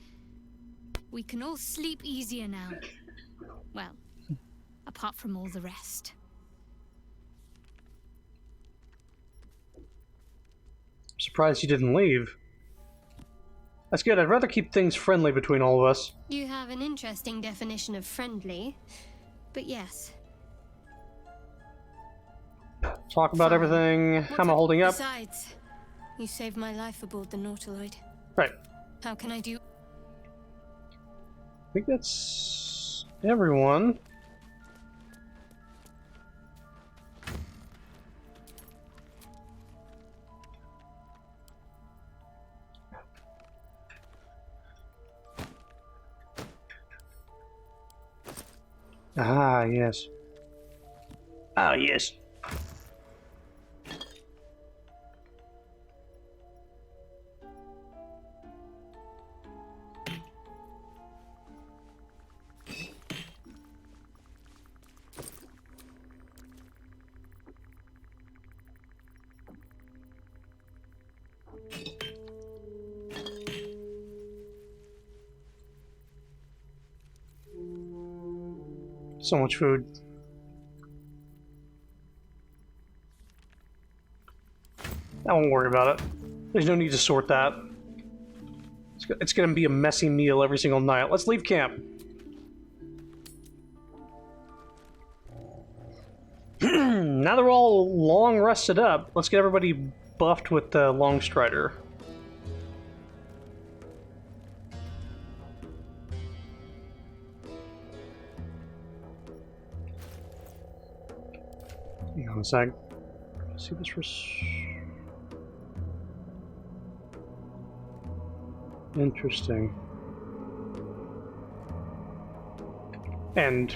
S15: We can all sleep easier now. Well, apart from all the rest.
S1: I'm surprised you didn't leave. That's good. I'd rather keep things friendly between all of us.
S15: You have an interesting definition of friendly, but yes.
S1: Talk about everything. How am I holding up?
S15: Besides, you saved my life aboard the Nautiloid.
S1: Right.
S15: How can I do?
S1: I think that's everyone. Ah, yes. Ah, yes. So much food. I won't worry about it. There's no need to sort that. It's going to be a messy meal every single night. Let's leave camp. Now they're all long rested up, let's get everybody buffed with the Long Strider. Hang on a sec. See this was interesting. And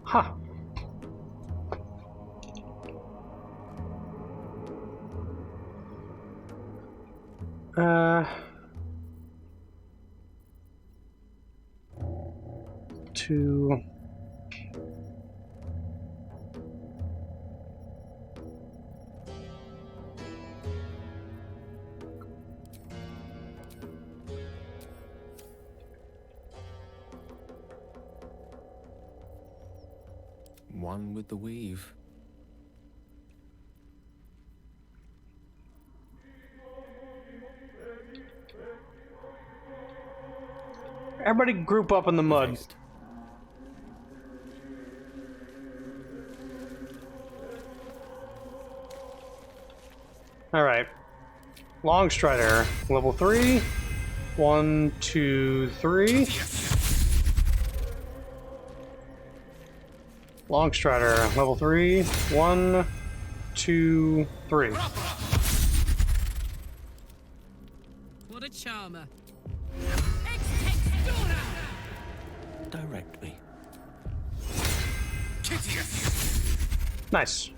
S1: huh. To
S11: One with the weave.
S1: Everybody group up in the mud. Alright. Long Strider, level 3. 1, 2, 3. Long Strider, level 3. 1, 2, 3.
S16: What a charmer.
S12: Direct me.
S1: Nice.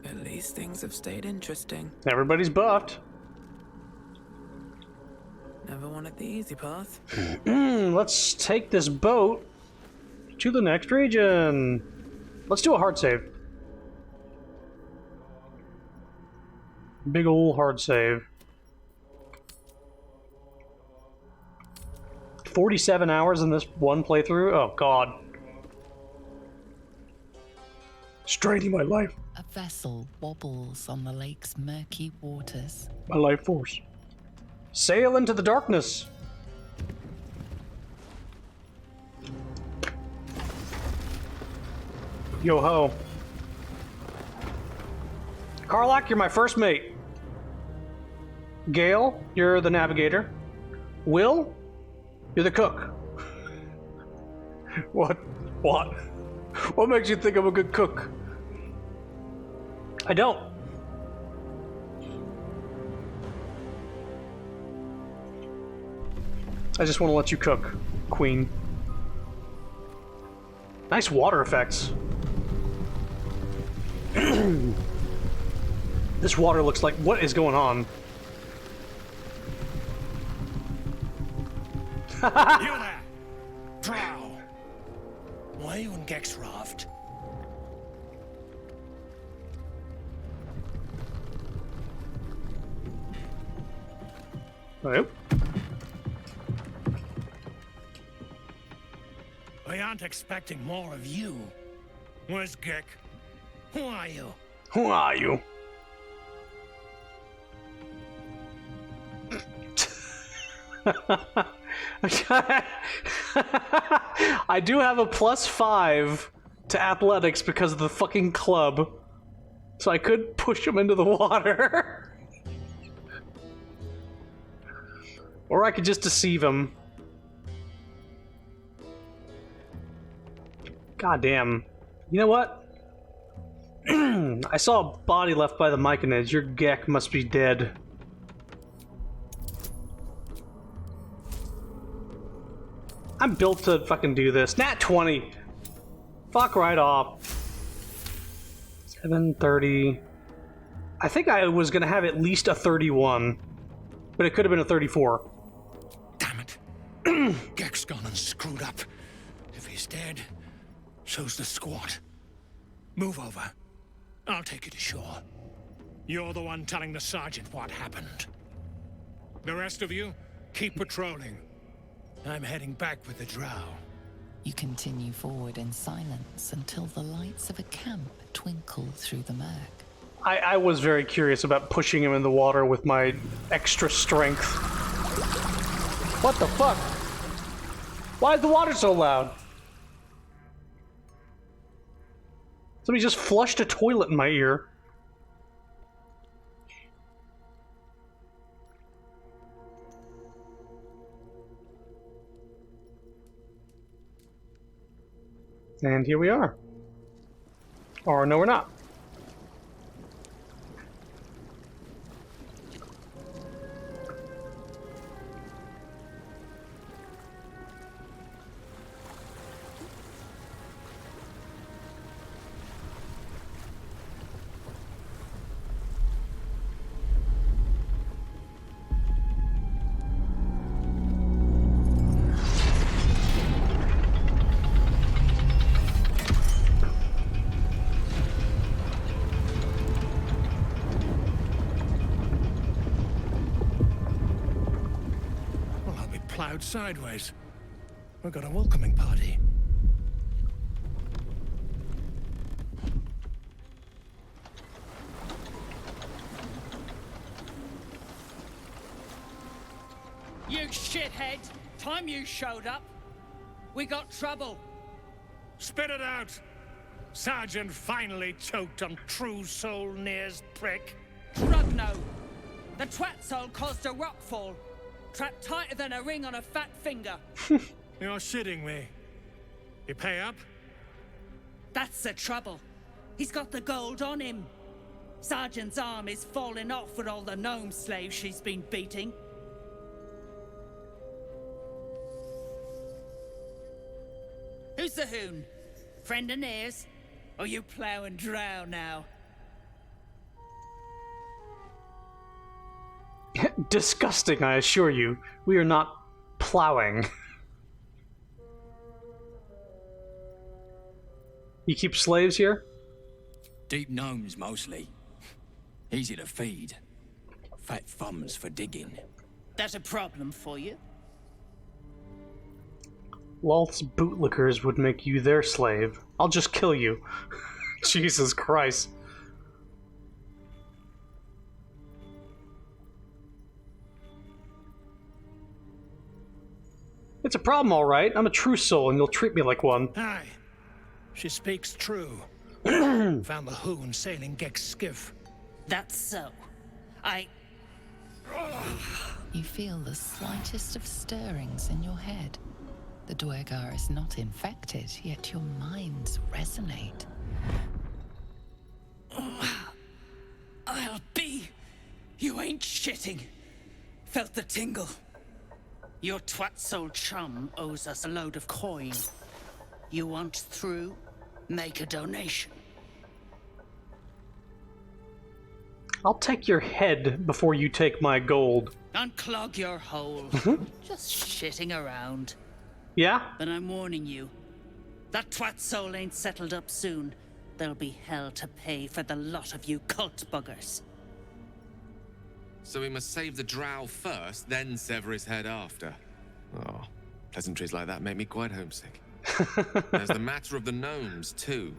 S3: At least things have stayed interesting.
S1: Everybody's buffed.
S3: Never wanted the easy path.
S1: Let's take this boat to the next region. Let's do a hard save. Big ol' hard save. 47 hours in this one playthrough? Oh, God. Straining my life.
S13: A vessel wobbles on the lake's murky waters.
S1: My life force. Sail into the darkness. Yo ho. Karlak, you're my first mate. Gale, you're the navigator. Will, you're the cook. What? What makes you think I'm a good cook? I don't. I just want to let you cook, Queen. Nice water effects. This water looks like... What is going on?
S12: You there! Drow! Why are you on Gek's raft?
S1: Yep.
S12: We aren't expecting more of you. Where's Gek? Who are you?
S1: Who are you? I do have a +5 to athletics because of the fucking club. So I could push him into the water. Or I could just deceive him. God damn. You know what? I saw a body left by the Myconids. Your Gek must be dead. I'm built to fucking do this. Nat 20! Fuck right off. 730. I think I was gonna have at least a 31. But it could have been a 34.
S12: Damn it. Gek's gone and screwed up. If he's dead, so's the squad. Move over. I'll take you to shore. You're the one telling the sergeant what happened. The rest of you, keep patrolling. I'm heading back with the drow.
S13: You continue forward in silence until the lights of a camp twinkle through the murk.
S1: I was very curious about pushing him in the water with my extra strength. What the fuck? Why is the water so loud? Somebody just flushed a toilet in my ear. And here we are. Or no, we're not.
S12: Plowed sideways. We've got a welcoming party.
S8: You shithead!
S19: Time you showed up, we got trouble.
S2: Spit it out! Sergeant finally choked on True Soul Near's prick.
S19: Drugno. The twat soul caused a rockfall. Trapped tighter than a ring on a fat finger.
S2: You're shitting me. You pay up?
S19: That's the trouble. He's got the gold on him. Sergeant's arm is falling off with all the gnome slaves she's been beating. Who's the hoon? Friend of Near's? Or you plough and drow now?
S1: Disgusting, I assure you. We are not plowing. You keep slaves here?
S8: Deep gnomes, mostly. Easy to feed. Fat thumbs for digging.
S19: That's a problem for you?
S1: Walt's bootlickers would make you their slave. I'll just kill you. Jesus Christ. It's a problem, all right. I'm a true soul, and you'll treat me like one.
S2: Aye. She speaks true. Found the hoon sailing Gek's skiff.
S19: That's so.
S13: You feel the slightest of stirrings in your head. The Duergar is not infected, yet your minds resonate.
S19: I'll be. You ain't shitting. Felt the tingle. Your twat soul chum owes us a load of coin. You want through? Make a donation.
S1: I'll take your head before you take my gold.
S19: Unclog your hole. Just shitting around.
S1: Yeah?
S19: But I'm warning you. That twat soul ain't settled up soon. There'll be hell to pay for the lot of you cult buggers.
S11: So we must save the drow first, then sever his head after. Oh, pleasantries like that make me quite homesick. There's the matter of the gnomes, too.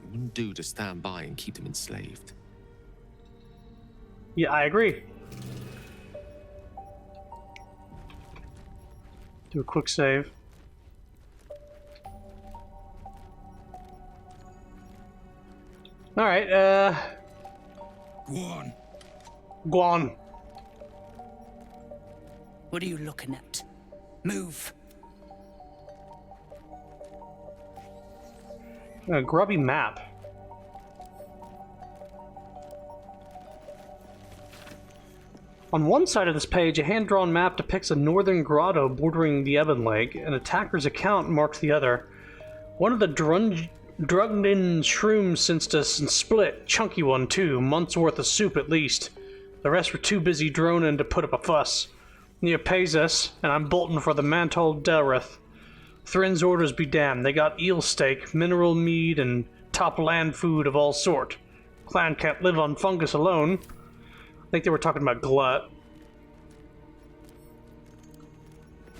S11: It wouldn't do to stand by and keep them enslaved.
S1: Yeah, I agree. Do a quick save. Alright,
S2: Go on.
S1: Go on.
S19: What are you looking at? Move.
S1: A grubby map. On one side of this page, a hand-drawn map depicts a northern grotto bordering the Ebon Lake. An attacker's account marks the other. One of the drugged-in shrooms sensed us and split. Chunky one, too. Month's worth of soup, at least. The rest were too busy droning to put up a fuss. Nia pays us, and I'm bolting for the Mantol Delrith. Thrin's orders be damned. They got eel steak, mineral mead, and top land food of all sort. Clan can't live on fungus alone. I think they were talking about glut.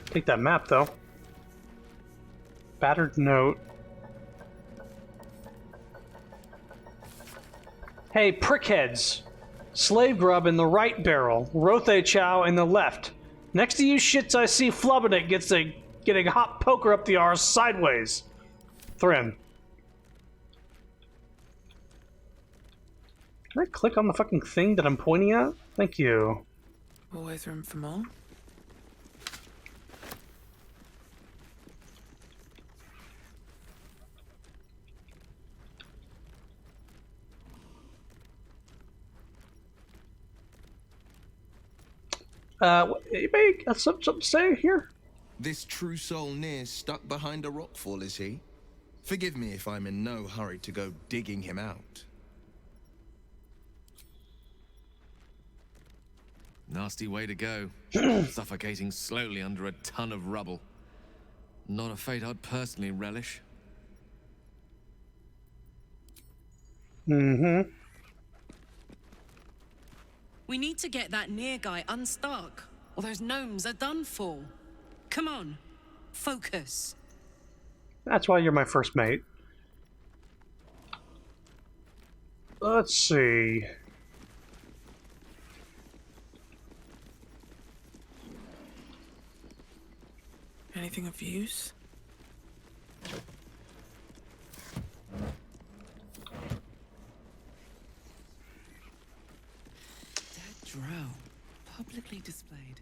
S1: Take that map, though. Battered note. Hey, prickheads! Slave grub in the right barrel, Rothe chow in the left. Next to you shits I see flubbing it getting a hot poker up the arse sideways. Thrin. Can I click on the fucking thing that I'm pointing at? Thank you.
S3: Always room for more.
S1: Anybody got something to say here?
S5: This true soul Near's stuck behind a rockfall, is he? Forgive me if I'm in no hurry to go digging him out.
S11: Nasty way to go. Suffocating slowly under a ton of rubble. Not a fate I'd personally relish.
S1: Mm-hmm.
S16: We need to get that Near guy unstuck, or those gnomes are done for. Come on, focus.
S1: That's why you're my first mate. Let's see.
S3: anything of use?
S7: Dead drow, publicly displayed.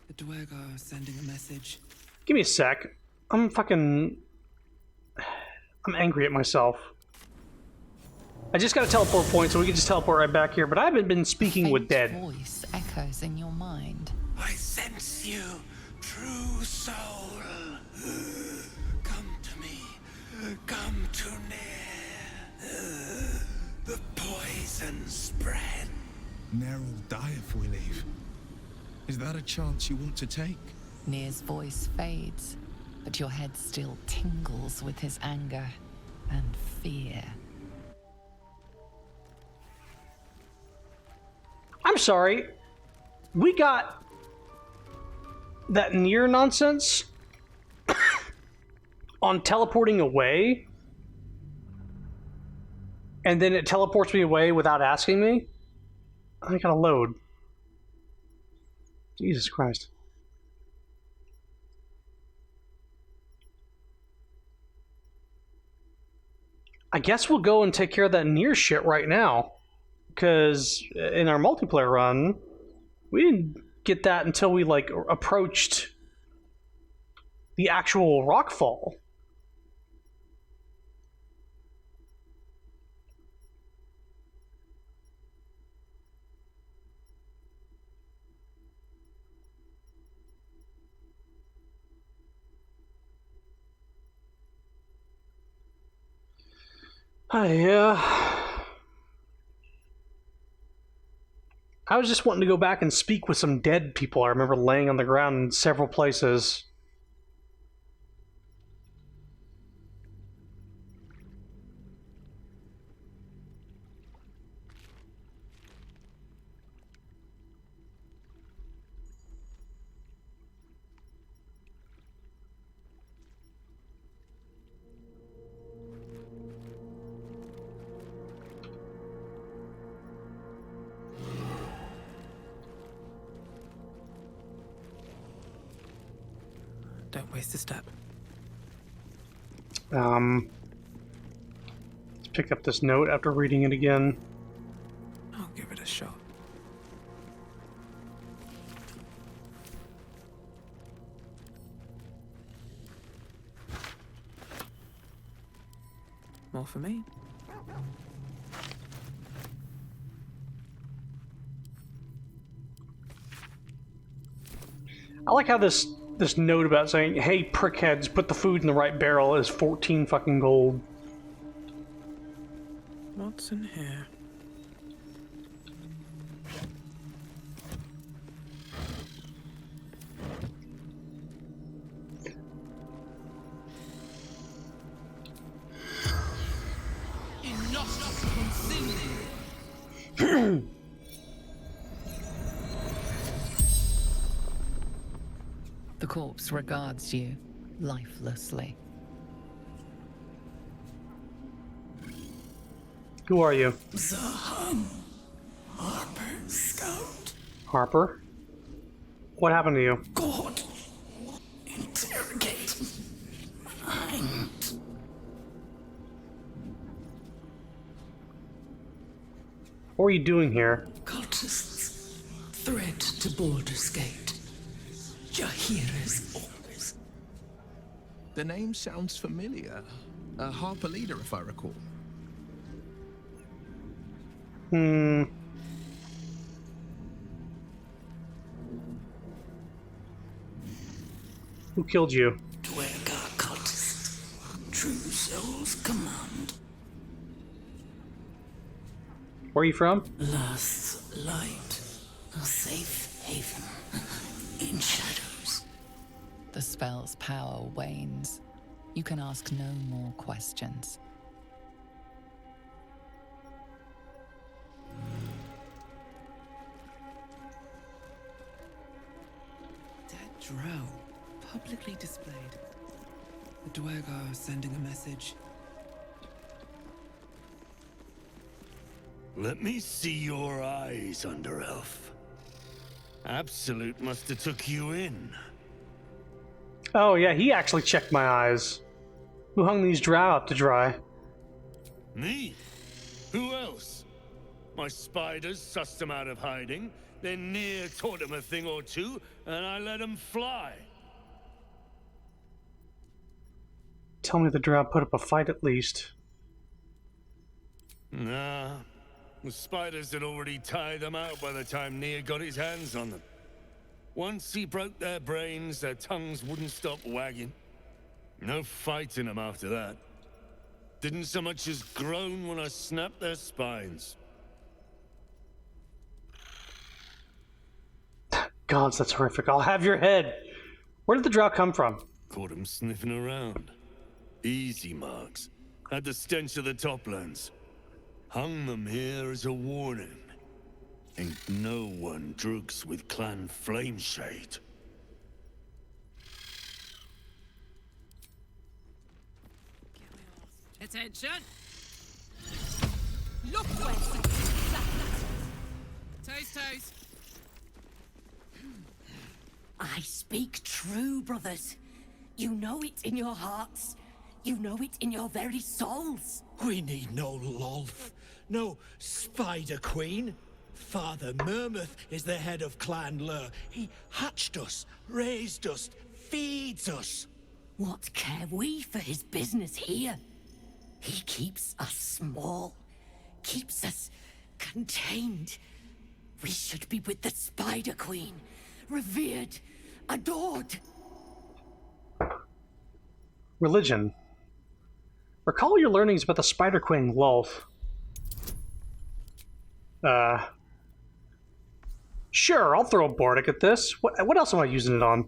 S7: The Dwergar are sending a message.
S1: Give me a sec. I'm angry at myself. I just got a teleport point, so we can just teleport right back here, but I haven't been speaking with dead.
S13: Voice echoes in your mind.
S2: I sense you, true soul. Come to me. Come too near. The poison spread.
S5: Nair will die if we leave. Is that a chance you want to take?
S13: Nir's voice fades, but your head still tingles with his anger and fear.
S1: I'm sorry. We got that near nonsense on teleporting away, and then it teleports me away without asking me. I gotta load. Jesus Christ. I guess we'll go and take care of that near shit right now. Because in our multiplayer run, we didn't get that until we, like, approached the actual rockfall. I was just wanting to go back and speak with some dead people I remember laying on the ground in several places.
S3: Don't waste a step.
S1: Let's pick up this note after reading it again.
S3: I'll give it a shot. More for me.
S1: I like how this note about saying, hey, prickheads, put the food in the right barrel is 14 fucking gold.
S3: What's in here?
S13: The corpse regards you lifelessly.
S1: Who are you?
S2: Zahan. Harper Scout.
S1: Harper? What happened to you?
S2: God. Interrogate. Mind.
S1: What are you doing here?
S2: Cultists. Threat to Baldur's Gate. Jahira's orders.
S5: The name sounds familiar. A Harper leader, if I recall.
S1: Who killed you?
S2: Dwergar cultist. True Soul's command.
S1: Where are you from?
S2: Last light. A safe haven. In shadows.
S13: The spell's power wanes. You can ask no more questions.
S7: Dead drow, publicly displayed. The Dwergar are sending a message.
S12: Let me see your eyes, Underelf. Absolute must have took you in.
S1: Oh yeah, he actually checked my eyes. Who hung these drow out to dry?
S20: Me? Who else? My spiders sussed them out of hiding, then Near taught them a thing or two, and I let them fly.
S1: Tell me the drow put up a fight at least.
S20: Nah. The spiders had already tied them out by the time Near got his hands on them. Once he broke their brains, their tongues wouldn't stop wagging. No fighting them after that. Didn't so much as groan when I snapped their spines.
S1: Gods, that's horrific. I'll have your head. Where did the drow come from?
S20: Caught them sniffing around. Easy marks. Had the stench of the Toplands. Hung them here as a warning. Ain't no one drugs with Clan Flameshade.
S16: Attention! Look where toes.
S21: I speak true, brothers. You know it in your hearts. You know it in your very souls.
S2: We need no Lolth, no Spider Queen. Father Mermouth is the head of Clan Lur. He hatched us, raised us, feeds us.
S21: What care we for his business here? He keeps us small, keeps us contained. We should be with the Spider Queen, revered, adored.
S1: Religion. Recall your learnings about the Spider Queen, Lolth. Sure, I'll throw a Bordic at this. What else am I using it on?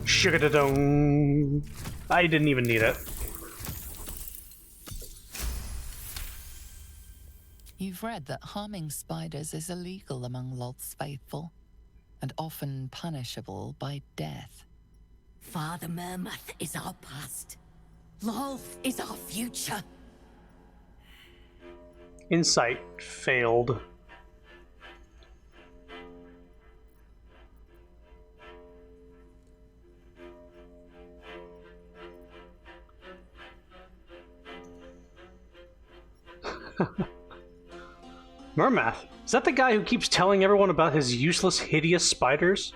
S1: Sugar-da-dong. I didn't even need it.
S13: You've read that harming spiders is illegal among Lolth's faithful, and often punishable by death.
S21: Father Mermouth is our past. Lolth is our future.
S1: Insight failed. Mermath? Is that the guy who keeps telling everyone about his useless, hideous spiders?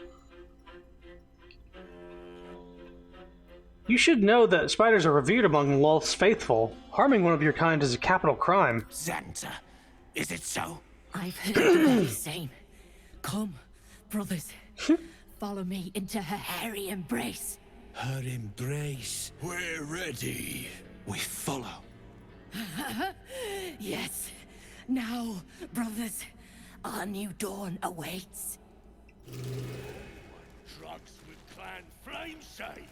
S1: You should know that spiders are revered among Lolth's faithful. Harming one of your kind is a capital crime.
S2: Xanta, is it so?
S21: I've heard the very same. Come, brothers. Follow me into her hairy embrace.
S2: Her embrace. We're ready. We follow.
S21: Yes. Now, brothers, our new dawn awaits.
S20: Drugs with Clan Flameshade.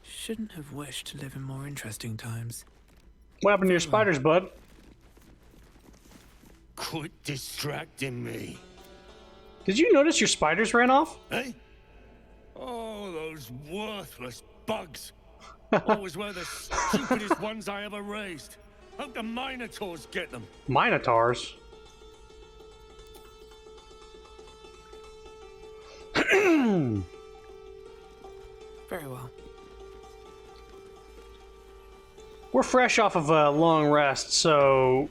S3: Shouldn't have wished to live in more interesting times.
S1: What happened to your spiders, bud?
S20: Quit distracting me.
S1: Did you notice your spiders ran off?
S20: Eh? Oh, those worthless bugs. Always were the stupidest ones I ever raised. Hope the Minotaurs get them.
S1: Minotaurs?
S3: Very well.
S1: We're fresh off of a long rest, so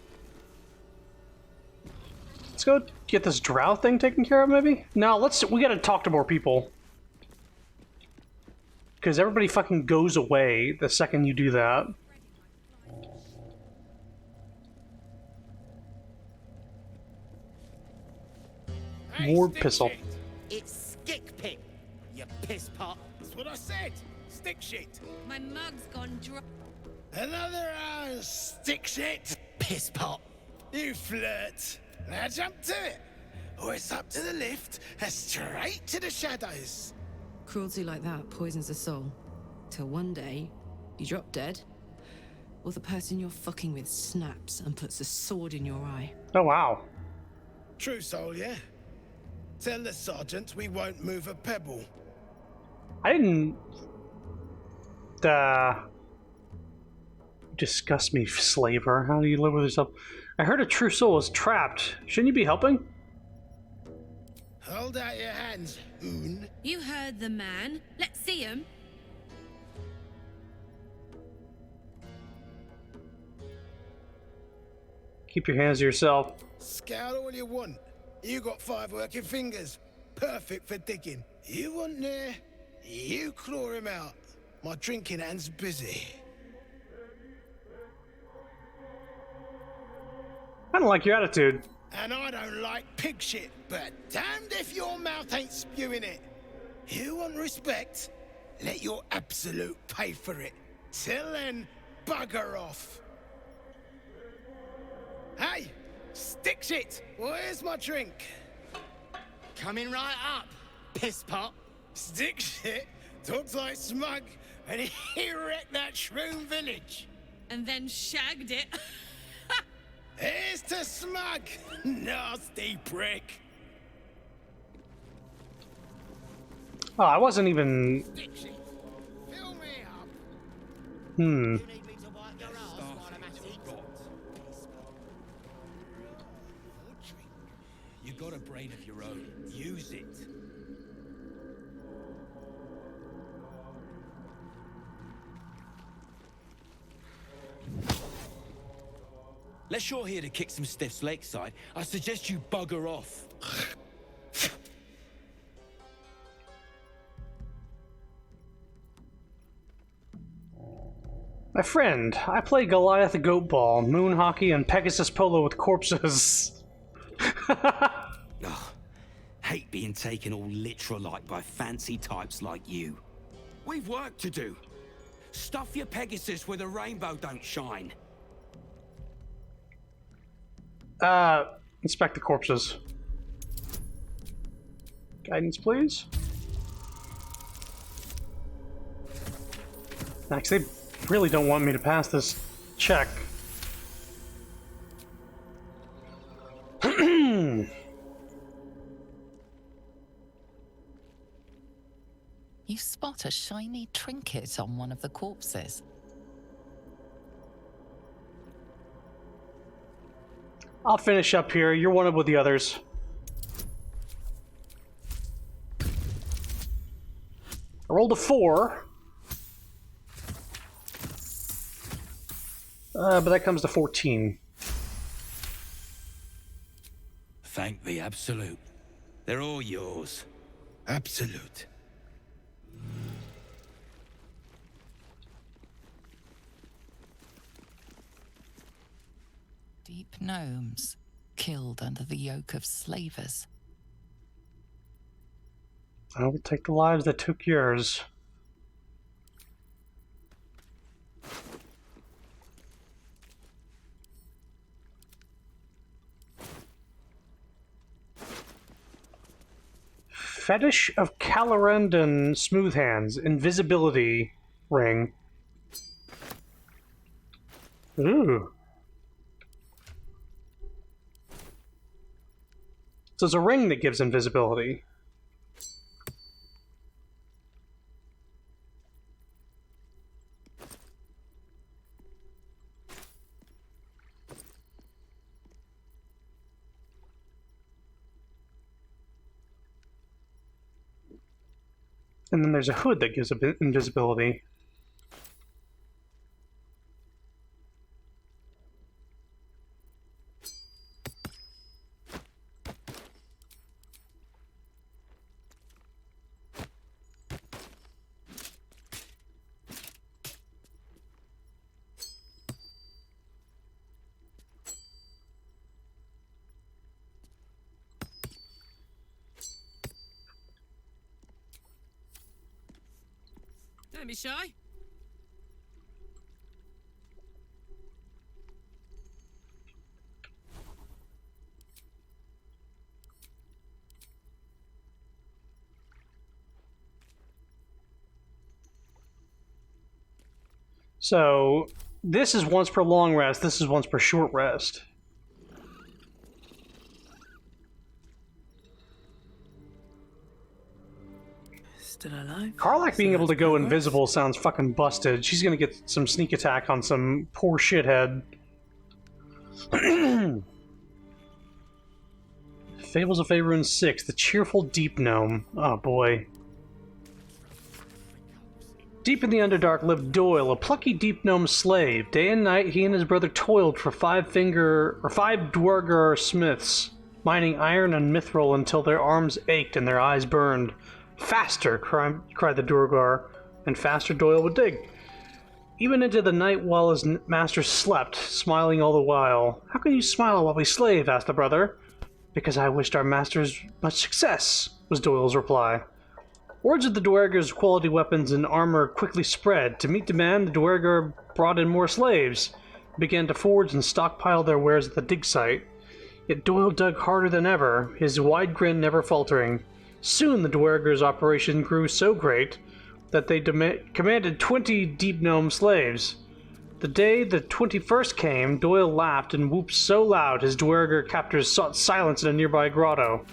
S1: let's go get this drow thing taken care of, maybe? No, we gotta talk to more people. Because everybody fucking goes away the second you do that. Ward pistol.
S19: It's stick pig, you piss pot.
S22: That's what I said. Stick shit.
S14: My mug's gone dry.
S22: Another stick shit.
S19: Piss pot.
S22: You flirt. Now jump to it. Or it's up to the lift and straight to the shadows.
S16: Cruelty like that poisons a soul. Till one day, you drop dead, or the person you're fucking with snaps and puts a sword in your eye.
S1: Oh, wow.
S22: True soul, yeah? Tell the sergeant we won't move a pebble.
S1: I didn't... Disgust me, slaver. How do you live with yourself? I heard a true soul is trapped. Shouldn't you be helping?
S22: Hold out your hands, Hoon.
S16: You heard the man. Let's see him.
S1: Keep your hands to yourself.
S22: Scout all you want. You got 5 working fingers. Perfect for digging. You want there? You claw him out. My drinking hand's busy.
S1: I don't like your attitude.
S22: And I don't like pig shit, but damned if your mouth ain't spewing it. You want respect? Let your absolute pay for it. Till then, bugger off. Hey, stick shit! Where's my drink?
S6: Coming right up, piss pot.
S22: Stick shit? Talks like smug, and he wrecked that shroom village.
S16: And then shagged it.
S22: Here's to smug, nasty prick.
S1: Oh, I wasn't even...
S22: Fill me up.
S1: Hmm.
S8: You got a brain of your own. Use it. Unless you're here to kick some stiffs lakeside, I suggest you bugger off.
S1: My friend, I play Goliath goat ball, moon hockey, and Pegasus polo with corpses.
S8: Ugh, hate being taken all literal-like by fancy types like you. We've work to do. Stuff your Pegasus where the rainbow don't shine.
S1: Inspect the corpses. Guidance, please. Next, they really don't want me to pass this check.
S13: You spot a shiny trinket on one of the corpses.
S1: I'll finish up here. You're one up with the others. I rolled a 4. But that comes to 14.
S8: Thank the Absolute. They're all yours.
S22: Absolute.
S13: Deep gnomes, killed under the yoke of slavers.
S1: I will take the lives that took yours. Fetish of Calorandan Smooth Hands. Invisibility ring. Ooh. So it's a ring that gives invisibility. And then there's a hood that gives a bit invisibility.
S16: Don't be shy.
S1: So, this is once per long rest, this is once per short rest.
S3: Still alive?
S1: Karlach being able to go invisible sounds fucking busted. She's gonna get some sneak attack on some poor shithead. Fables of Faerun 6, The Cheerful Deep Gnome. Oh boy. Deep in the Underdark lived Doyle, a plucky deep gnome slave. Day and night he and his brother toiled for five Dwargar smiths, mining iron and mithril until their arms ached and their eyes burned. Faster, cried the Dwargar, and faster Doyle would dig. Even into the night while his master slept, smiling all the while. How can you smile while we slave? Asked the brother. Because I wished our masters much success, was Doyle's reply. Words of the Dwargar's quality weapons and armor quickly spread. To meet demand, the Dwargar brought in more slaves, began to forge and stockpile their wares at the dig site. Yet Doyle dug harder than ever, his wide grin never faltering. Soon the Dwargar's operation grew so great that they commanded 20 deep gnome slaves. The day the 21st came, Doyle laughed and whooped so loud his Dwargar captors sought silence in a nearby grotto.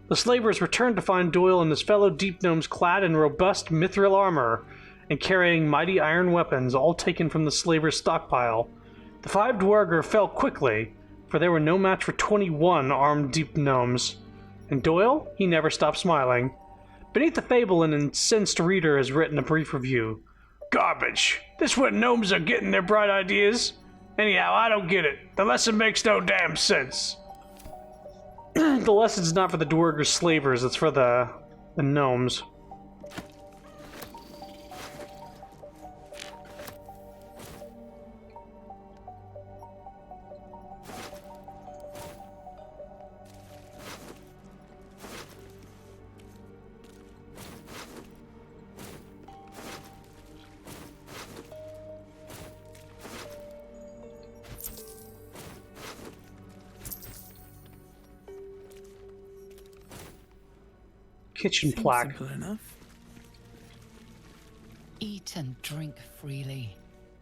S1: The slavers returned to find Doyle and his fellow deep gnomes clad in robust mithril armor and carrying mighty iron weapons, all taken from the slavers' stockpile. The 5 Dwargar fell quickly, for they were no match for 21 armed deep gnomes. And Doyle? He never stopped smiling. Beneath the fable, an incensed reader has written a brief review. Garbage. This where gnomes are getting their bright ideas? Anyhow, I don't get it. The lesson makes no damn sense. The lesson's not for the Dwargar slavers, it's for the gnomes. Kitchen
S3: Seems
S1: plaque.
S3: simple enough.
S13: Eat and drink freely,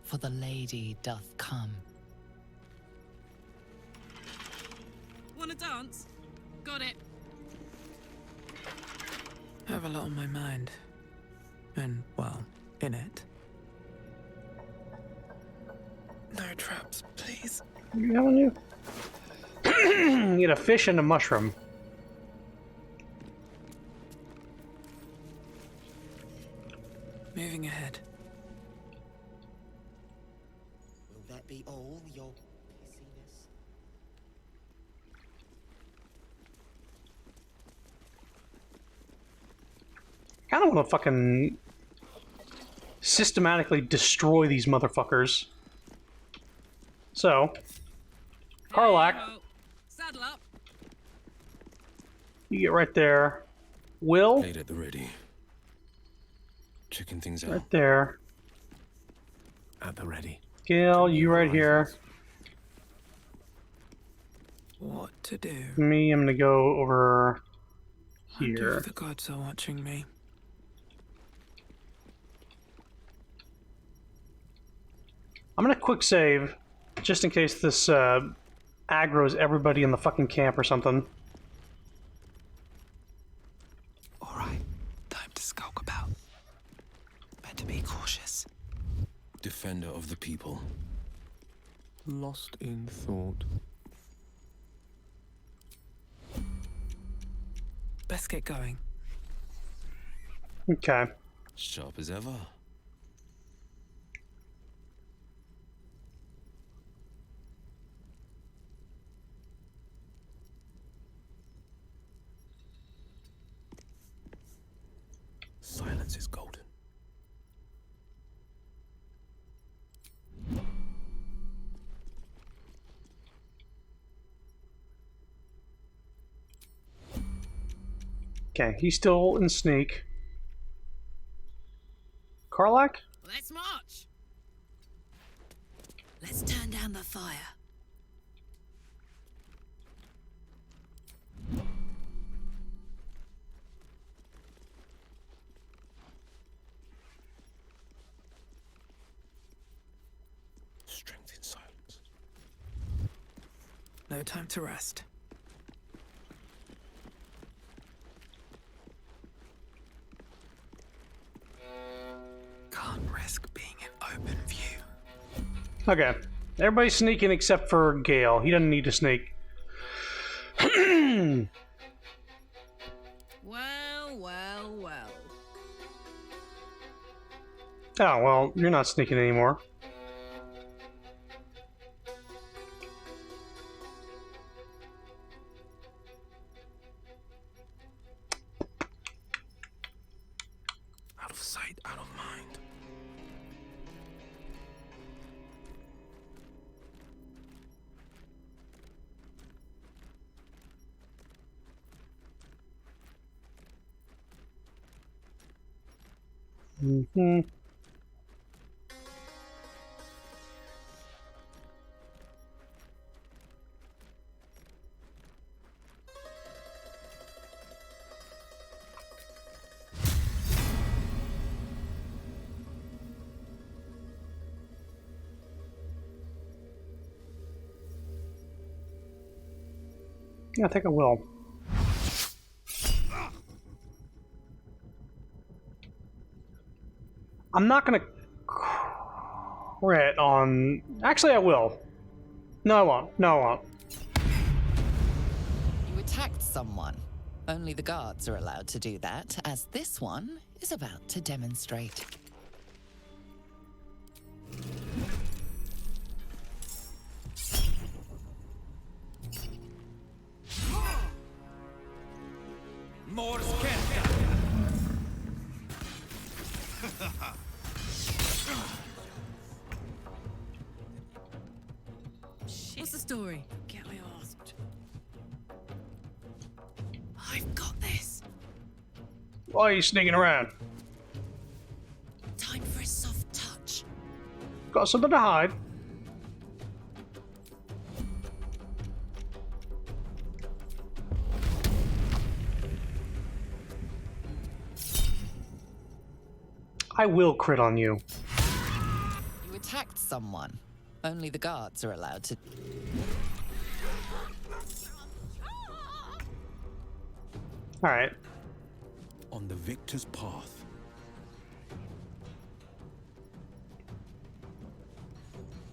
S13: for the lady doth come.
S7: Wanna dance? Got it.
S3: I have a lot on my mind. And, well, in it. No traps, please.
S1: You having you? Get a fish and a mushroom.
S3: Moving ahead.
S6: Will that be all your pissiness?
S1: I kind of want to fucking systematically destroy these motherfuckers. So, Karlak,
S7: Saddle up.
S1: you get right there. Will,
S11: Plate at the ready. Checking things out.
S1: right there.
S11: At the ready.
S1: Gil, you right here.
S3: What to do?
S1: Me, I'm gonna go over
S3: Wonder
S1: here.
S3: if the gods are watching me.
S1: I'm gonna quick save, just in case this aggroes everybody in the fucking camp or something.
S3: Alright, time to skulk about. Better be cautious.
S11: Defender of the people. Lost in thought.
S3: Best get going.
S1: Okay.
S11: Sharp as ever. Silence is golden.
S1: Okay, he's still in sneak. Karlak?
S7: Let's march.
S14: Let's turn down the fire.
S11: Strength in silence.
S3: No time to rest. Can't risk being in open view.
S1: Okay. Everybody's sneaking except for Gale. He doesn't need to sneak. Oh, well, you're not sneaking anymore.
S20: Out of sight, out of mind.
S1: Mm-hmm. Yeah, I think I will. I'm not gonna crit on... Actually, I will. No, I won't. No, I won't.
S13: You attacked someone. Only the guards are allowed to do that, as this one is about to demonstrate.
S8: More
S16: What's the story? Get I asked. I've got this.
S1: Why are you sneaking around?
S16: Time for a soft touch.
S1: Got something to hide. I will crit on you.
S13: You attacked someone. Only the guards are allowed to...
S1: Alright.
S2: On the victor's path.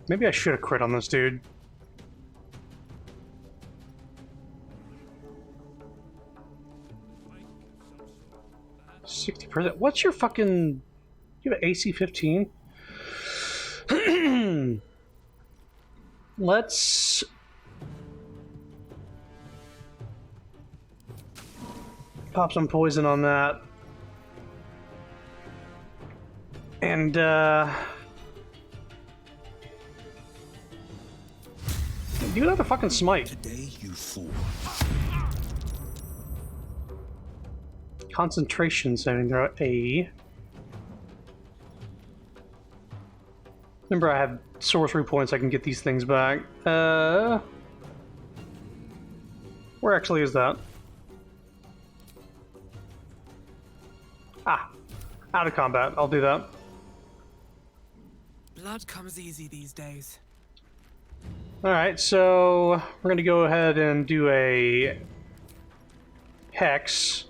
S1: Maybe I should have crit on this dude. %. What's your fucking... You have an AC 15? Let's... pop some poison on that. And, do another fucking smite.
S2: Today you fall.
S1: Concentration saving throw A. Remember, I have sorcery points. I can get these things back. Where actually is that? Ah, out of combat. I'll do that.
S3: Blood comes easy these days.
S1: Alright, so we're going to go ahead and do a Hex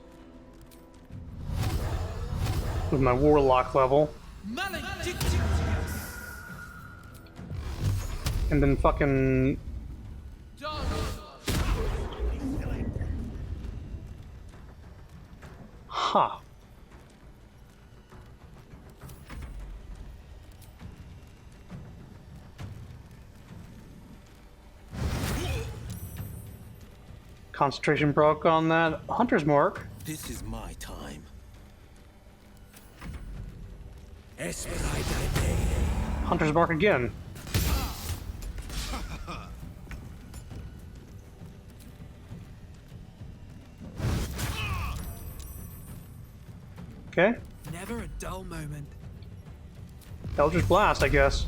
S1: with my Warlock level. And then fucking... Huh. Concentration broke on that. Hunter's Mark.
S2: This is my time.
S1: Hunter's Mark again. Okay.
S3: Never a dull moment.
S1: Eldritch Blast, I guess.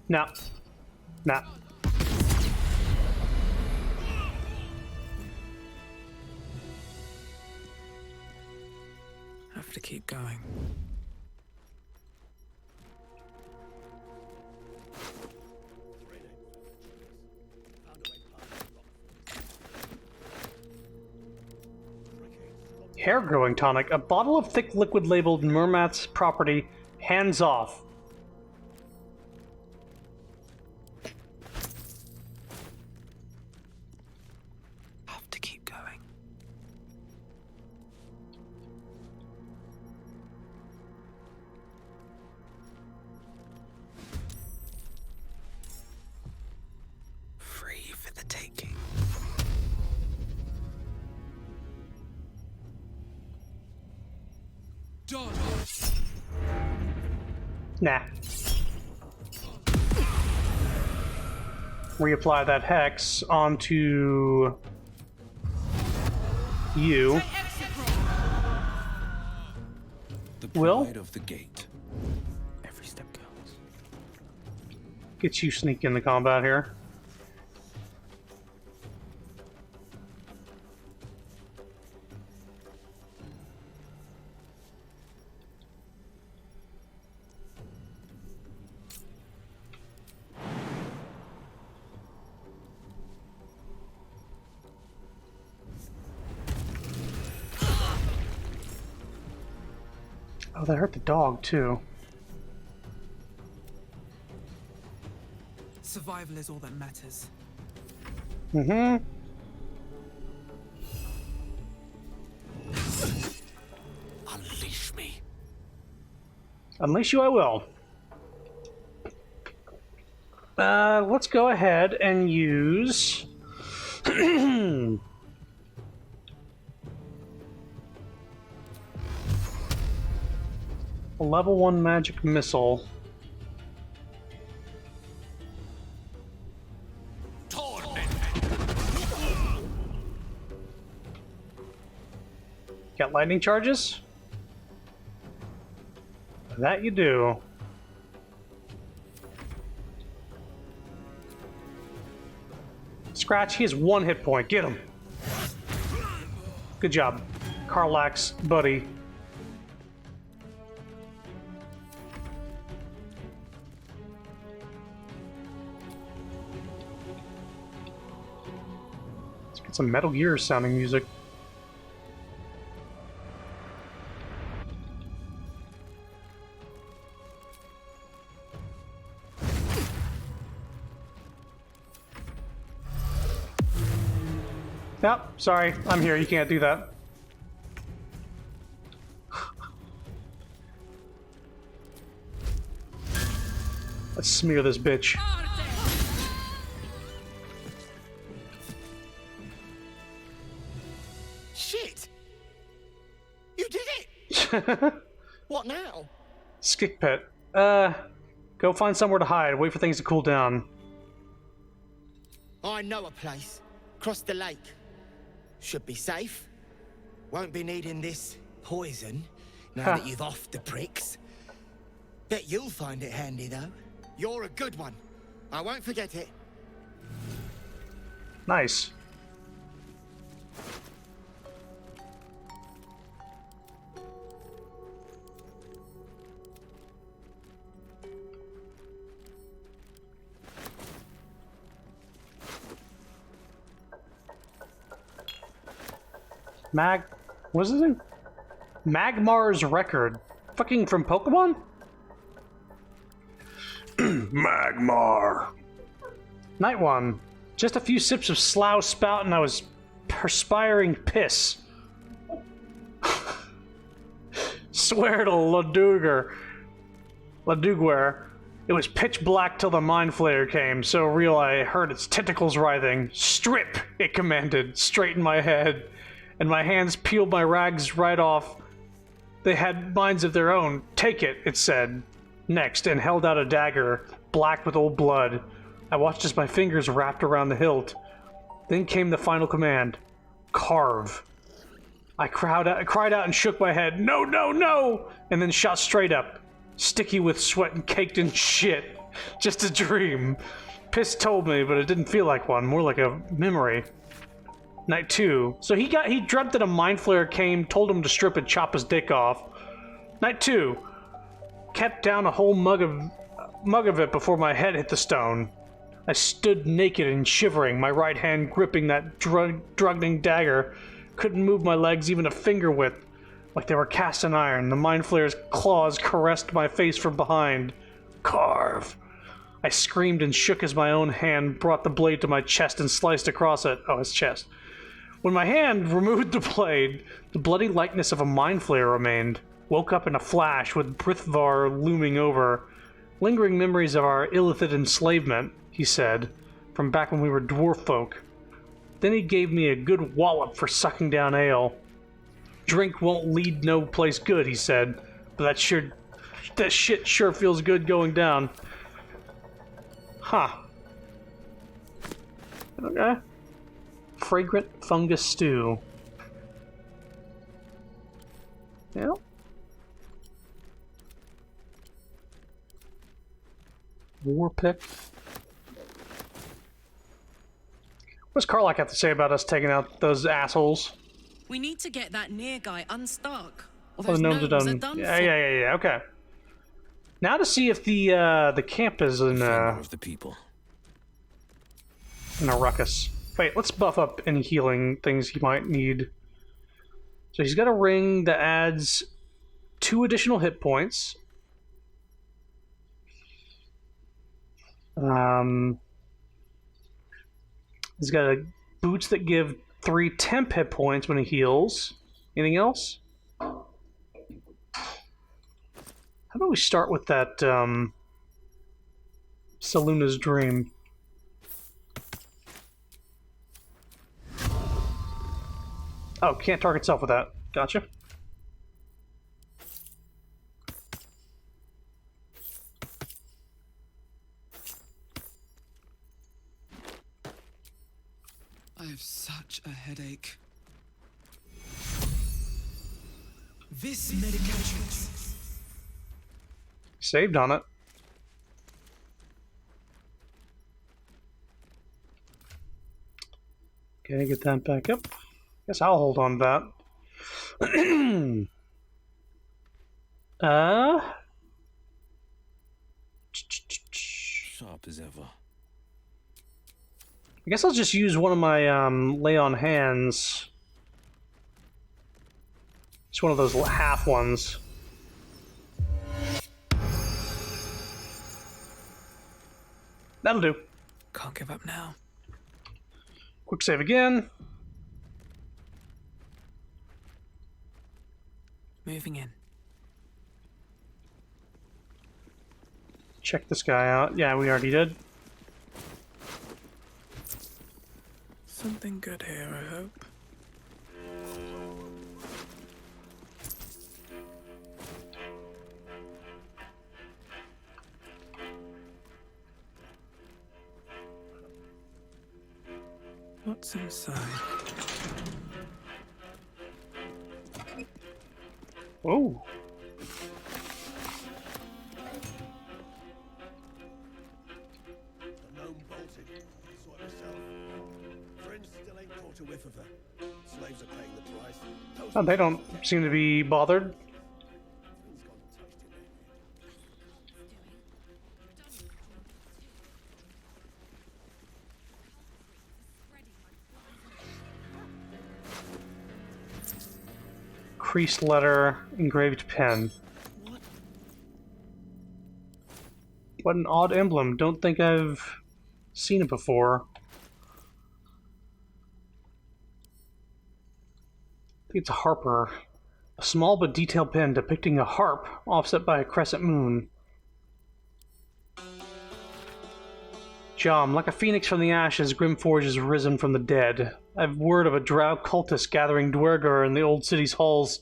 S1: No. Nah.
S3: Have to keep going.
S1: Hair growing tonic. A bottle of thick liquid labeled Murmat's property. Hands off.
S3: Have to keep going. for the taking.
S1: Nah. Reapply that hex onto you. Will?
S5: Of the gate.
S3: Every step counts.
S1: Get you sneak into combat here. Oh, that hurt the dog, too.
S7: Survival is all that matters.
S1: Mm-hmm.
S12: Unleash me.
S1: Unleash you I will. Let's go ahead and use... a level 1 magic missile. Got lightning charges? That you do. Scratch, he has 1 hit point. Get him. Good job. Karlax, buddy. Let's get some Metal Gear sounding music. Nope, sorry, I'm here, you can't do that. Let's smear this bitch.
S6: Shit! You did it! What now?
S1: Skick pit. Go find somewhere to hide, wait for things to cool down.
S6: I know a place. Across the lake. Should be safe. Won't be needing this poison now that you've offed the pricks. Bet you'll find it handy, though. You're a good one. I won't forget it.
S1: Nice. What is his name? Magmar's Record. Fucking from Pokemon? Magmar. Night 1. Just a few sips of slough spout and I was perspiring piss. Swear to Laduguer. It was pitch black till the mind flayer came, so real I heard its tentacles writhing. Strip, it commanded, straight in my head. And my hands peeled my rags right off. They had minds of their own. Take it, it said. Next, and held out a dagger, black with old blood. I watched as my fingers wrapped around the hilt. Then came the final command. Carve. I cried out and shook my head. No, no, no! And then shot straight up. Sticky with sweat and caked in shit. Just a dream. Piss told me, but it didn't feel like one. More like a memory. Night 2. So he dreamt that a mind flayer came, told him to strip and chop his dick off. Night 2. Kept down a whole mug of it before my head hit the stone. I stood naked and shivering, my right hand gripping that drugging dagger. Couldn't move my legs even a finger width, like they were cast in iron. The mind flayer's claws caressed my face from behind. Carve. I screamed and shook as my own hand brought the blade to my chest and sliced across it. Oh, his chest. When my hand removed the blade, the bloody likeness of a mind flayer remained. Woke up in a flash with Brithvar looming over. Lingering memories of our illicit enslavement, he said. from back when we were dwarf folk. Then he gave me a good wallop for sucking down ale. Drink won't lead no place good, he said, but that shit sure feels good going down. Huh. Okay. Fragrant fungus stew. Yeah. War pick. What does Karlach have to say about us taking out those assholes?
S16: We need to get that near guy unstuck. Or
S1: Oh,
S16: those
S1: the gnomes are
S16: are
S1: done.
S16: done
S1: Yeah,
S16: for.
S1: yeah. Okay. Now to see if the camp is in
S11: of the people.
S1: in a ruckus. Wait, let's buff up any healing things he might need. So he's got a ring that adds 2 additional hit points. He's got boots that give 3 temp hit points when he heals. Anything else? How about we start with that Saluna's Dream? Oh, can't target self with that. Gotcha.
S7: I have such a headache. This medication.
S1: Saved on it. Okay, get that back up. Guess I'll hold on to that.
S11: Sharp as ever.
S1: I guess I'll just use one of my lay on hands. It's one of those half ones. That'll do.
S3: Can't give up now.
S1: Quick save again.
S3: Moving in.
S1: Check this guy out. Yeah, we already did.
S3: Something good here, I hope. What's inside?
S1: Oh.
S12: The gnome bolted. Saw it myself. Friends still ain't caught a whiff of her. Slaves are paying the price.
S1: Oh, they don't seem to be bothered. Creased letter, engraved pen. What an odd emblem. Don't think I've seen it before. I think it's a harper. A small but detailed pen depicting a harp offset by a crescent moon. Jom, like a phoenix from the ashes, Grimforge has risen from the dead. I've word of a drow cultist gathering Dwergar in the old city's halls.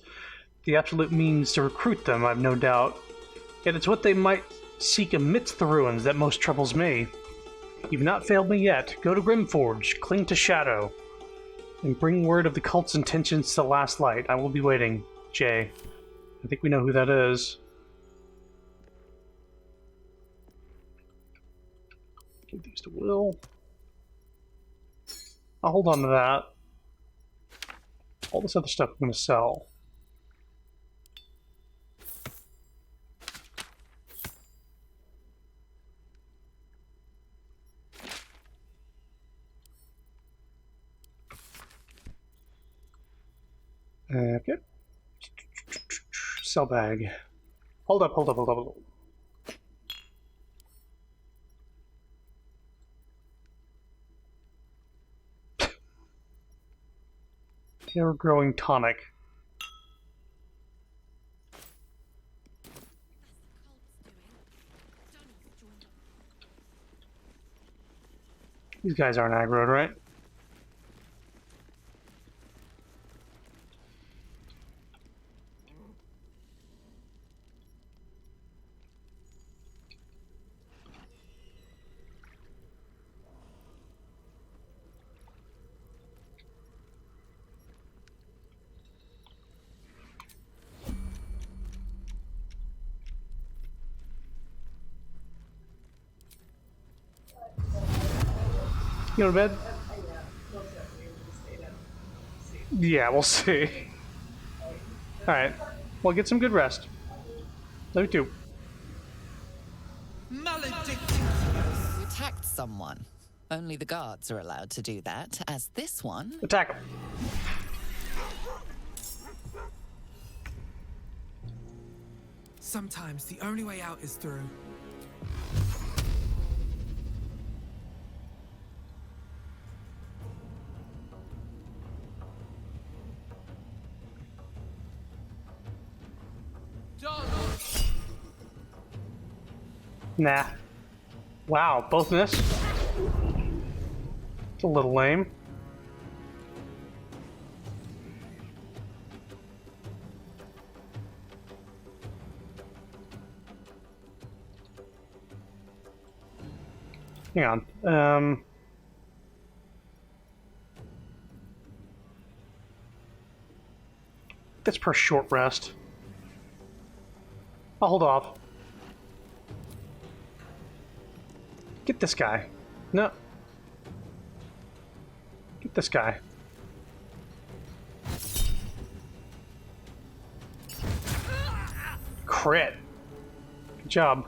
S1: The absolute means to recruit them, I've no doubt. Yet it's what they might seek amidst the ruins that most troubles me. You've not failed me yet. Go to Grimforge, cling to Shadow, and bring word of the cult's intentions to the last light. I will be waiting. Jay. I think we know who that is. Give these to Will. I'll hold on to that. All this other stuff I'm going to sell. Okay. Sell bag. Hold up. Hair growing tonic. These guys aren't aggroed, right? You go to bed? Yeah, we'll see. Alright. Well, get some good rest. Me too.
S13: You attacked someone. Only the guards are allowed to do that, as this one...
S1: Attack him.
S3: Sometimes the only way out is through.
S1: Nah. Wow, both missed? It's a little lame. Hang on. That's per short rest. I'll hold off. Get this guy. No. Get this guy. Crit. Good job.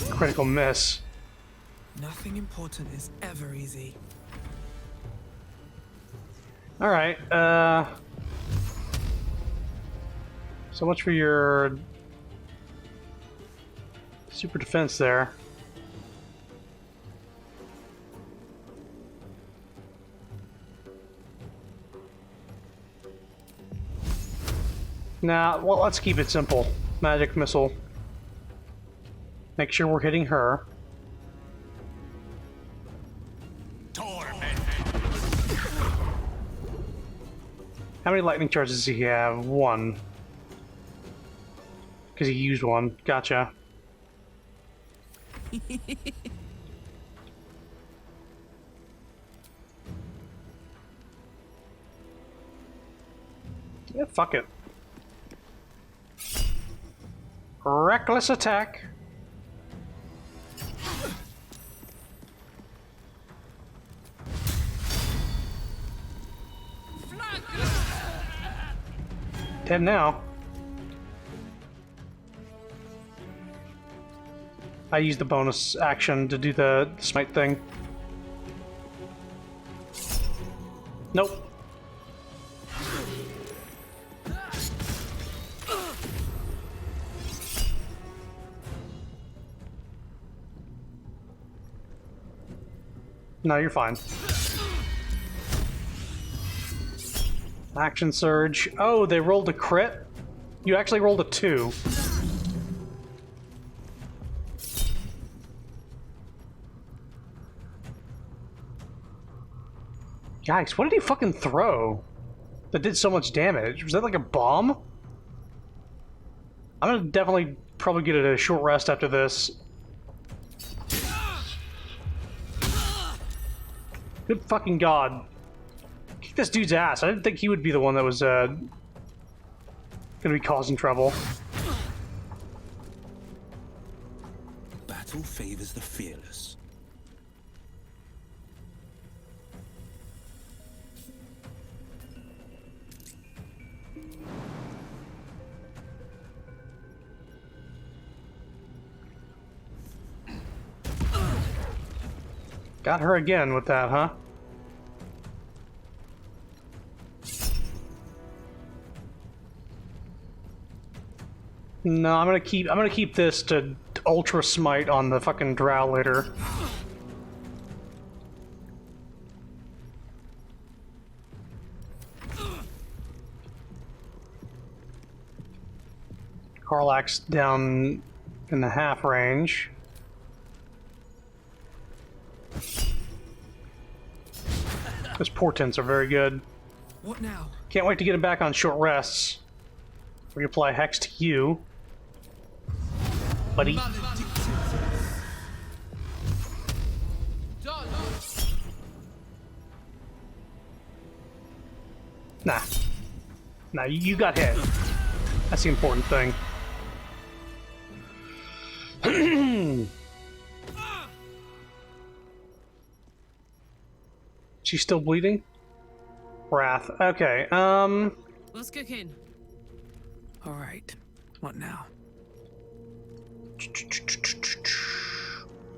S1: Critical miss.
S3: Nothing important is ever easy.
S1: Alright, so much for your super defense there. Nah, well, let's keep it simple. Magic missile. Make sure we're hitting her. How many lightning charges does he have? One. Because he used one. Gotcha. Yeah, fuck it. Reckless attack. Dead now. I used the bonus action to do the smite thing. Nope. No, you're fine. Action surge. Oh, they rolled a crit? You actually rolled a 2. Yikes, what did he fucking throw that did so much damage? Was that like a bomb? I'm gonna definitely probably get a short rest after this. Good fucking god. Kick this dude's ass. I didn't think he would be the one that was gonna be causing trouble.
S8: Battle favors the fearless.
S1: Got her again with that, huh? No, I'm gonna keep this to ultra smite on the fucking drow later. Karlach's down in the half range. Those portents are very good.
S7: What now?
S1: Can't wait to get him back on short rests. Reapply Hex to you. Buddy. Nah. Nah, you got hit. That's the important thing. She's still bleeding? Wrath. Okay,
S16: What's cooking?
S3: Alright. What now?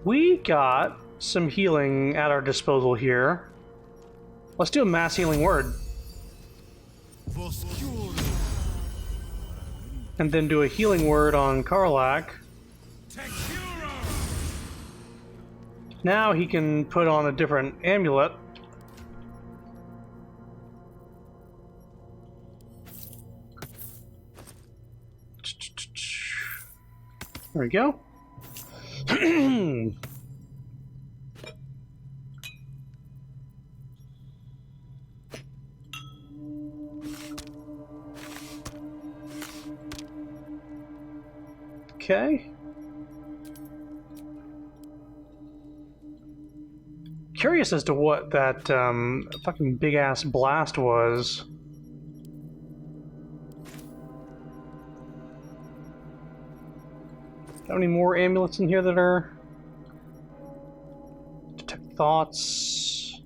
S1: We got some healing at our disposal here. Let's do a mass healing word. And then do a healing word on Karlach. Now he can put on a different amulet. There we go. Okay. Curious as to what that fucking big ass blast was. Got any more amulets in here that are detect thoughts?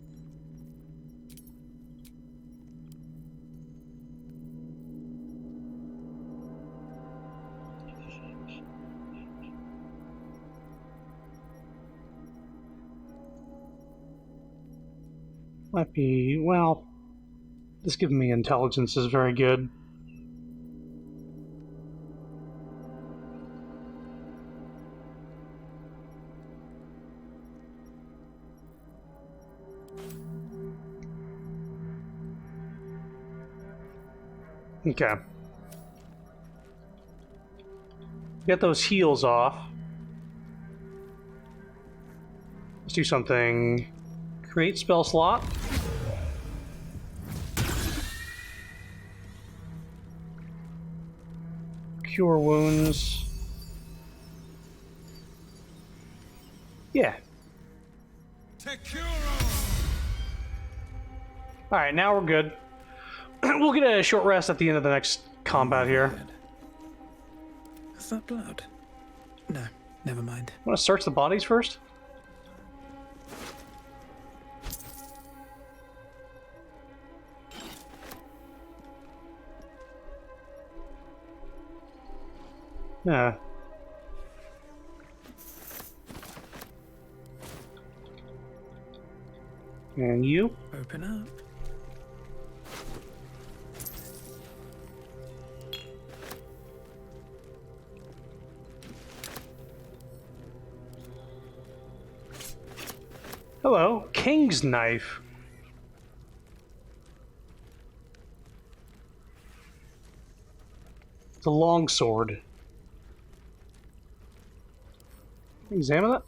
S1: Might be, well, this giving me intelligence is very good. Okay. Get those heals off. Let's do something. Create spell slot. Cure wounds. Yeah. Alright, now we're good. We'll get a short rest at the end of the next combat here.
S3: Is that blood? No, never mind.
S1: Want to search the bodies first? Yeah. And you?
S3: Open up.
S1: Hello, King's Knife. It's a long sword. Examine it.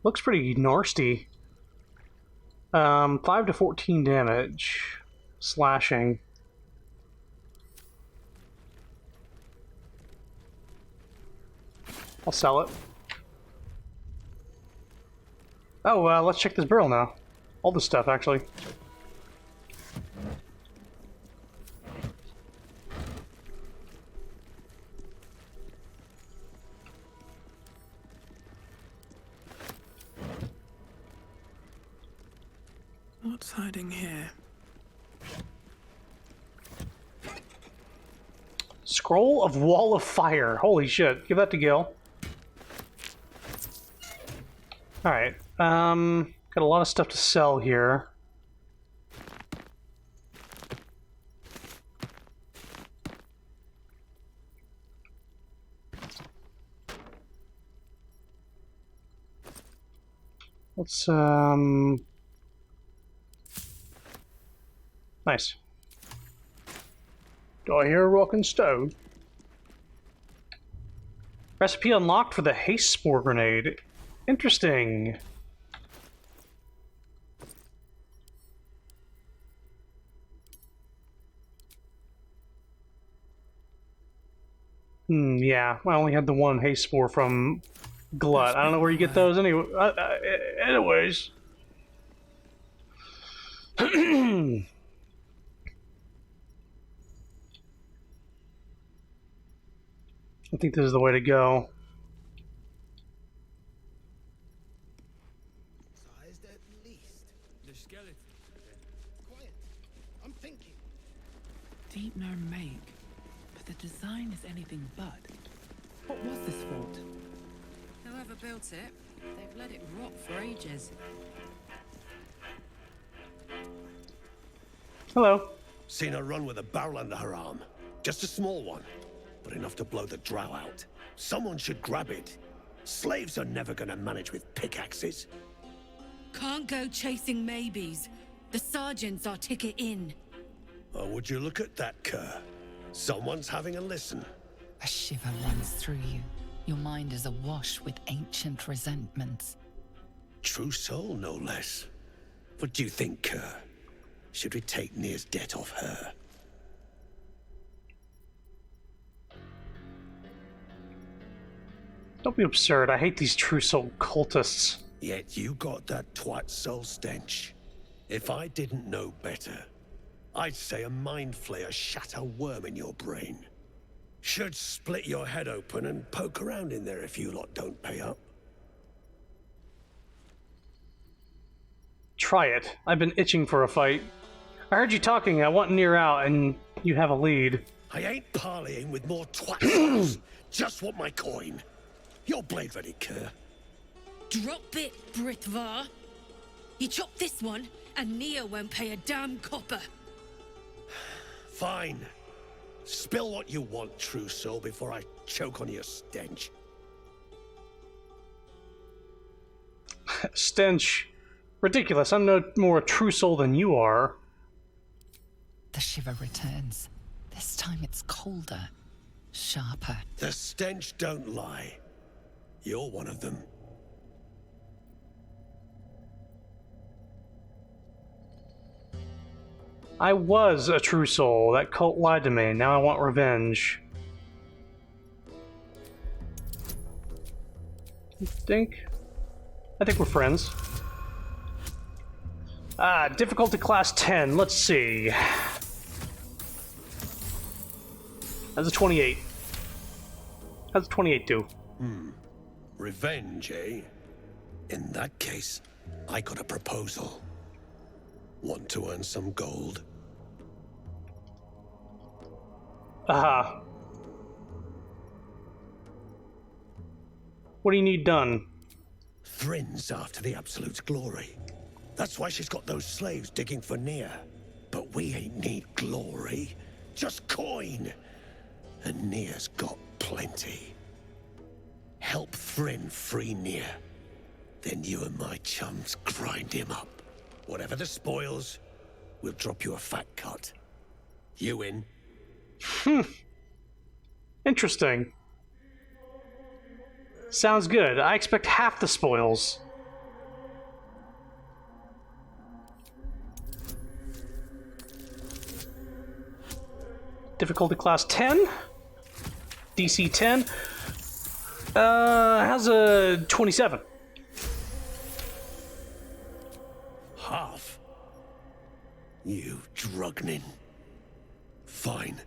S1: Looks pretty nasty. 5 to 14 damage. Slashing. I'll sell it. Oh, let's check this barrel now. All this stuff, actually.
S3: What's hiding here?
S1: Scroll of Wall of Fire. Holy shit. Give that to Gil. Alright. Got a lot of stuff to sell here. Let's, nice. Do I hear a rocking stone? Recipe unlocked for the haste spore grenade. Interesting. Yeah, I only had the one haste spore from Glut. I don't know where you get those anyway. Anyways. I think this is the way to go.
S22: Sized at least.
S3: The skeleton.
S22: Quiet. I'm thinking.
S7: Deep gnome make, but the design is anything but. What was this fort?
S16: Whoever built it, they've let it rot for ages.
S1: Hello.
S12: Seen her run with a barrel under her arm. Just a small one, but enough to blow the drow out. Someone should grab it. Slaves are never gonna manage with pickaxes.
S14: Can't go chasing maybes. The sergeant's our ticket in.
S12: Oh, would you look at that, Kerr? Someone's having a listen.
S13: A shiver runs through you. Your mind is awash with ancient resentments.
S12: True soul, no less. What do you think, Kerr? Should we take Nir's debt off her?
S1: Don't be absurd. I hate these true soul cultists.
S12: Yet you got that twat soul stench. If I didn't know better, I'd say a mind flayer shat a worm in your brain. Should split your head open and poke around in there if you lot don't pay up.
S1: Try it. I've been itching for a fight. I heard you talking. I want Nir out, and you have a lead.
S12: I ain't parleying with more twats. Just want my coin. Your blade ready, Kerr.
S14: Drop it, Britvar. You chop this one, and Nia won't pay a damn copper.
S12: Fine. Spill what you want, true soul, before I choke on your stench.
S1: Stench. Ridiculous. I'm no more a true soul than you are.
S13: The shiver returns. This time it's colder, sharper.
S12: The stench don't lie. You're one of them.
S1: I was a true soul. That cult lied to me. Now I want revenge. I think we're friends. Difficulty class 10. Let's see. How's a 28? How's a 28 do?
S12: Revenge, eh? In that case, I got a proposal. Want to earn some gold?
S1: Aha. What do you need done?
S12: Thrin's after the absolute glory. That's why she's got those slaves digging for Nir. But we ain't need glory, just coin. And Nir's got plenty. Help Thrin free Nir. Then you and my chums grind him up. Whatever the spoils, we'll drop you a fat cut. You in?
S1: Interesting. Sounds good. I expect half the spoils. Difficulty class 10. DC 10. How's a 27?
S12: Half? You drugnin. Fine.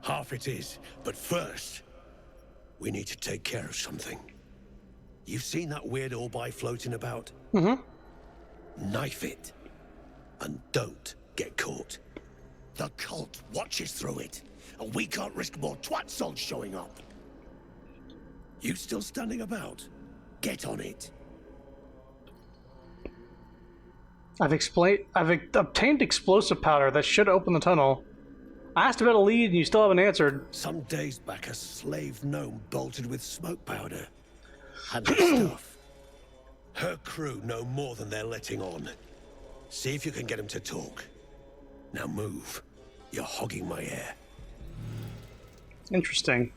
S12: Half it is. But first, we need to take care of something. You've seen that weird orbi floating about?
S1: Mm-hmm.
S12: Knife it. And don't get caught. The cult watches through it, and we can't risk more twat souls showing up. You still standing about? Get on it.
S1: I've obtained explosive powder that should open the tunnel. I asked about a lead and you still haven't answered.
S12: Some days back, a slave gnome bolted with smoke powder. Had the stuff. Her crew know more than they're letting on. See if you can get him to talk. Now move. You're hogging my air.
S1: Interesting.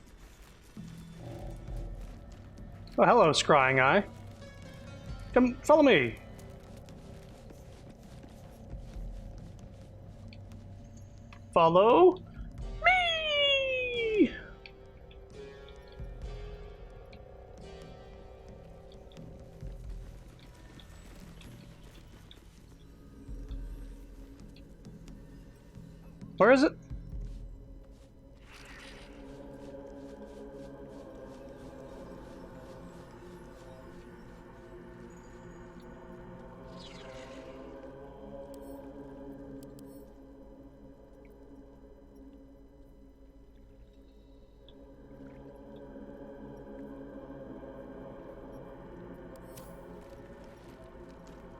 S1: Oh, hello, scrying eye. Come, follow me. Follow me. Where is it?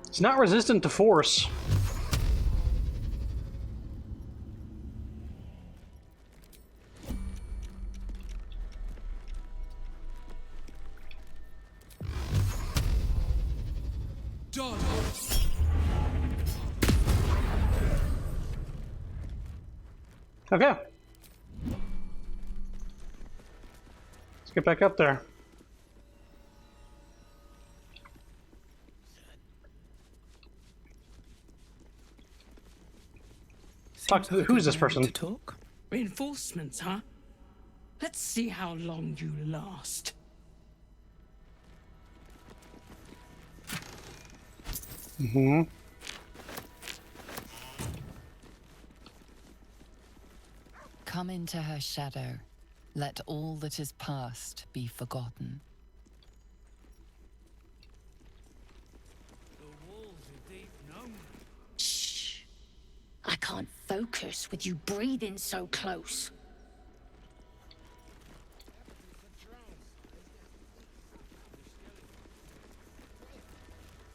S1: It's not resistant to force. Okay. Let's get back up there. Talk to who's this person?
S19: To talk? Reinforcements, huh? Let's see how long you last.
S1: Mm-hmm.
S13: Come into her shadow. Let all that is past be forgotten.
S14: Shh. I can't focus with you breathing so close.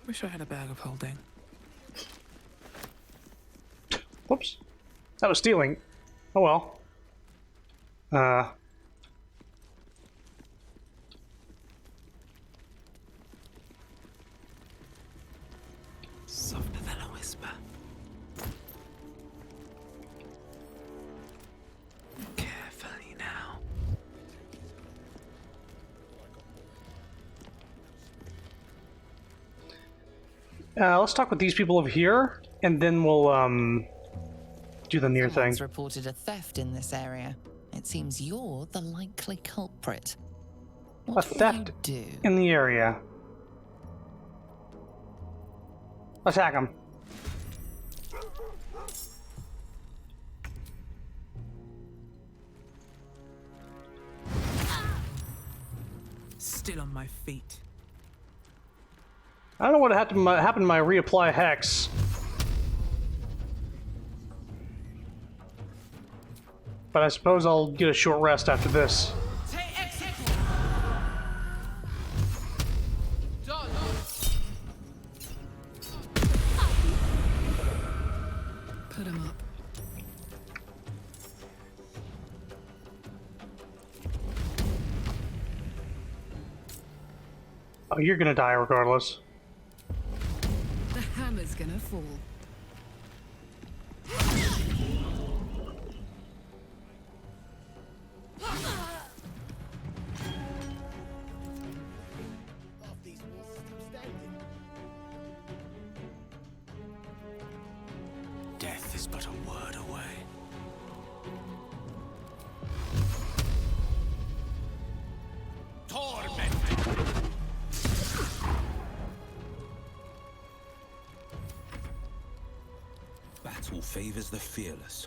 S3: Wish I had a bag of holding.
S1: Whoops. That was stealing. Oh well.
S3: Softer than a whisper. Carefully now.
S1: Let's talk with these people over here, and then we'll do the near thing.
S13: Someone's reported a theft in this area. It seems you're the likely culprit. What
S1: A
S13: will
S1: theft
S13: you do?
S1: in the area. Attack him.
S3: Still on my feet.
S1: I don't know what happened to my reapply hex. But I suppose I'll get a short rest after this.
S16: Put him up.
S1: Oh, you're gonna die regardless.
S16: The hammer's gonna fall.
S8: Death is but a word away. Battle favors the fearless.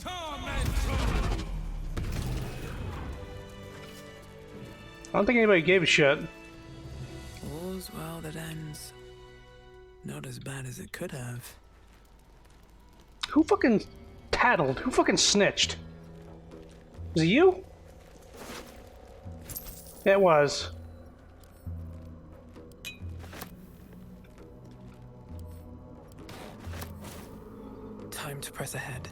S1: I don't think anybody gave a shit.
S3: All's well that ends. Not as bad as it could have.
S1: Who fucking tattled? Who fucking snitched? Was it you? It was.
S3: Time to press ahead.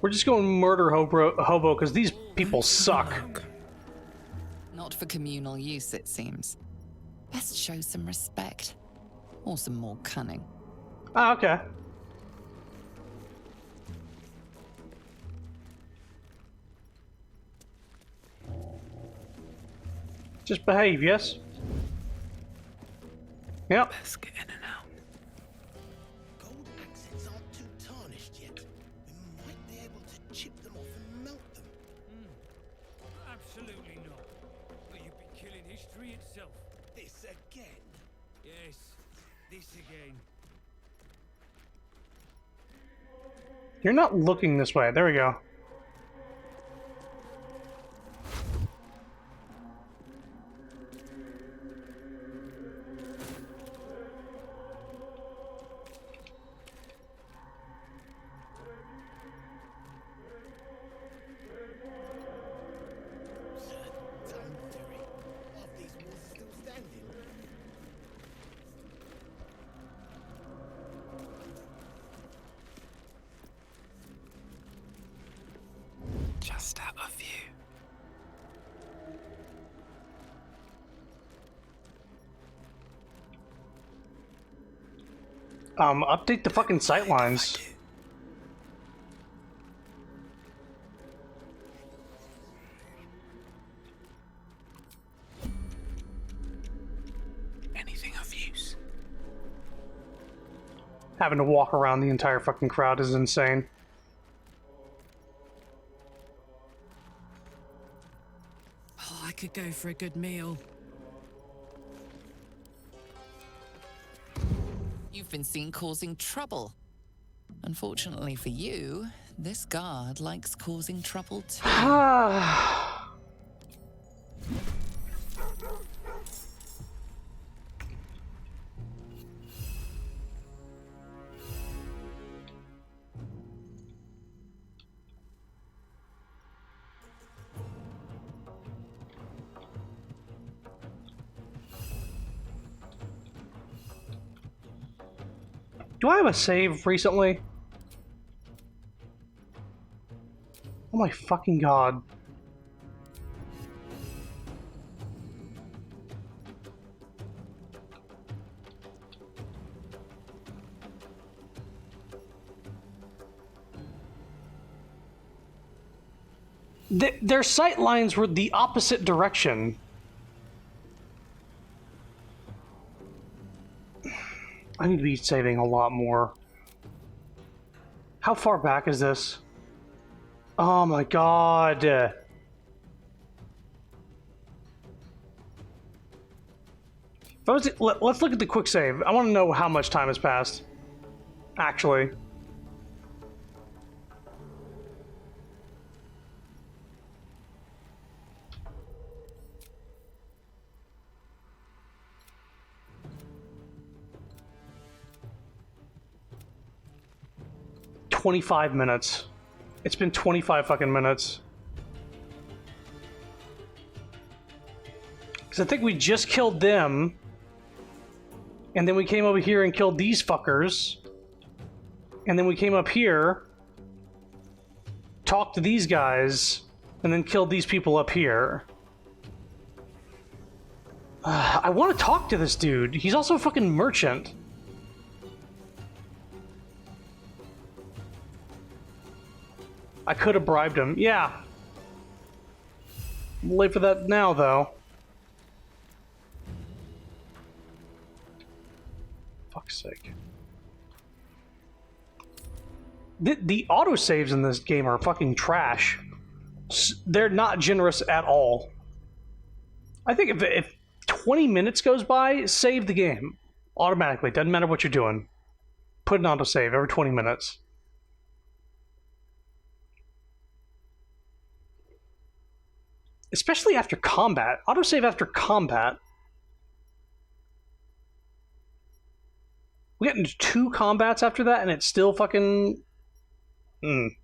S1: We're just going murder hobo because these people suck.
S13: Not for communal use, it seems. Best show some respect. Or some more cunning.
S1: Ah, okay. Just behave, yes? Yep.
S3: Best get in and out.
S22: Gold accents aren't too tarnished yet. We might be able to chip them off and melt them.
S2: Absolutely not. But you'd be killing history itself.
S22: This again?
S2: Yes, this again.
S1: You're not looking this way. There we go.
S3: Just out of view.
S1: Update the fucking sightlines.
S3: Anything of use?
S1: Having to walk around the entire fucking crowd is insane.
S16: Oh, I could go for a good meal.
S13: You've been seen causing trouble. Unfortunately for you, this guard likes causing trouble too.
S1: Do I have a save recently? Oh my fucking god. Their sight lines were the opposite direction. I need to be saving a lot more. How far back is this? Oh my god. Let's look at the quick save. I want to know how much time has passed. Actually. $25 minutes. It's been 25 fucking minutes. Because I think we just killed them. And then we came over here and killed these fuckers. And then we came up here, talked to these guys, and then killed these people up here. I want to talk to this dude. He's also a fucking merchant. I could have bribed him. Yeah. I'm late for that now, though. Fuck's sake. The autosaves in this game are fucking trash. They're not generous at all. I think if 20 minutes goes by, save the game. Automatically. Doesn't matter what you're doing. Put an autosave every 20 minutes. Especially after combat. Autosave after combat. We get into 2 combats after that, and it's still fucking... You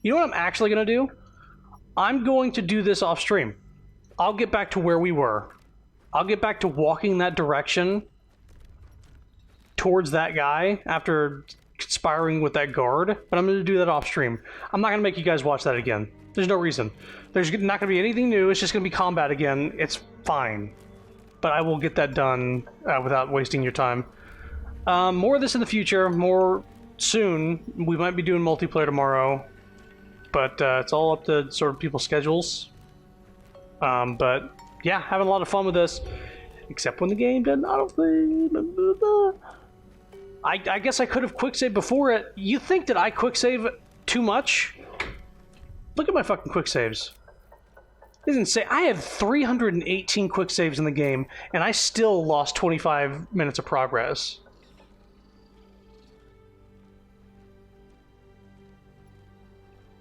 S1: know what I'm actually going to do? I'm going to do this off stream. I'll get back to where we were. I'll get back to walking that direction towards that guy after conspiring with that guard, but I'm going to do that off stream. I'm not going to make you guys watch that again. There's no reason. There's not going to be anything new. It's just going to be combat again. It's fine. But I will get that done without wasting your time. More of this in the future, more soon. We might be doing multiplayer tomorrow, but it's all up to sort of people's schedules. But yeah, having a lot of fun with this, except when the game doesn't autoplay. I guess I could have quick saved before it. You think that I quick save too much? Look at my fucking quick saves. It doesn't say I had 318 quick saves in the game, and I still lost 25 minutes of progress.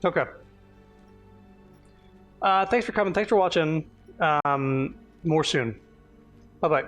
S1: Okay. Thanks for coming. Thanks for watching. More soon. Bye-bye.